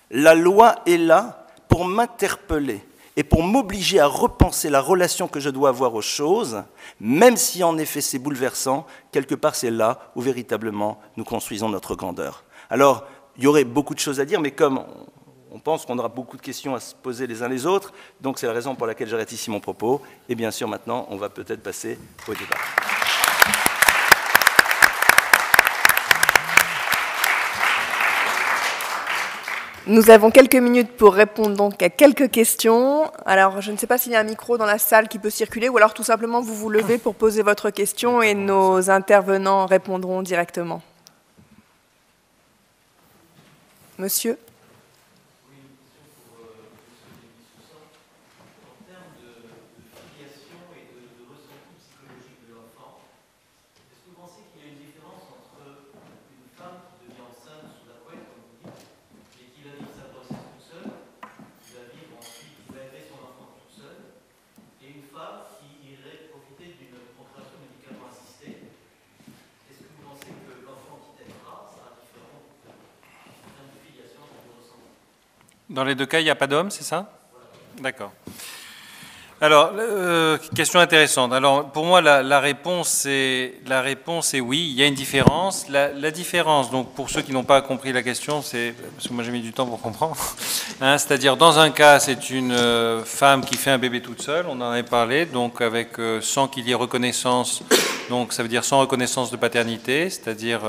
la loi est là pour m'interpeller et pour m'obliger à repenser la relation que je dois avoir aux choses, même si en effet c'est bouleversant, quelque part c'est là où véritablement nous construisons notre grandeur. Alors, il y aurait beaucoup de choses à dire, mais comme on pense qu'on aura beaucoup de questions à se poser les uns les autres, donc c'est la raison pour laquelle j'arrête ici mon propos, et bien sûr maintenant on va peut-être passer au débat. Nous avons quelques minutes pour répondre donc à quelques questions. Alors, je ne sais pas s'il y a un micro dans la salle qui peut circuler, ou alors tout simplement vous vous levez pour poser votre question et nos intervenants répondront directement. Monsieur ? Dans les deux cas, il n'y a pas d'homme, c'est ça? D'accord. Alors, question intéressante. Alors, pour moi, la réponse est oui, il y a une différence. La différence, donc, pour ceux qui n'ont pas compris la question, c'est, parce que moi j'ai mis du temps pour comprendre, hein, c'est-à-dire, dans un cas, c'est une femme qui fait un bébé toute seule, on en avait parlé, donc avec sans qu'il y ait reconnaissance, donc ça veut dire sans reconnaissance de paternité, c'est-à-dire,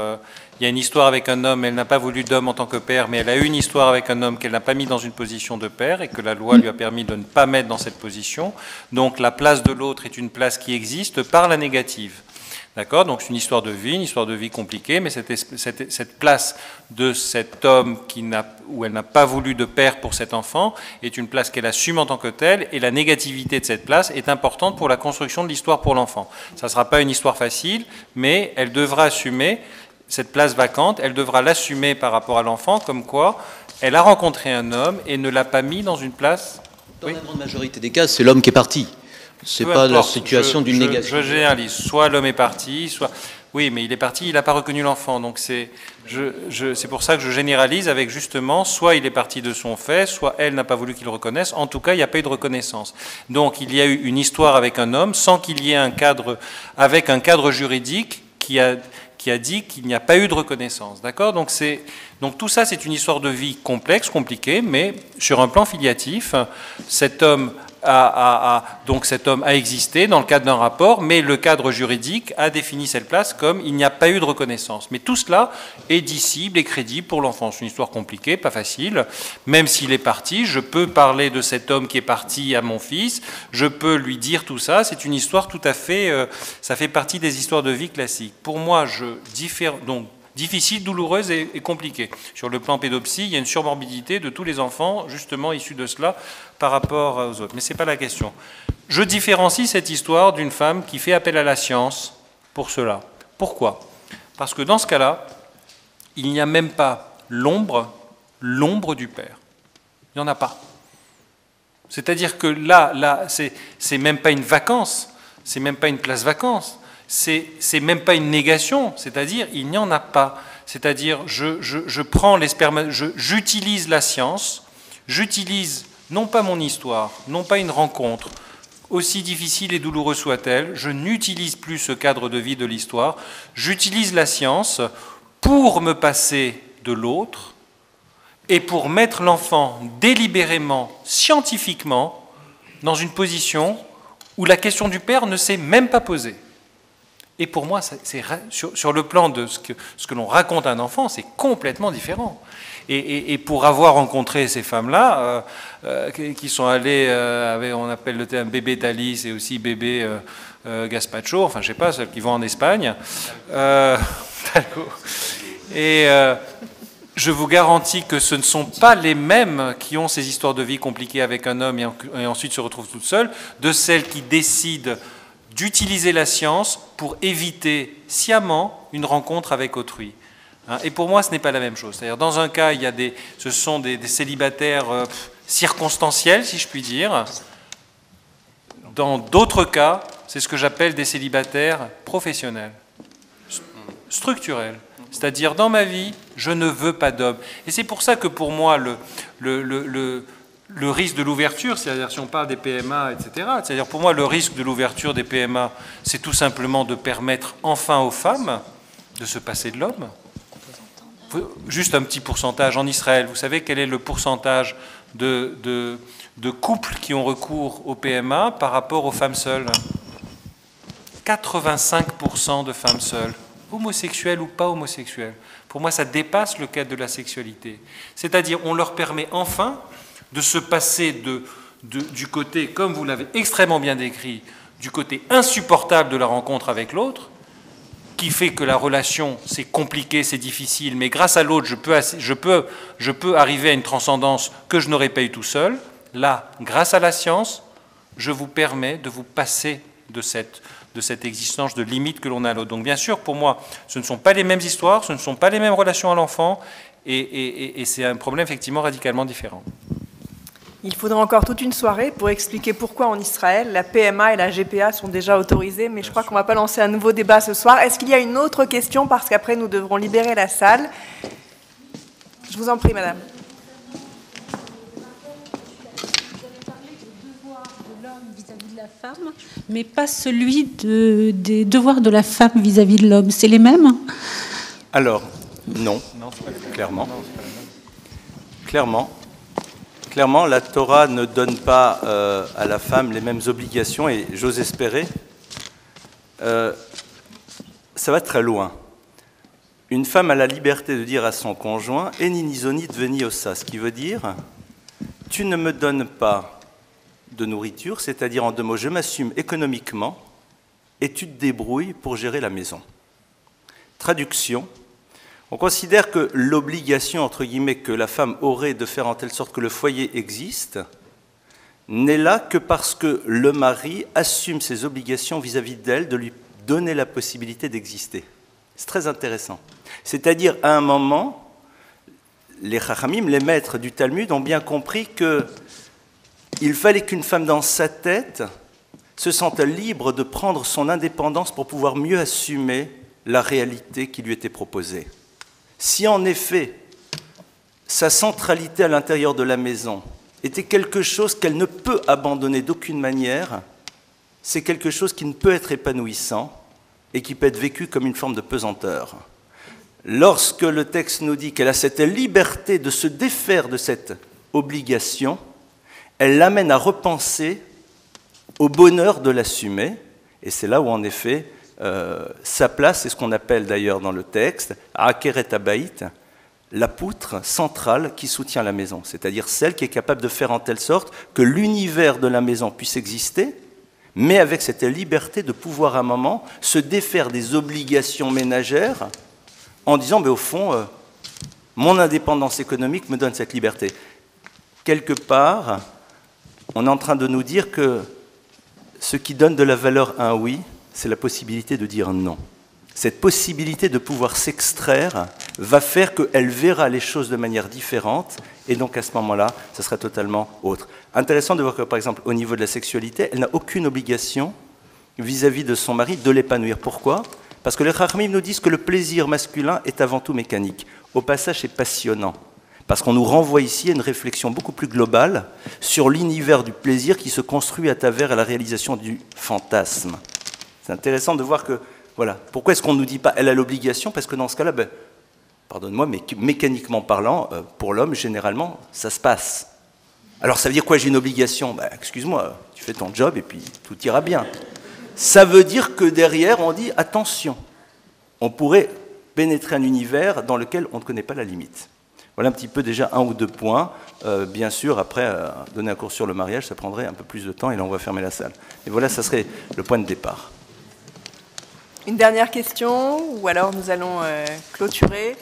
il y a une histoire avec un homme, elle n'a pas voulu d'homme en tant que père, mais elle a eu une histoire avec un homme qu'elle n'a pas mis dans une position de père et que la loi lui a permis de ne pas mettre dans cette position. Donc la place de l'autre est une place qui existe par la négative. D'accord? Donc c'est une histoire de vie compliquée, mais cette place de cet homme où elle n'a pas voulu de père pour cet enfant est une place qu'elle assume en tant que telle, et la négativité de cette place est importante pour la construction de l'histoire pour l'enfant. Ça ne sera pas une histoire facile, mais elle devra assumer cette place vacante, elle devra l'assumer par rapport à l'enfant, comme quoi elle a rencontré un homme et ne l'a pas mis dans une place. Dans la grande majorité des cas, c'est l'homme qui est parti. C'est pas la situation d'une négation. Je généralise. Soit l'homme est parti, soit... Oui, mais il est parti, il n'a pas reconnu l'enfant. Donc c'est pour ça que je généralise avec justement, soit il est parti de son fait, soit elle n'a pas voulu qu'il le reconnaisse. En tout cas, il n'y a pas eu de reconnaissance. Donc il y a eu une histoire avec un homme sans qu'il y ait un cadre, avec un cadre juridique qui a dit qu'il n'y a pas eu de reconnaissance. D'accord? Donc tout ça, c'est une histoire de vie complexe, compliquée, mais sur un plan filiatif, cet homme a existé dans le cadre d'un rapport, mais le cadre juridique a défini cette place comme il n'y a pas eu de reconnaissance. Mais tout cela est dissible et crédible pour l'enfant. C'est une histoire compliquée, pas facile. Même s'il est parti, je peux parler de cet homme qui est parti à mon fils, je peux lui dire tout ça. C'est une histoire tout à fait... ça fait partie des histoires de vie classiques. Pour moi, donc, difficile, douloureuse et compliquée. Sur le plan pédopsie, il y a une surmorbidité de tous les enfants, justement issus de cela, par rapport aux autres. Mais ce n'est pas la question. Je différencie cette histoire d'une femme qui fait appel à la science pour cela. Pourquoi? Parce que dans ce cas-là, il n'y a même pas l'ombre du père. Il n'y en a pas. C'est-à-dire que là c'est même pas une vacance, c'est même pas une place vacance. C'est même pas une négation, c'est-à-dire il n'y en a pas. C'est-à-dire je prends j'utilise la science, j'utilise non pas mon histoire, non pas une rencontre, aussi difficile et douloureuse soit-elle, je n'utilise plus ce cadre de vie de l'histoire, j'utilise la science pour me passer de l'autre et pour mettre l'enfant délibérément, scientifiquement, dans une position où la question du père ne s'est même pas posée. Et pour moi, sur le plan de ce que l'on raconte à un enfant, c'est complètement différent. Et pour avoir rencontré ces femmes-là, qui sont allées, on appelle le terme bébé Thalys et aussi bébé Gaspacho, enfin je sais pas, celles qui vont en Espagne, Je vous garantis que ce ne sont pas les mêmes qui ont ces histoires de vie compliquées avec un homme et ensuite se retrouvent toutes seules, de celles qui décident d'utiliser la science pour éviter sciemment une rencontre avec autrui. Et pour moi, ce n'est pas la même chose. C'est-à-dire, dans un cas, ce sont des célibataires circonstanciels, si je puis dire. Dans d'autres cas, c'est ce que j'appelle des célibataires professionnels, structurels. C'est-à-dire, dans ma vie, je ne veux pas d'homme. Et c'est pour ça que pour moi, le risque de l'ouverture, c'est-à-dire si on parle des PMA, etc., c'est-à-dire pour moi, le risque de l'ouverture des PMA, c'est tout simplement de permettre enfin aux femmes de se passer de l'homme. Juste un petit pourcentage. En Israël, vous savez quel est le pourcentage de couples qui ont recours au PMA par rapport aux femmes seules? 85% de femmes seules, homosexuelles ou pas homosexuelles. Pour moi, ça dépasse le cadre de la sexualité. C'est-à-dire, on leur permet enfin de se passer du côté, comme vous l'avez extrêmement bien décrit, du côté insupportable de la rencontre avec l'autre, qui fait que la relation, c'est compliqué, c'est difficile, mais grâce à l'autre, je peux arriver à une transcendance que je n'aurais pas eu tout seul. Là, grâce à la science, je vous permets de vous passer de cette existence de limite que l'on a à l'autre. Donc bien sûr, pour moi, ce ne sont pas les mêmes histoires, ce ne sont pas les mêmes relations à l'enfant, et c'est un problème effectivement radicalement différent. Il faudra encore toute une soirée pour expliquer pourquoi en Israël, la PMA et la GPA sont déjà autorisées, mais je crois qu'on ne va pas lancer un nouveau débat ce soir. Est-ce qu'il y a une autre question, parce qu'après nous devrons libérer la salle? Je vous en prie, madame. Vis-à-vis de la femme, mais pas celui des devoirs de la femme vis-à-vis de l'homme. C'est les mêmes? Alors, non, clairement. Clairement, la Torah ne donne pas à la femme les mêmes obligations, et j'ose espérer, ça va très loin. Une femme a la liberté de dire à son conjoint « Eni nizoni deveni osa », ce qui veut dire « Tu ne me donnes pas de nourriture, c'est-à-dire en deux mots, je m'assume économiquement et tu te débrouilles pour gérer la maison. » Traduction, on considère que l'obligation, entre guillemets, que la femme aurait de faire en telle sorte que le foyer existe, n'est là que parce que le mari assume ses obligations vis-à-vis d'elle, de lui donner la possibilité d'exister. C'est très intéressant. C'est-à-dire, à un moment, les chachamim, les maîtres du Talmud, ont bien compris qu'il fallait qu'une femme dans sa tête se sente libre de prendre son indépendance pour pouvoir mieux assumer la réalité qui lui était proposée. Si en effet, sa centralité à l'intérieur de la maison était quelque chose qu'elle ne peut abandonner d'aucune manière, c'est quelque chose qui ne peut être épanouissant et qui peut être vécu comme une forme de pesanteur. Lorsque le texte nous dit qu'elle a cette liberté de se défaire de cette obligation, elle l'amène à repenser au bonheur de l'assumer, et c'est là où en effet sa place, c'est ce qu'on appelle d'ailleurs dans le texte, Akeret Habayit, la poutre centrale qui soutient la maison, c'est-à-dire celle qui est capable de faire en telle sorte que l'univers de la maison puisse exister, mais avec cette liberté de pouvoir à un moment se défaire des obligations ménagères en disant, au fond, mon indépendance économique me donne cette liberté. Quelque part, on est en train de nous dire que ce qui donne de la valeur à un oui, c'est la possibilité de dire non. Cette possibilité de pouvoir s'extraire va faire qu'elle verra les choses de manière différente, et donc à ce moment-là, ça sera totalement autre. Intéressant de voir que, par exemple, au niveau de la sexualité, elle n'a aucune obligation vis-à-vis de son mari de l'épanouir. Pourquoi ? Parce que les Chachamim nous disent que le plaisir masculin est avant tout mécanique. Au passage, c'est passionnant. Parce qu'on nous renvoie ici à une réflexion beaucoup plus globale sur l'univers du plaisir qui se construit à travers la réalisation du fantasme. C'est intéressant de voir que, voilà, pourquoi est-ce qu'on ne nous dit pas elle a l'obligation? Parce que dans ce cas-là, pardonne-moi, mais mécaniquement parlant, pour l'homme, généralement, ça se passe. Alors ça veut dire quoi, j'ai une obligation? Excuse-moi, tu fais ton job et puis tout ira bien. Ça veut dire que derrière, on dit attention, on pourrait pénétrer un univers dans lequel on ne connaît pas la limite. Voilà un petit peu déjà un ou deux points. Bien sûr, après, donner un cours sur le mariage, ça prendrait un peu plus de temps et là, on va fermer la salle. Et voilà, ça serait le point de départ. Une dernière question, ou alors nous allons clôturer.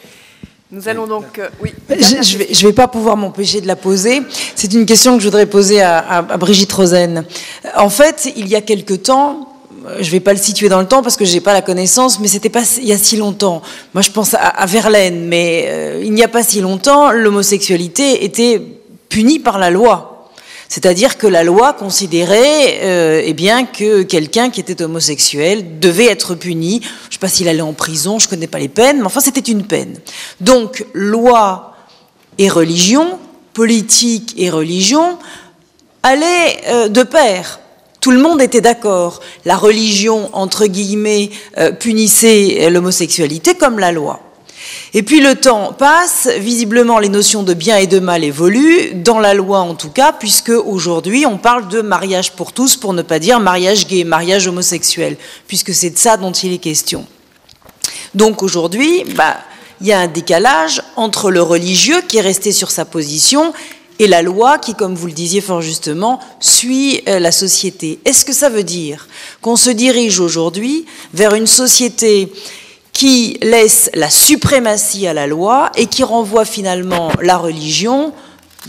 Nous allons donc... oui. Je vais pas pouvoir m'empêcher de la poser. C'est une question que je voudrais poser à Brigitte Rosen. En fait, il y a quelque temps, je vais pas le situer dans le temps parce que j'ai pas la connaissance, mais c'était pas il y a si longtemps. Moi, je pense à Verlaine, mais il n'y a pas si longtemps, l'homosexualité était punie par la loi. C'est-à-dire que la loi considérait eh bien, que quelqu'un qui était homosexuel devait être puni. Je ne sais pas s'il allait en prison, je ne connais pas les peines, mais enfin c'était une peine. Donc loi et religion, politique et religion allaient de pair. Tout le monde était d'accord. La religion, entre guillemets, punissait l'homosexualité comme la loi. Et puis le temps passe, visiblement les notions de bien et de mal évoluent, dans la loi en tout cas, puisque aujourd'hui on parle de mariage pour tous, pour ne pas dire mariage gay, mariage homosexuel, puisque c'est de ça dont il est question. Donc aujourd'hui, il y a un décalage entre le religieux qui est resté sur sa position et la loi qui, comme vous le disiez fort justement, suit la société. Est-ce que ça veut dire qu'on se dirige aujourd'hui vers une société qui laisse la suprématie à la loi et qui renvoie finalement la religion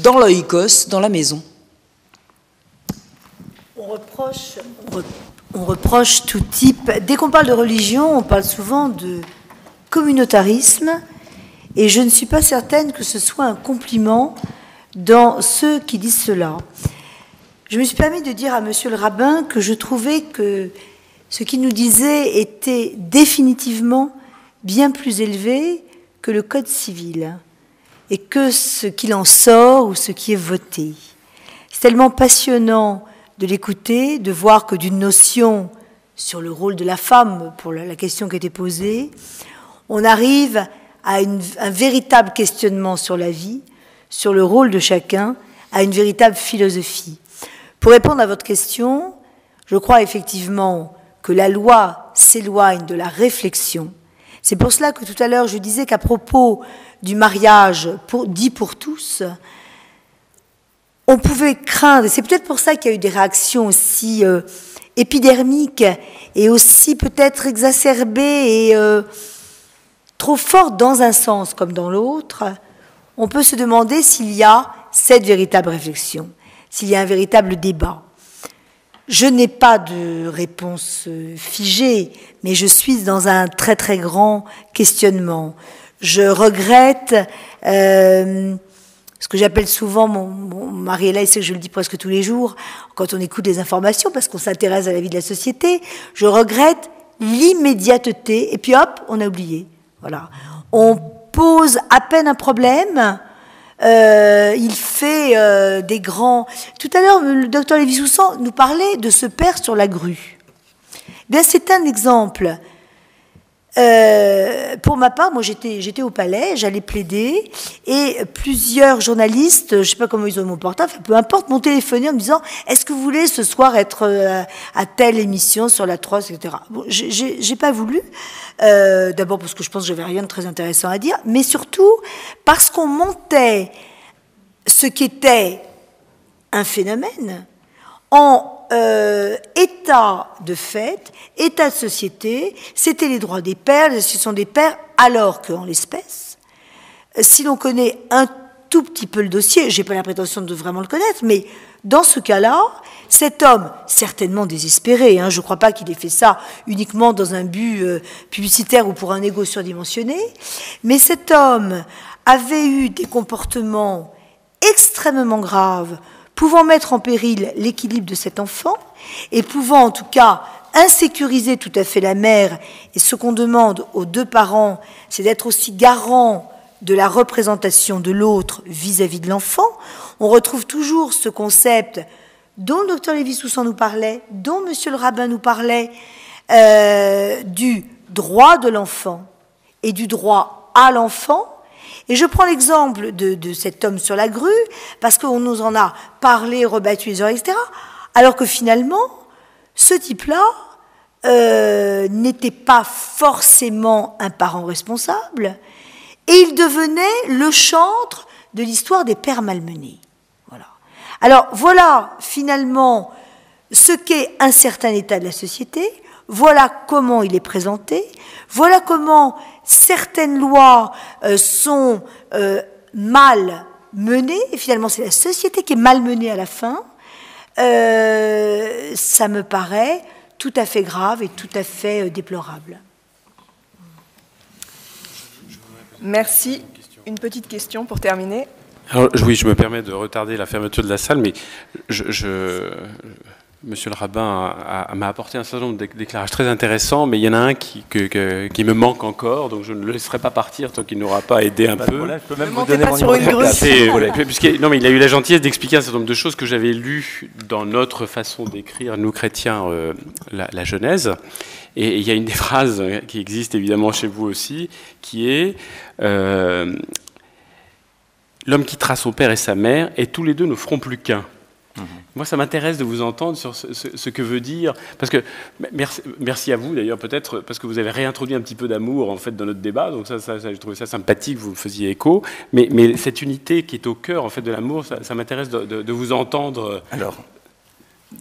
dans l'oikos, dans la maison? On reproche tout type. Dès qu'on parle de religion, on parle souvent de communautarisme, et je ne suis pas certaine que ce soit un compliment dans ceux qui disent cela. Je me suis permis de dire à monsieur le rabbin que je trouvais que ce qu'il nous disait était définitivement bien plus élevé que le code civil et que ce qu'il en sort ou ce qui est voté. C'est tellement passionnant de l'écouter, de voir que d'une notion sur le rôle de la femme, pour la question qui était posée, on arrive à un véritable questionnement sur la vie, sur le rôle de chacun, à une véritable philosophie. Pour répondre à votre question, je crois effectivement que la loi s'éloigne de la réflexion. C'est pour cela que tout à l'heure je disais qu'à propos du mariage dit pour tous, on pouvait craindre, et c'est peut-être pour ça qu'il y a eu des réactions aussi épidermiques et aussi peut-être exacerbées et trop fortes dans un sens comme dans l'autre. On peut se demander s'il y a cette véritable réflexion, s'il y a un véritable débat. Je n'ai pas de réponse figée, mais je suis dans un très très grand questionnement. Je regrette ce que j'appelle souvent, mon mari est là, il sait que je le dis presque tous les jours, quand on écoute les informations, parce qu'on s'intéresse à la vie de la société, je regrette l'immédiateté, et puis hop, on a oublié. Voilà. On pose à peine un problème, il fait des grands... Tout à l'heure, le docteur Lévy-Soussan nous parlait de ce père sur la grue. Bien, c'est un exemple. Pour ma part, moi j'étais au palais, j'allais plaider, et plusieurs journalistes, je ne sais pas comment ils ont eu mon portable, peu importe, m'ont téléphoné en me disant « Est-ce que vous voulez ce soir être à telle émission sur la 3 ?» etc. Bon, j'ai pas voulu, d'abord parce que je pense que j'avais rien de très intéressant à dire, mais surtout parce qu'on montait ce qu'était un phénomène en état de fait, état de société, c'était les droits des pères, les institutions des pères, alors qu'en l'espèce, si l'on connaît un tout petit peu le dossier, j'ai pas la prétention de vraiment le connaître, mais dans ce cas-là, cet homme, certainement désespéré, je ne crois pas qu'il ait fait ça uniquement dans un but publicitaire ou pour un égo surdimensionné, mais cet homme avait eu des comportements extrêmement graves, pouvant mettre en péril l'équilibre de cet enfant, et pouvant en tout cas insécuriser tout à fait la mère. Et ce qu'on demande aux deux parents, c'est d'être aussi garant de la représentation de l'autre vis-à-vis de l'enfant. On retrouve toujours ce concept dont le docteur Lévy-Soussan nous parlait, dont monsieur le rabbin nous parlait, du droit de l'enfant et du droit à l'enfant. Et je prends l'exemple de cet homme sur la grue, parce qu'on nous en a parlé, rebattu les oreilles, etc., alors que finalement, ce type-là n'était pas forcément un parent responsable, et il devenait le chantre de l'histoire des pères malmenés. Voilà. Alors voilà, finalement, ce qu'est un certain état de la société. voilà comment il est présenté, voilà comment certaines lois sont mal menées, et finalement c'est la société qui est mal menée à la fin. Ça me paraît tout à fait grave et tout à fait déplorable. Merci. Une petite question pour terminer. Alors, oui, je me permets de retarder la fermeture de la salle, mais Monsieur le rabbin m'a apporté un certain nombre d'éclairages très intéressants, mais il y en a un qui me manque encore, donc je ne le laisserai pas partir tant qu'il n'aura pas aidé un peu. Je peux même vous donner mon numéro de place. Non, mais il a eu la gentillesse d'expliquer un certain nombre de choses que j'avais lues dans notre façon d'écrire, nous chrétiens, la Genèse. Et il y a une des phrases qui existe évidemment chez vous aussi, qui est l'homme quittera son père et sa mère, et tous les deux ne feront plus qu'un. Moi, ça m'intéresse de vous entendre sur ce que veut dire, parce que merci à vous d'ailleurs peut-être, parce que vous avez réintroduit un petit peu d'amour en fait dans notre débat, donc ça j'ai trouvé ça sympathique, vous me faisiez écho, mais cette unité qui est au cœur en fait de l'amour, ça m'intéresse de vous entendre. Alors,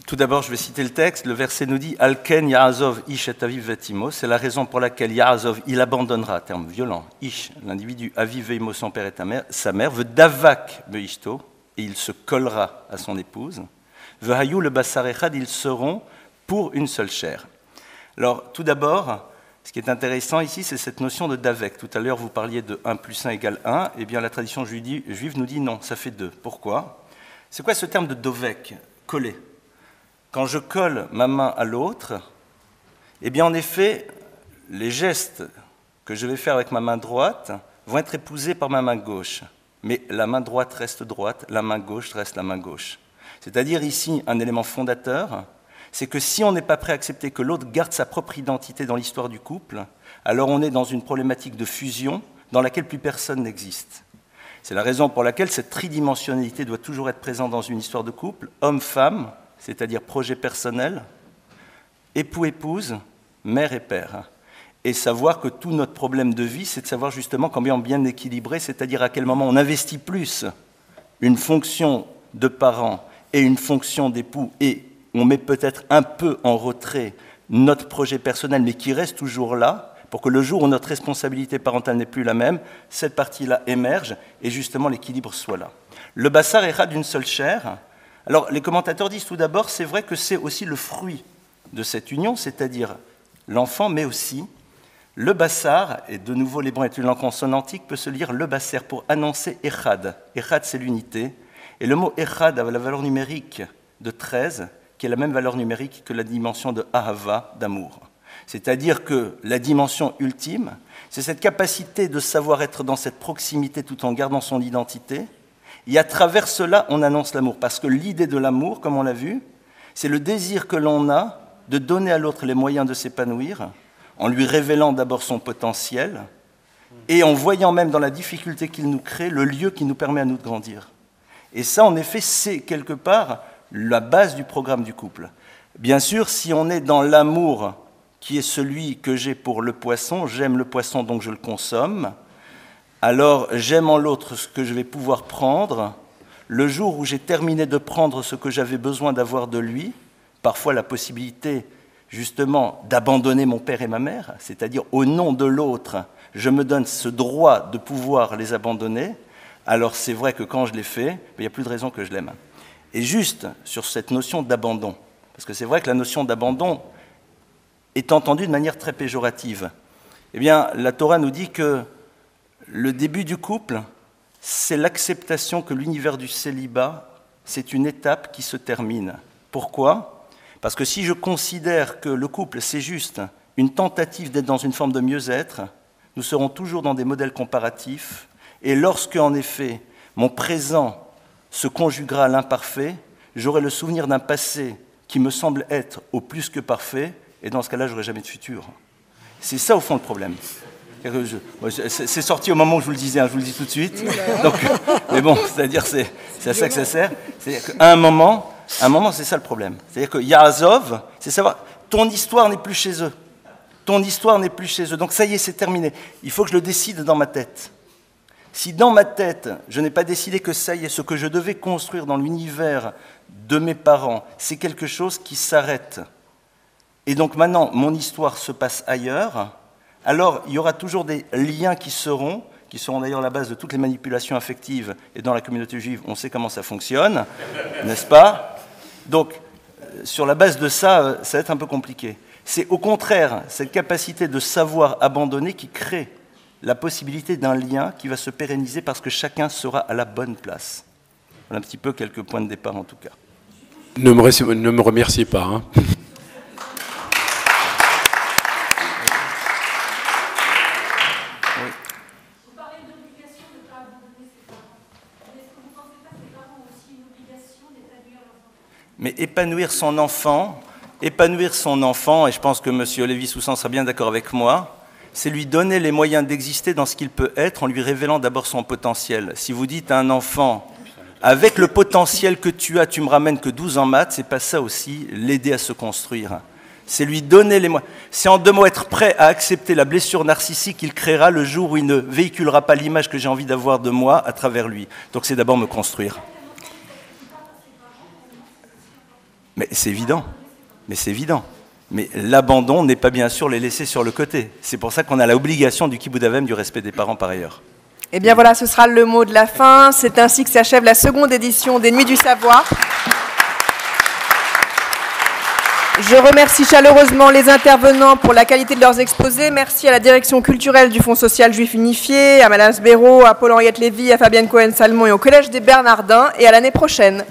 tout d'abord, je vais citer le texte. Le verset nous dit « Alken Yaazov ish et aviv vetimo ». C'est la raison pour laquelle Yaazov, il abandonnera, terme violent, ish, l'individu, aviv veimo, son père et sa mère, veut davak beishto, et il se collera à son épouse. Vehayou le basar echad, ils seront pour une seule chair. Alors, tout d'abord, ce qui est intéressant ici, c'est cette notion de davek. Tout à l'heure, vous parliez de 1 plus 1 égale 1. Eh bien, la tradition juive nous dit non, ça fait 2. Pourquoi? C'est quoi ce terme de dovek, coller? Quand je colle ma main à l'autre, eh bien, en effet, les gestes que je vais faire avec ma main droite vont être épousés par ma main gauche. Mais la main droite reste droite, la main gauche reste la main gauche. C'est-à-dire ici, un élément fondateur, c'est que si on n'est pas prêt à accepter que l'autre garde sa propre identité dans l'histoire du couple, alors on est dans une problématique de fusion dans laquelle plus personne n'existe. C'est la raison pour laquelle cette tridimensionnalité doit toujours être présente dans une histoire de couple, homme-femme, c'est-à-dire projet personnel, époux-épouse, mère et père. Et savoir que tout notre problème de vie, c'est de savoir justement combien on bien équilibré, c'est-à-dire à quel moment on investit plus une fonction de parent et une fonction d'époux, et on met peut-être un peu en retrait notre projet personnel, mais qui reste toujours là, pour que le jour où notre responsabilité parentale n'est plus la même, cette partie-là émerge, et justement l'équilibre soit là. Le bassar ira d'une seule chair. Alors les commentateurs disent tout d'abord, c'est vrai que c'est aussi le fruit de cette union, c'est-à-dire l'enfant, mais aussi le bassar, et de nouveau l'hébreu est une langue consonantique, peut se lire le basser pour annoncer echad. Echad, c'est l'unité. Et le mot echad a la valeur numérique de 13, qui est la même valeur numérique que la dimension de ahava, d'amour. C'est-à-dire que la dimension ultime, c'est cette capacité de savoir être dans cette proximité tout en gardant son identité. Et à travers cela, on annonce l'amour. Parce que l'idée de l'amour, comme on l'a vu, c'est le désir que l'on a de donner à l'autre les moyens de s'épanouir, en lui révélant d'abord son potentiel, et en voyant même dans la difficulté qu'il nous crée, le lieu qui nous permet à nous de grandir. Et ça, en effet, c'est quelque part la base du programme du couple. Bien sûr, si on est dans l'amour qui est celui que j'ai pour le poisson, j'aime le poisson donc je le consomme, alors j'aime en l'autre ce que je vais pouvoir prendre. Le jour où j'ai terminé de prendre ce que j'avais besoin d'avoir de lui, parfois la possibilité justement d'abandonner mon père et ma mère, c'est-à-dire au nom de l'autre, je me donne ce droit de pouvoir les abandonner, alors c'est vrai que quand je l'ai fait, il n'y a plus de raison que je l'aime. Et juste sur cette notion d'abandon, parce que c'est vrai que la notion d'abandon est entendue de manière très péjorative. Eh bien, la Torah nous dit que le début du couple, c'est l'acceptation que l'univers du célibat, c'est une étape qui se termine. Pourquoi ? Parce que si je considère que le couple, c'est juste une tentative d'être dans une forme de mieux-être, nous serons toujours dans des modèles comparatifs, et lorsque, en effet, mon présent se conjuguera à l'imparfait, j'aurai le souvenir d'un passé qui me semble être au plus que parfait, et dans ce cas-là, je n'aurai jamais de futur. C'est ça, au fond, le problème. C'est sorti au moment où je vous le disais, je vous le dis tout de suite. Donc, mais bon, c'est-à-dire, c'est à ça que ça sert. C'est-à-dire qu'à un moment, c'est ça le problème. C'est-à-dire que Yaazov, c'est savoir, ton histoire n'est plus chez eux. Ton histoire n'est plus chez eux. Donc ça y est, c'est terminé. Il faut que je le décide dans ma tête. Si dans ma tête, je n'ai pas décidé que ça y est, ce que je devais construire dans l'univers de mes parents, c'est quelque chose qui s'arrête et donc maintenant mon histoire se passe ailleurs, alors il y aura toujours des liens qui seront d'ailleurs la base de toutes les manipulations affectives, et dans la communauté juive, on sait comment ça fonctionne, n'est-ce pas? Donc, sur la base de ça, ça va être un peu compliqué. C'est au contraire cette capacité de savoir abandonner qui crée la possibilité d'un lien qui va se pérenniser parce que chacun sera à la bonne place. Voilà un petit peu quelques points de départ en tout cas. Ne me remerciez pas. Hein. Mais épanouir son enfant, et je pense que M. Lévy-Soussan sera bien d'accord avec moi, c'est lui donner les moyens d'exister dans ce qu'il peut être en lui révélant d'abord son potentiel. Si vous dites à un enfant, avec le potentiel que tu as, tu me ramènes que 12 en maths, c'est pas ça aussi l'aider à se construire. C'est lui donner les moyens. C'est en 2 mots être prêt à accepter la blessure narcissique qu'il créera le jour où il ne véhiculera pas l'image que j'ai envie d'avoir de moi à travers lui. Donc c'est d'abord me construire. Mais c'est évident. Mais l'abandon n'est pas bien sûr les laisser sur le côté. C'est pour ça qu'on a l'obligation du Kibbout Avem du respect des parents par ailleurs. Eh bien voilà, ce sera le mot de la fin. C'est ainsi que s'achève la seconde édition des Nuits du Savoir. Je remercie chaleureusement les intervenants pour la qualité de leurs exposés. Merci à la direction culturelle du Fonds social juif unifié, à Madame Sbéraud, à Paul-Henriette Lévy, à Fabienne Cohen-Salmon et au Collège des Bernardins. Et à l'année prochaine.